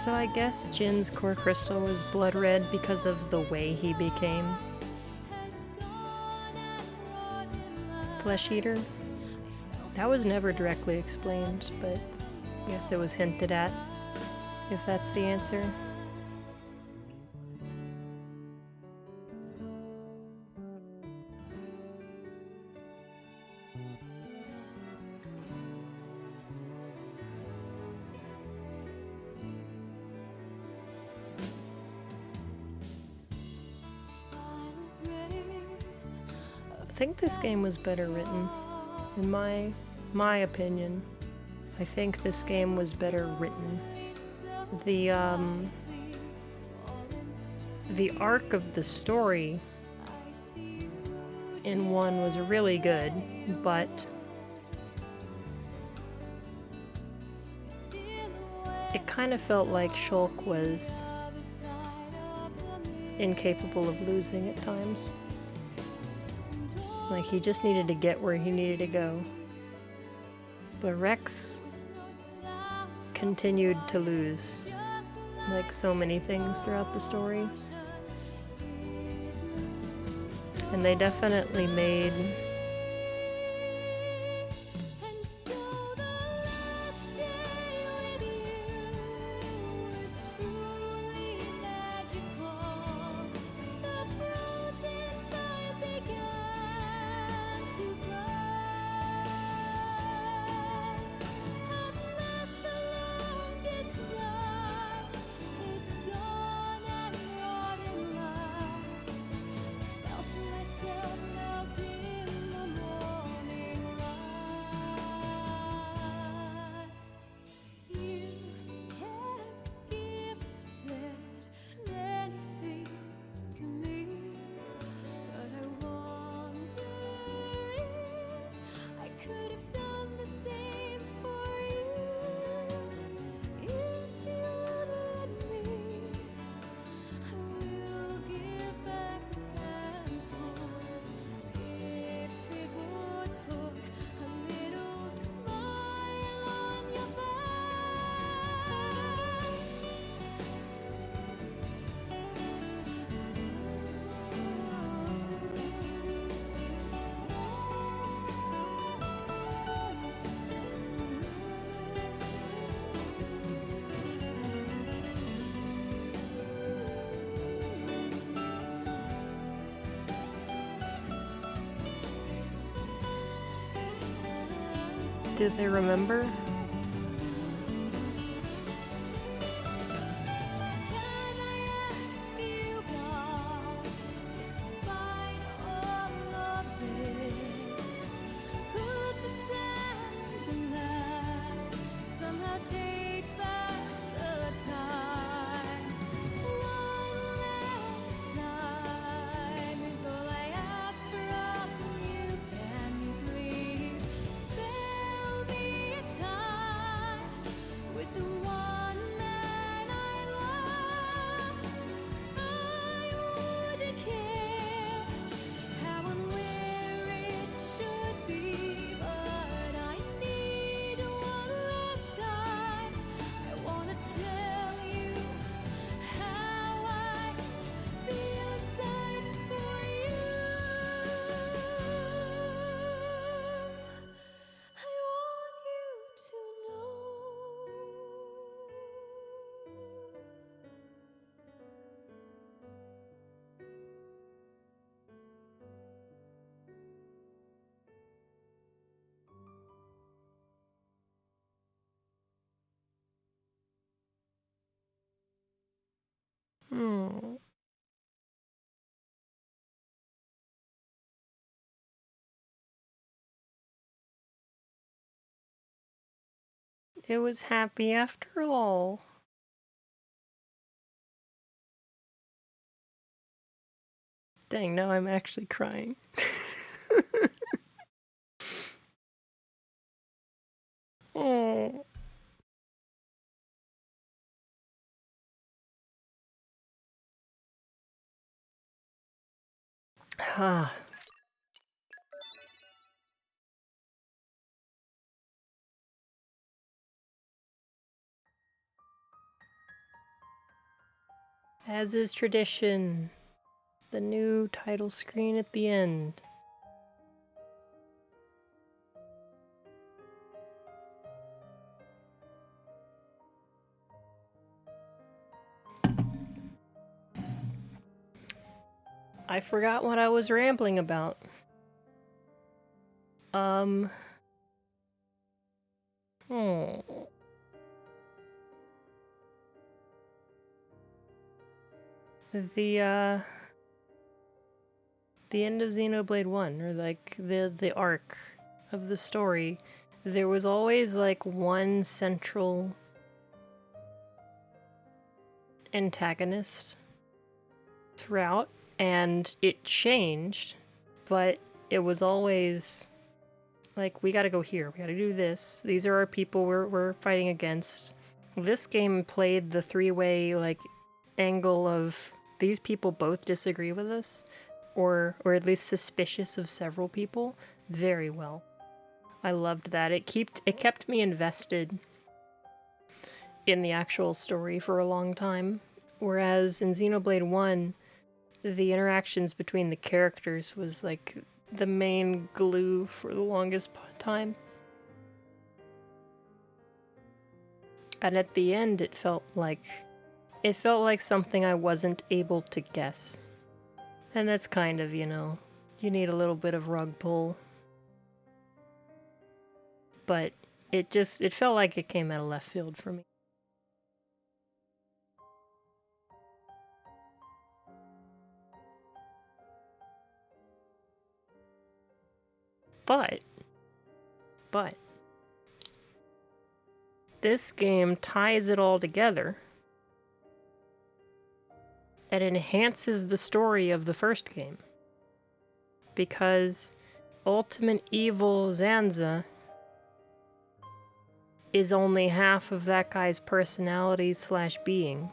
So I guess Jin's core crystal was blood red because of the way he became Flesh Eater. That was never directly explained, but I guess it was hinted at, if that's the answer. I think this game was better written. In my opinion, I think this game was better written. The arc of the story in 1 was really good, but it kind of felt like Shulk was incapable of losing at times. Like, he just needed to get where he needed to go. But Rex continued to lose, like so many things throughout the story. And they definitely made Do they remember? It was happy after all. Dang, now I'm actually crying. Oh. Ah. As is tradition, the new title screen at the end. I forgot what I was rambling about. The end of Xenoblade 1, or like the arc of the story, there was always like one central antagonist throughout, and it changed, but it was always like, we gotta go here, we gotta do this, these are our people we're fighting against, This game played the three-way, like, angle of these people both disagree with us, or at least suspicious of several people, very well. I loved that. It kept me invested in the actual story for a long time, whereas in Xenoblade 1, the interactions between the characters was like the main glue for the longest time. And at the end, it felt like something I wasn't able to guess. And that's kind of, you know, you need a little bit of rug pull. But it felt like it came out of left field for me. But this game ties it all together and enhances the story of the first game. Because Ultimate Evil Zanza is only half of that guy's personality / being.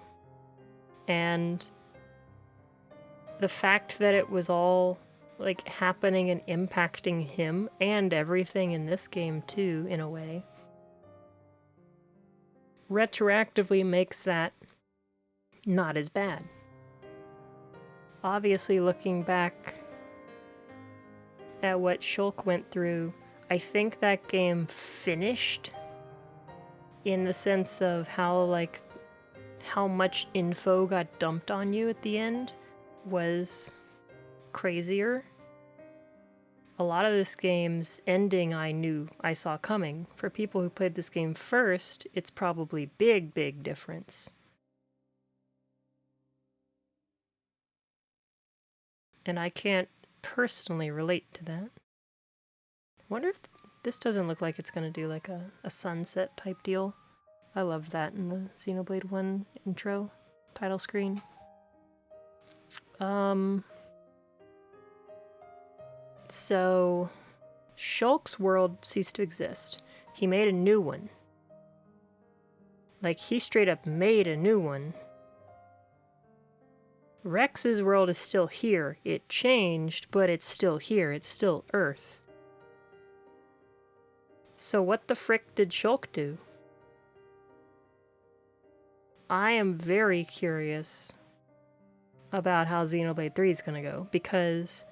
And the fact that it was all like happening and impacting him and everything in this game too, in a way, retroactively makes that not as bad. Obviously, looking back at what Shulk went through, I think that game finished in the sense of how much info got dumped on you at the end was crazier. A lot of this game's ending I saw coming. For people who played this game first, it's probably big difference. And I can't personally relate to that. Wonder if this doesn't look like it's gonna do like a sunset type deal. I loved that in the Xenoblade 1 intro title screen. So Shulk's world ceased to exist. He made a new one. Like, he straight up made a new one. Rex's world is still here. It changed, but it's still here. It's still Earth. So what the frick did Shulk do? I am very curious about how Xenoblade 3 is going to go, because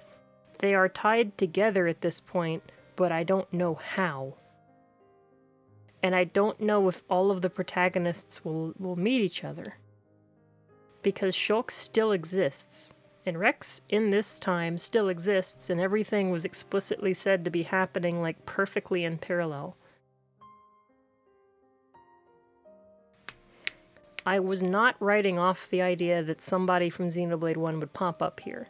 they are tied together at this point, but I don't know how. And I don't know if all of the protagonists will meet each other. Because Shulk still exists, and Rex in this time still exists, and everything was explicitly said to be happening like perfectly in parallel. I was not writing off the idea that somebody from Xenoblade 1 would pop up here.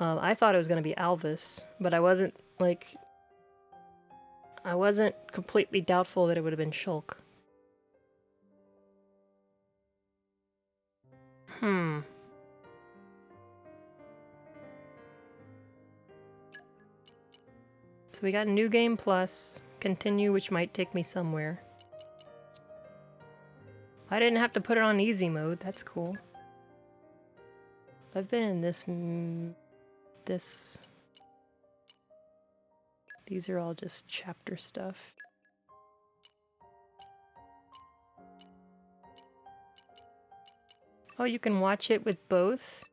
I thought it was going to be Alvis, but I wasn't completely doubtful that it would have been Shulk. So we got New Game Plus, continue, which might take me somewhere. I didn't have to put it on easy mode, that's cool. I've been in this... These are all just chapter stuff. Oh, you can watch it with both?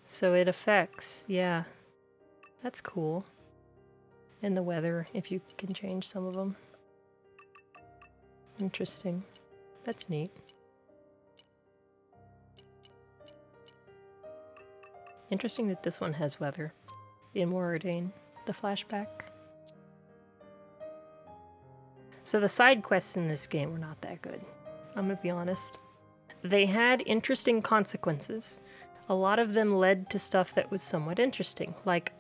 So it affects, yeah. That's cool. And the weather, if you can change some of them. Interesting. That's neat. Interesting that this one has weather. In Moradane, the flashback. So the side quests in this game were not that good. I'm gonna be honest. They had interesting consequences. A lot of them led to stuff that was somewhat interesting. Like,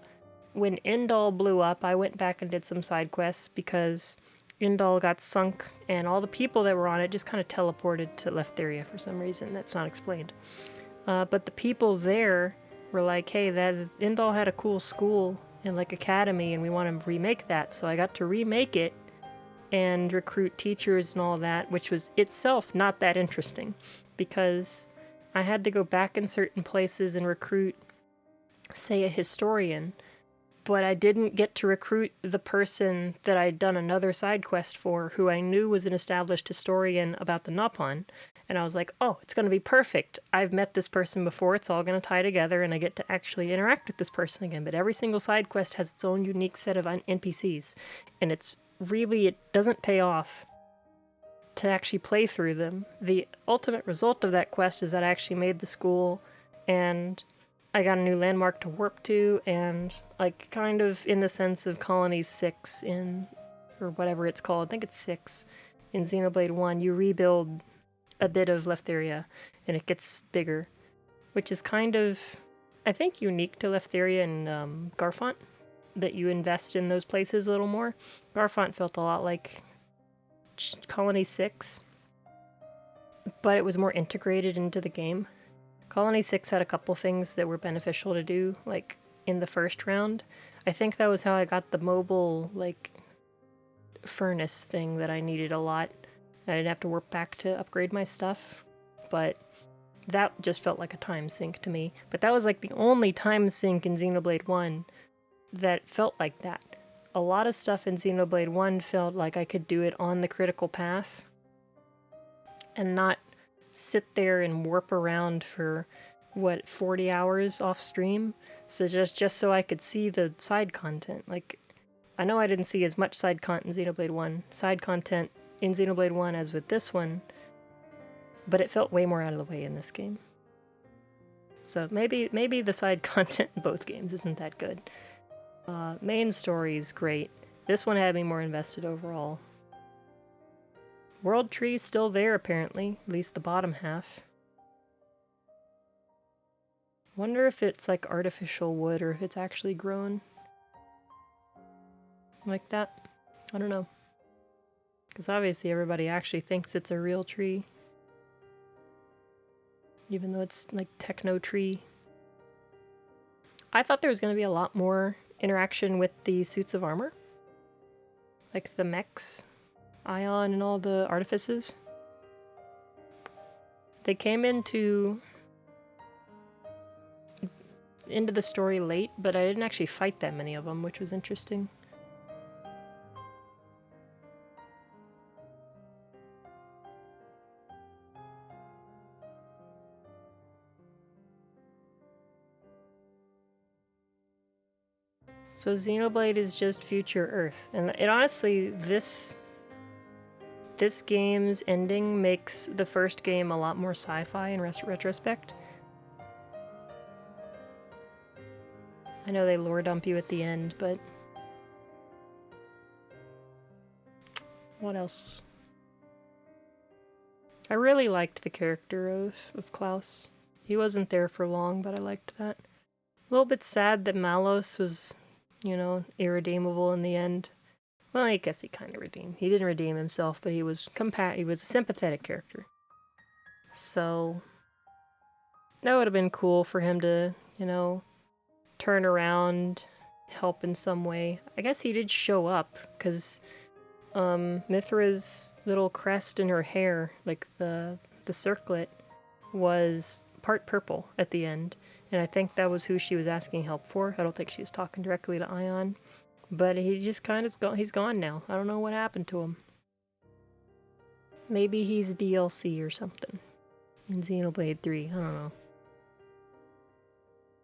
when Indal blew up, I went back and did some side quests because Indal got sunk and all the people that were on it just kind of teleported to Leftheria for some reason. That's not explained. But the people there were like, hey, Indal had a cool school and like academy and we want to remake that. So I got to remake it and recruit teachers and all that, which was itself not that interesting because I had to go back in certain places and recruit, say, a historian, but I didn't get to recruit the person that I'd done another side quest for, who I knew was an established historian about the Nopon. And I was like, oh, it's going to be perfect. I've met this person before. It's all going to tie together, and I get to actually interact with this person again. But every single side quest has its own unique set of NPCs. And it doesn't pay off to actually play through them. The ultimate result of that quest is that I actually made the school, and I got a new landmark to warp to, and like kind of in the sense of Colony 6 in, or whatever it's called, I think it's 6, in Xenoblade 1, you rebuild a bit of Leftheria, and it gets bigger, which is kind of, I think, unique to Leftheria and Garfont, that you invest in those places a little more. Garfont felt a lot like Colony 6, but it was more integrated into the game. Colony 6 had a couple things that were beneficial to do, like in the first round. I think that was how I got the mobile, like, furnace thing that I needed a lot. I didn't have to work back to upgrade my stuff, but that just felt like a time sink to me. But that was like the only time sink in Xenoblade 1 that felt like that. A lot of stuff in Xenoblade 1 felt like I could do it on the critical path and not sit there and warp around for, 40 hours off stream? So just so I could see the side content. Like, I know I didn't see as much side content in Xenoblade 1. Side content in Xenoblade 1 as with this one, but it felt way more out of the way in this game. So maybe the side content in both games isn't that good. Main story is great. This one had me more invested overall. World tree's still there apparently, at least the bottom half. Wonder if it's like artificial wood or if it's actually grown like that. I don't know. Because obviously everybody actually thinks it's a real tree. Even though it's like techno tree. I thought there was going to be a lot more interaction with the suits of armor. Like the mechs, Ion, and all the artifices. They came into the story late, but I didn't actually fight that many of them, which was interesting. So Xenoblade is just future Earth, and it honestly, this game's ending makes the first game a lot more sci-fi in retrospect. I know they lore dump you at the end, but what else? I really liked the character of Klaus. He wasn't there for long, but I liked that. A little bit sad that Malos was, irredeemable in the end. Well, I guess he kind of redeemed. He didn't redeem himself, but he was a sympathetic character. So that would have been cool for him to, turn around, help in some way. I guess he did show up, because Mithra's little crest in her hair, like the circlet, was part purple at the end. And I think that was who she was asking help for. I don't think she was talking directly to Ion. But he just kind of he's gone now. I don't know what happened to him. Maybe he's DLC or something in Xenoblade 3. I don't know.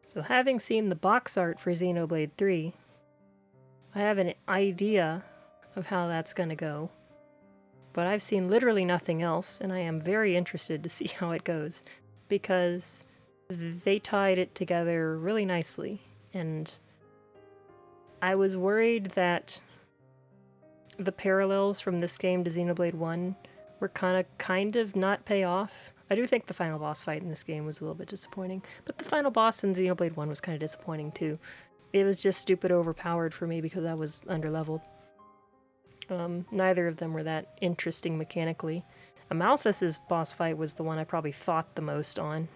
So having seen the box art for Xenoblade 3, I have an idea of how that's going to go. But I've seen literally nothing else, and I am very interested to see how it goes. Because they tied it together really nicely, and I was worried that the parallels from this game to Xenoblade 1 were kind of not pay off. I do think the final boss fight in this game was a little bit disappointing, but the final boss in Xenoblade 1 was kind of disappointing too. It was just stupid overpowered for me because I was underleveled. Neither of them were that interesting mechanically. Amalthus's boss fight was the one I probably thought the most on.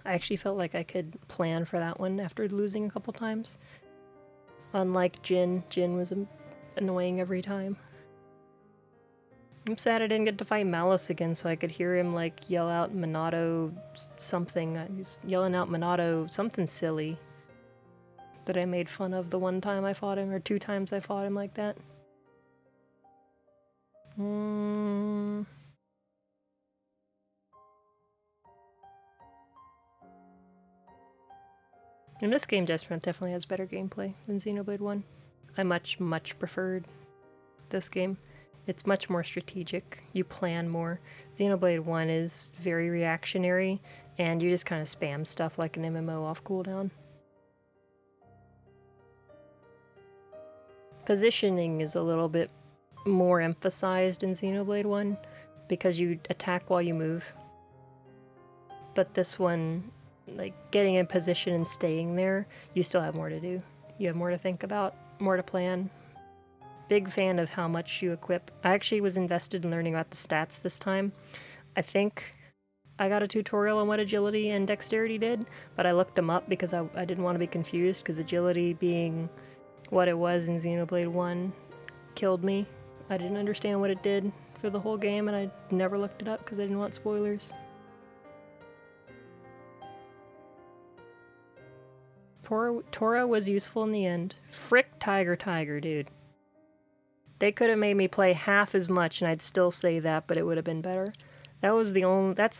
I actually felt like I could plan for that one after losing a couple times. Unlike Jin was annoying every time. I'm sad I didn't get to fight Malice again so I could hear him like yell out Monado something. He's yelling out Monado something silly that I made fun of the one time I fought him, or 2 times I fought him like that. And this game definitely has better gameplay than Xenoblade 1. I much preferred this game. It's much more strategic. You plan more. Xenoblade 1 is very reactionary, and you just kind of spam stuff like an MMO off cooldown. Positioning is a little bit more emphasized in Xenoblade 1 because you attack while you move. But this one, like getting in position and staying there, you still have more to do. You have more to think about, more to plan. Big fan of how much you equip. I actually was invested in learning about the stats this time. I think I got a tutorial on what agility and dexterity did, but I looked them up because I didn't want to be confused, because agility being what it was in Xenoblade 1 killed me. I didn't understand what it did for the whole game, and I never looked it up because I didn't want spoilers. Tora was useful in the end. Frick Tiger, dude. They could have made me play half as much and I'd still say that, but it would have been better. That's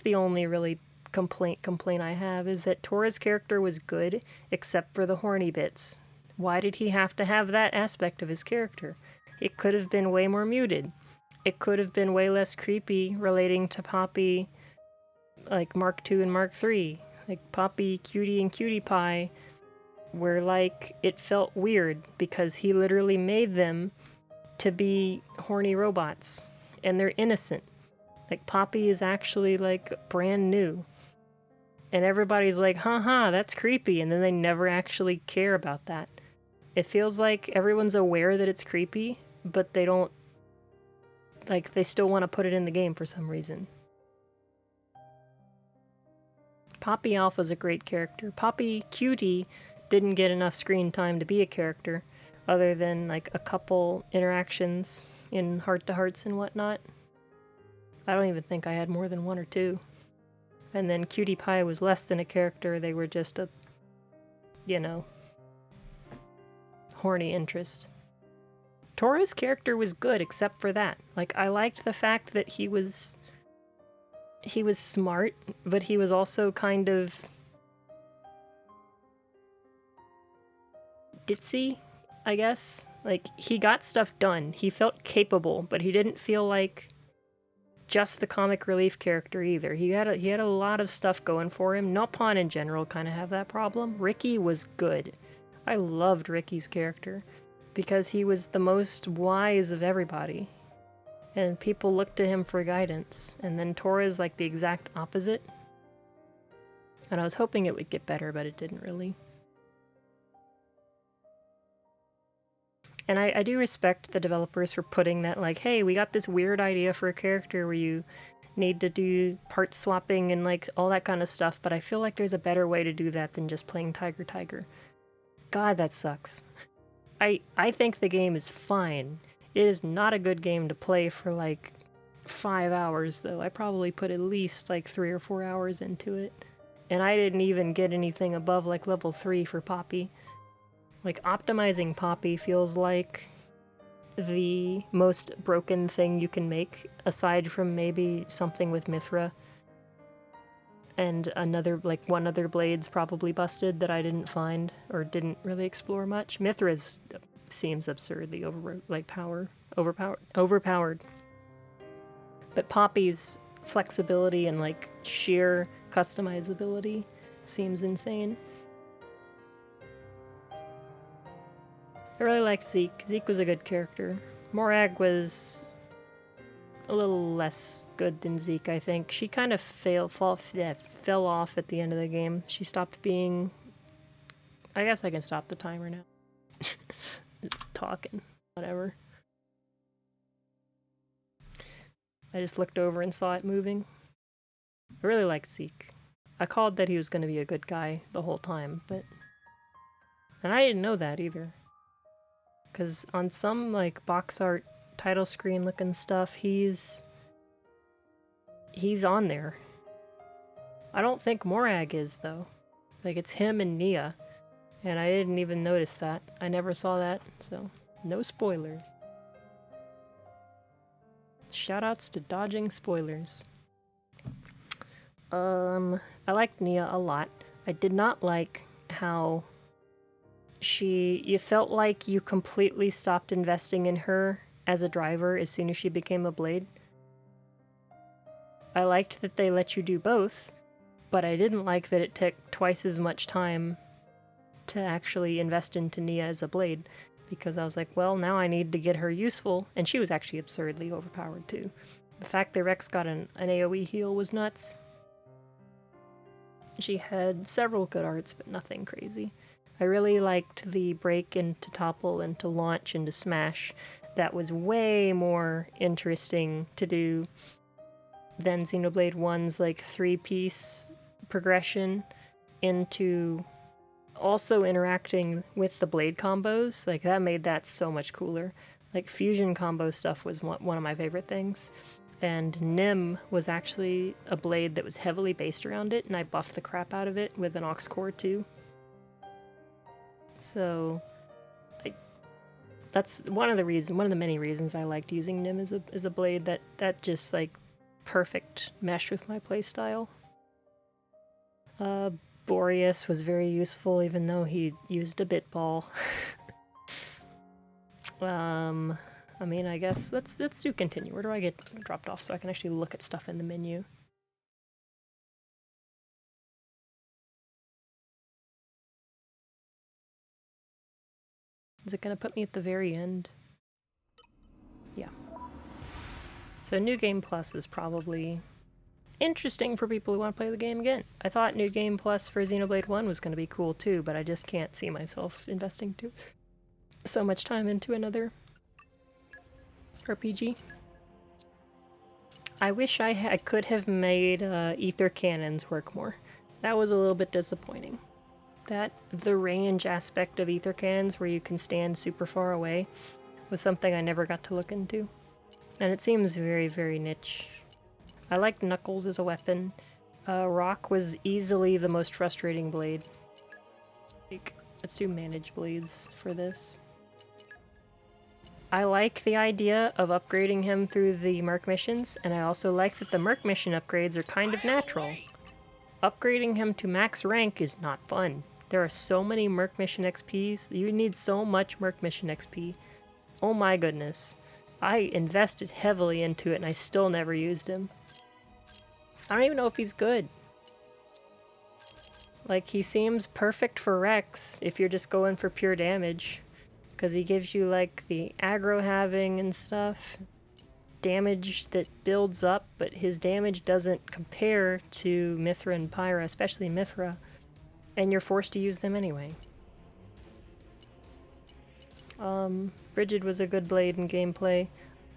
the only really complaint I have, is that Tora's character was good, except for the horny bits. Why did he have to have that aspect of his character? It could have been way more muted. It could have been way less creepy relating to Poppy, like Mark II and Mark III. Like Poppy, Cutie, and Cutie Pie, where like it felt weird because he literally made them to be horny robots, and they're innocent. Like Poppy is actually like brand new, and everybody's like, haha, that's creepy, and then they never actually care about that. It feels like everyone's aware that it's creepy, but they don't, like, they still want to put it in the game for some reason. Poppy Alpha's a great character. Poppy Cutie didn't get enough screen time to be a character, other than like a couple interactions in heart-to-hearts and whatnot. I don't even think I had more than 1 or 2. And then Cutie Pie was less than a character, they were just a, you know, horny interest. Tora's character was good except for that. Like, I liked the fact that he was smart, but he was also kind of ditzy, I guess. Like, he got stuff done. He felt capable, but he didn't feel like just the comic relief character either. He had a lot of stuff going for him. Nopon in general kind of have that problem. Ricky was good. I loved Ricky's character because he was the most wise of everybody, and people looked to him for guidance. And then Tora's like the exact opposite. And I was hoping it would get better, but it didn't really. And I do respect the developers for putting that, like, hey, we got this weird idea for a character where you need to do part swapping and like all that kind of stuff, but I feel like there's a better way to do that than just playing Tiger. God, that sucks. I think the game is fine. It is not a good game to play for like 5 hours, though. I probably put at least like 3 or 4 hours into it. And I didn't even get anything above like level 3 for Poppy. Like, optimizing Poppy feels like the most broken thing you can make, aside from maybe something with Mithra. And one other blade's probably busted that I didn't find, or didn't really explore much. Mithra's seems absurdly overpowered. But Poppy's flexibility and like sheer customizability seems insane. I really liked Zeke. Zeke was a good character. Morag was a little less good than Zeke, I think. She kind of fell off at the end of the game. She stopped being... I guess I can stop the timer now. Just talking. Whatever. I just looked over and saw it moving. I really liked Zeke. I called that he was going to be a good guy the whole time, but... And I didn't know that either. Because on some, like, box art title screen looking stuff, he's on there. I don't think Morag is, though. Like, it's him and Nia. And I didn't even notice that. I never saw that, so no spoilers. Shoutouts to dodging spoilers. I liked Nia a lot. I did not like how you felt like you completely stopped investing in her as a driver as soon as she became a blade. I liked that they let you do both, but I didn't like that it took twice as much time to actually invest into Nia as a blade, because I was like, well, now I need to get her useful, and she was actually absurdly overpowered too. The fact that Rex got an AoE heal was nuts. She had several good arts, but nothing crazy. I really liked the break into topple and to launch and to smash. That was way more interesting to do than Xenoblade 1's like 3-piece progression into also interacting with the blade combos. Like, that made that so much cooler. Like, fusion combo stuff was one of my favorite things. And Nim was actually a blade that was heavily based around it, and I buffed the crap out of it with an aux core too. So, that's one of the many reasons I liked using Nim as a blade. That just like perfect mesh with my playstyle. Boreas was very useful, even though he used a bit ball. I mean, I guess let's do continue. Where do I get dropped off so I can actually look at stuff in the menu? Is it gonna put me at the very end? Yeah. So New Game Plus is probably interesting for people who want to play the game again. I thought New Game Plus for Xenoblade 1 was going to be cool too, but I just can't see myself investing so much time into another RPG. I wish I could have made ether cannons work more. That was a little bit disappointing. The range aspect of ether cannons, where you can stand super far away, was something I never got to look into. And it seems very, very niche. I liked Knuckles as a weapon. Rock was easily the most frustrating blade. Like, let's do manage blades for this. I like the idea of upgrading him through the Merc missions, and I also like that the Merc mission upgrades are kind of natural. Upgrading him to max rank is not fun. There are so many Merc mission XPs. You need so much Merc mission XP. Oh my goodness. I invested heavily into it and I still never used him. I don't even know if he's good. Like, he seems perfect for Rex if you're just going for pure damage. Because he gives you, like, the aggro having and stuff. Damage that builds up, but his damage doesn't compare to Mithra and Pyra, especially Mithra. And you're forced to use them anyway. Brigid was a good blade in gameplay.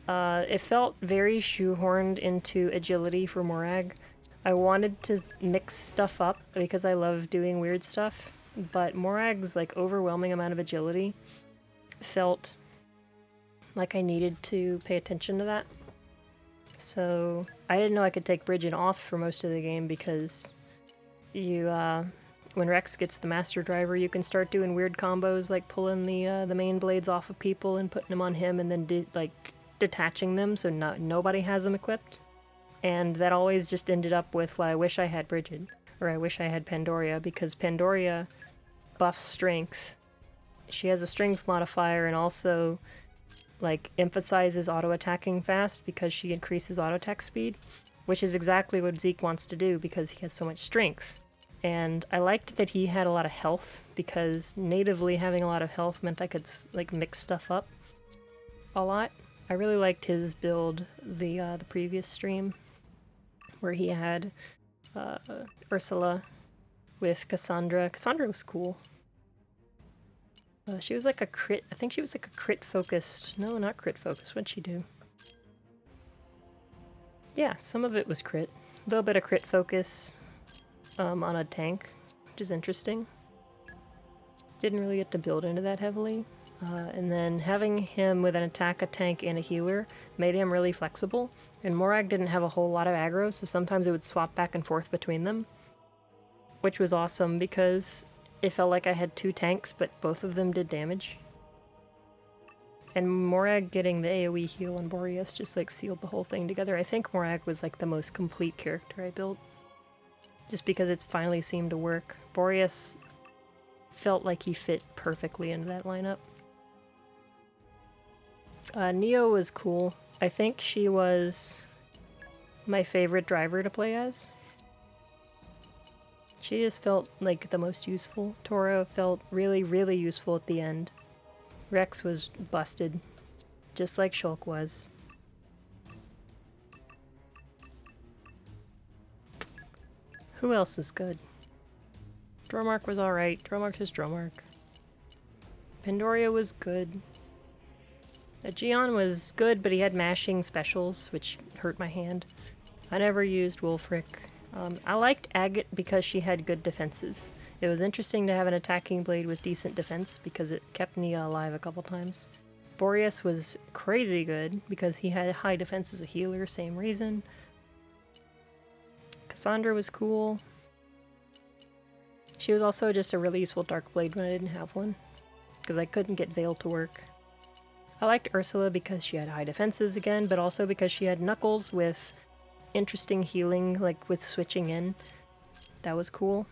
It felt very shoehorned into agility for Morag. I wanted to mix stuff up because I love doing weird stuff, but Morag's like overwhelming amount of agility felt like I needed to pay attention to that. So I didn't know I could take Brigid off for most of the game because when Rex gets the master driver, you can start doing weird combos like pulling the main blades off of people and putting them on him, and then detaching them so nobody has them equipped. And that always just ended up with, well, I wish I had Brigid, or I wish I had Pandoria, because Pandoria buffs strength. She has a strength modifier and also like emphasizes auto-attacking fast because she increases auto-attack speed, which is exactly what Zeke wants to do because he has so much strength. And I liked that he had a lot of health, because natively having a lot of health meant I could like mix stuff up a lot. I really liked his build the previous stream, where he had Ursula with Cassandra. Cassandra was cool. She was like a crit. I think she was like a crit focused. No, not crit focused. What'd she do? Yeah, some of it was crit. A little bit of crit focus on a tank, which is interesting. Didn't really get to build into that heavily. And then having him with an attack, a tank, and a healer made him really flexible. And Morag didn't have a whole lot of aggro, so sometimes it would swap back and forth between them. Which was awesome because it felt like I had 2 tanks, but both of them did damage. And Morag getting the AoE heal on Boreas just like sealed the whole thing together. I think Morag was like the most complete character I built. Just because it finally seemed to work. Boreas felt like he fit perfectly into that lineup. Neo was cool. I think she was my favorite driver to play as. She just felt like the most useful. Tora felt really, really useful at the end. Rex was busted, just like Shulk was. Who else is good? Dromark was alright. Dromark's just Dromark. Pandoria was good. Aegeon was good, but he had mashing specials, which hurt my hand. I never used Wulfric. I liked Agate because she had good defenses. It was interesting to have an attacking blade with decent defense because it kept Nia alive a couple times. Boreas was crazy good because he had high defense as a healer, same reason. Cassandra was cool. She was also just a really useful dark blade when I didn't have one, because I couldn't get Veil to work. I liked Ursula because she had high defenses again, but also because she had Knuckles with interesting healing, like with switching in. That was cool.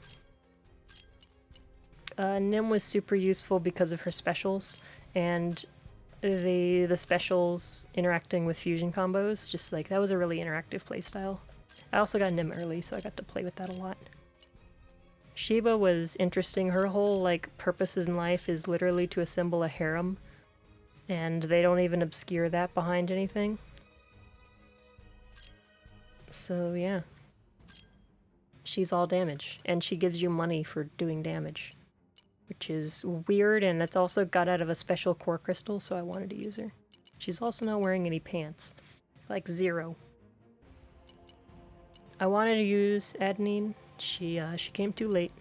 Nim was super useful because of her specials, and the specials interacting with fusion combos, just like that was a really interactive playstyle. I also got Nim early, so I got to play with that a lot. Sheba was interesting. Her whole like purposes in life is literally to assemble a harem, and they don't even obscure that behind anything. So yeah. She's all damage, and she gives you money for doing damage, which is weird, and that's also got out of a special core crystal, so I wanted to use her. She's also not wearing any pants. Like 0. I wanted to use Adenine. She came too late.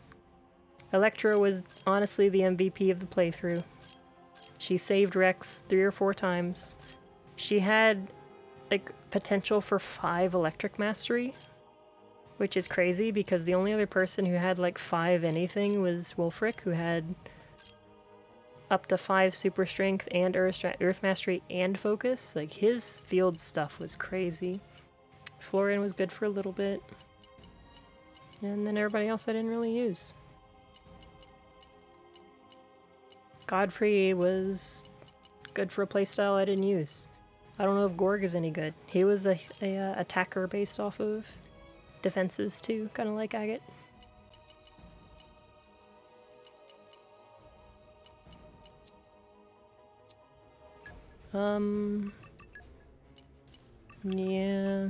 Electra was honestly the MVP of the playthrough. She saved Rex 3 or 4 times. She had like potential for 5 electric mastery, which is crazy because the only other person who had like 5 anything was Wulfric, who had up to 5 super strength and earth mastery and focus. Like his field stuff was crazy. Florian was good for a little bit. And then everybody else I didn't really use. Godfrey was good for a playstyle I didn't use. I don't know if Gorg is any good. He was a attacker based off of defenses too, kind of like Agate. Yeah.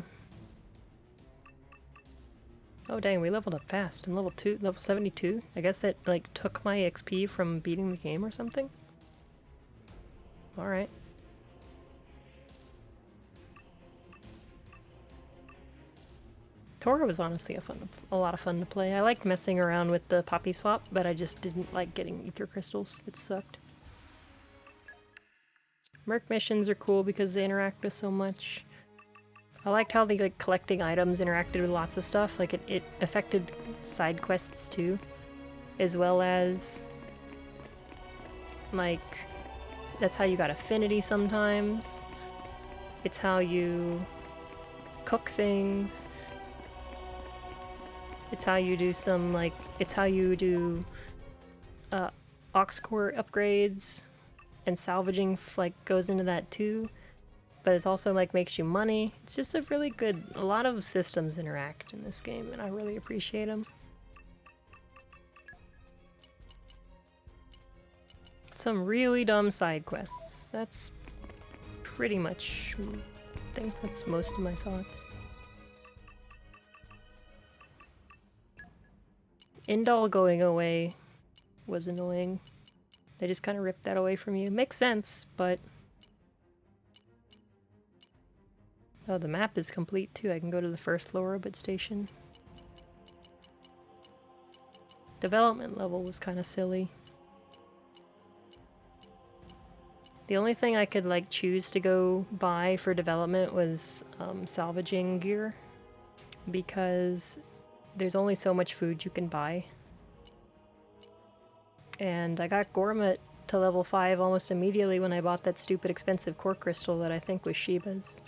Oh dang, we leveled up fast. In level 72. I guess that like took my XP from beating the game or something. Alright. Tora was honestly a lot of fun to play. I liked messing around with the poppy swap, but I just didn't like getting ether crystals. It sucked. Merc missions are cool because they interact with so much. I liked how the like collecting items interacted with lots of stuff. Like it affected side quests too, as well as like that's how you got affinity sometimes. It's how you cook things. It's how you do some like it's how you do aux core upgrades, and salvaging like goes into that too. But it's also like makes you money. It's just a really good, a lot of systems interact in this game, and I really appreciate them. Some really dumb side quests. That's pretty much, I think that's most of my thoughts. Indal going away was annoying. They just kind of ripped that away from you. Makes sense, but... Oh, the map is complete too. I can go to the first lower orbit station. Development level was kind of silly. The only thing I could like choose to go buy for development was salvaging gear, because there's only so much food you can buy. And I got Gourmet to level 5 almost immediately when I bought that stupid expensive core crystal that I think was Sheba's.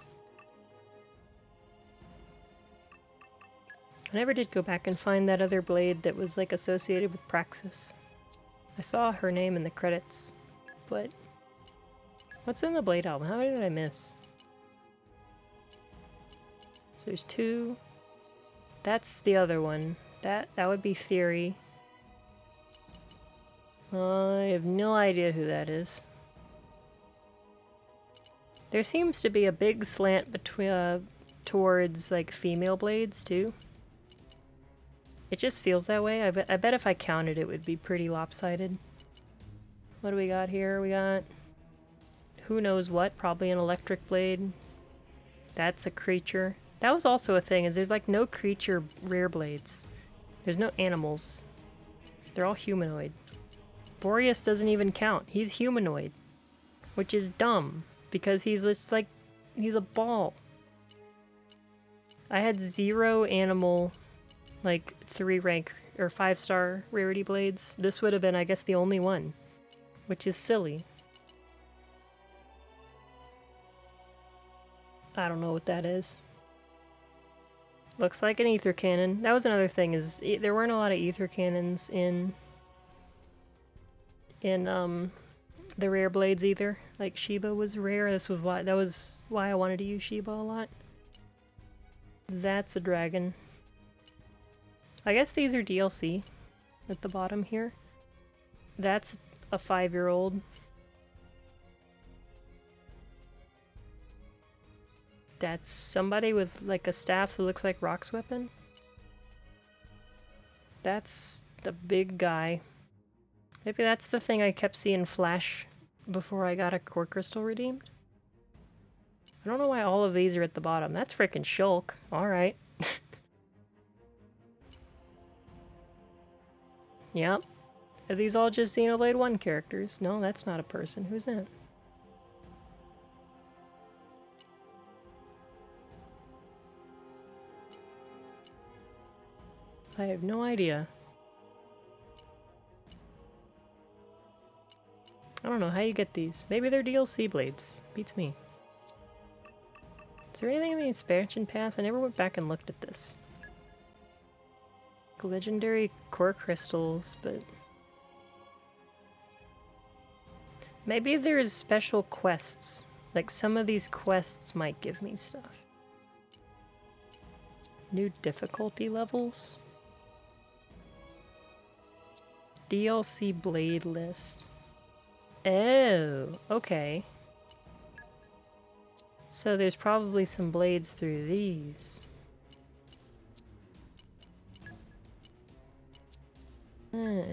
I never did go back and find that other blade that was like associated with Praxis. I saw her name in the credits, but what's in the Blade album? How many did I miss? So there's 2. That's the other one. That would be Theory. I have no idea who that is. There seems to be a big slant between towards like female blades too. It just feels that way. I bet if I counted it would be pretty lopsided. What do we got here? We got who knows what, probably an electric blade. That's a creature. That was also a thing, is there's like no creature rare blades. There's no animals. They're all humanoid. Boreas doesn't even count. He's humanoid. Which is dumb, because he's just like, he's a ball. I had 0 animal, like 3 rank or 5-star rarity blades. This would have been, I guess, the only one, which is silly. I don't know what that is. Looks like an ether cannon. That was another thing, is there weren't a lot of ether cannons in the rare blades either. Like Sheba was rare. That was why I wanted to use Sheba a lot. That's a dragon. I guess these are DLC at the bottom here. That's a 5-year-old. That's somebody with like a staff that looks like Rock's weapon. That's the big guy. Maybe that's the thing I kept seeing flash before I got a core crystal redeemed. I don't know why all of these are at the bottom. That's frickin' Shulk. Alright. Yep. Are these all just Xenoblade 1 characters? No, that's not a person. Who's that? I have no idea. I don't know how you get these. Maybe they're DLC blades. Beats me. Is there anything in the expansion pass? I never went back and looked at this. Legendary core crystals, but maybe there's special quests. Like some of these quests might give me stuff. New difficulty levels. DLC blade list. Oh, okay. So there's probably some blades through these.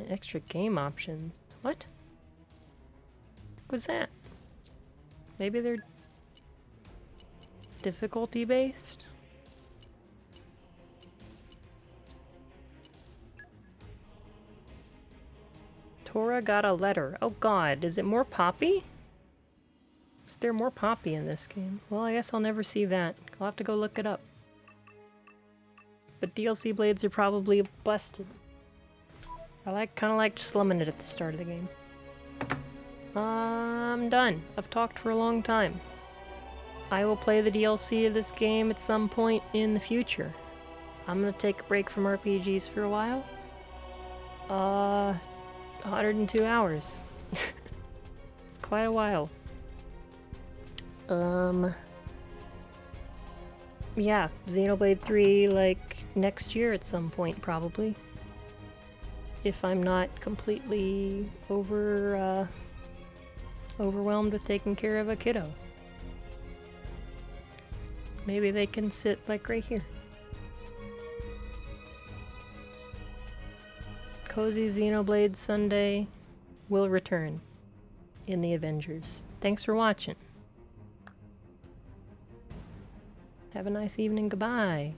Extra game options. What? What was that? Maybe they're difficulty based? Tora got a letter. Oh god, is it more Poppy? Is there more Poppy in this game? Well, I guess I'll never see that. I'll have to go look it up. But DLC blades are probably busted. I kind of liked slumming it at the start of the game. I'm done. I've talked for a long time. I will play the DLC of this game at some point in the future. I'm gonna take a break from RPGs for a while. 102 hours. It's quite a while. Yeah, Xenoblade 3, like, next year at some point, probably. If I'm not completely overwhelmed with taking care of a kiddo. Maybe they can sit, like, right here. Cozy Xenoblade Sunday will return in the Avengers. Thanks for watching. Have a nice evening. Goodbye.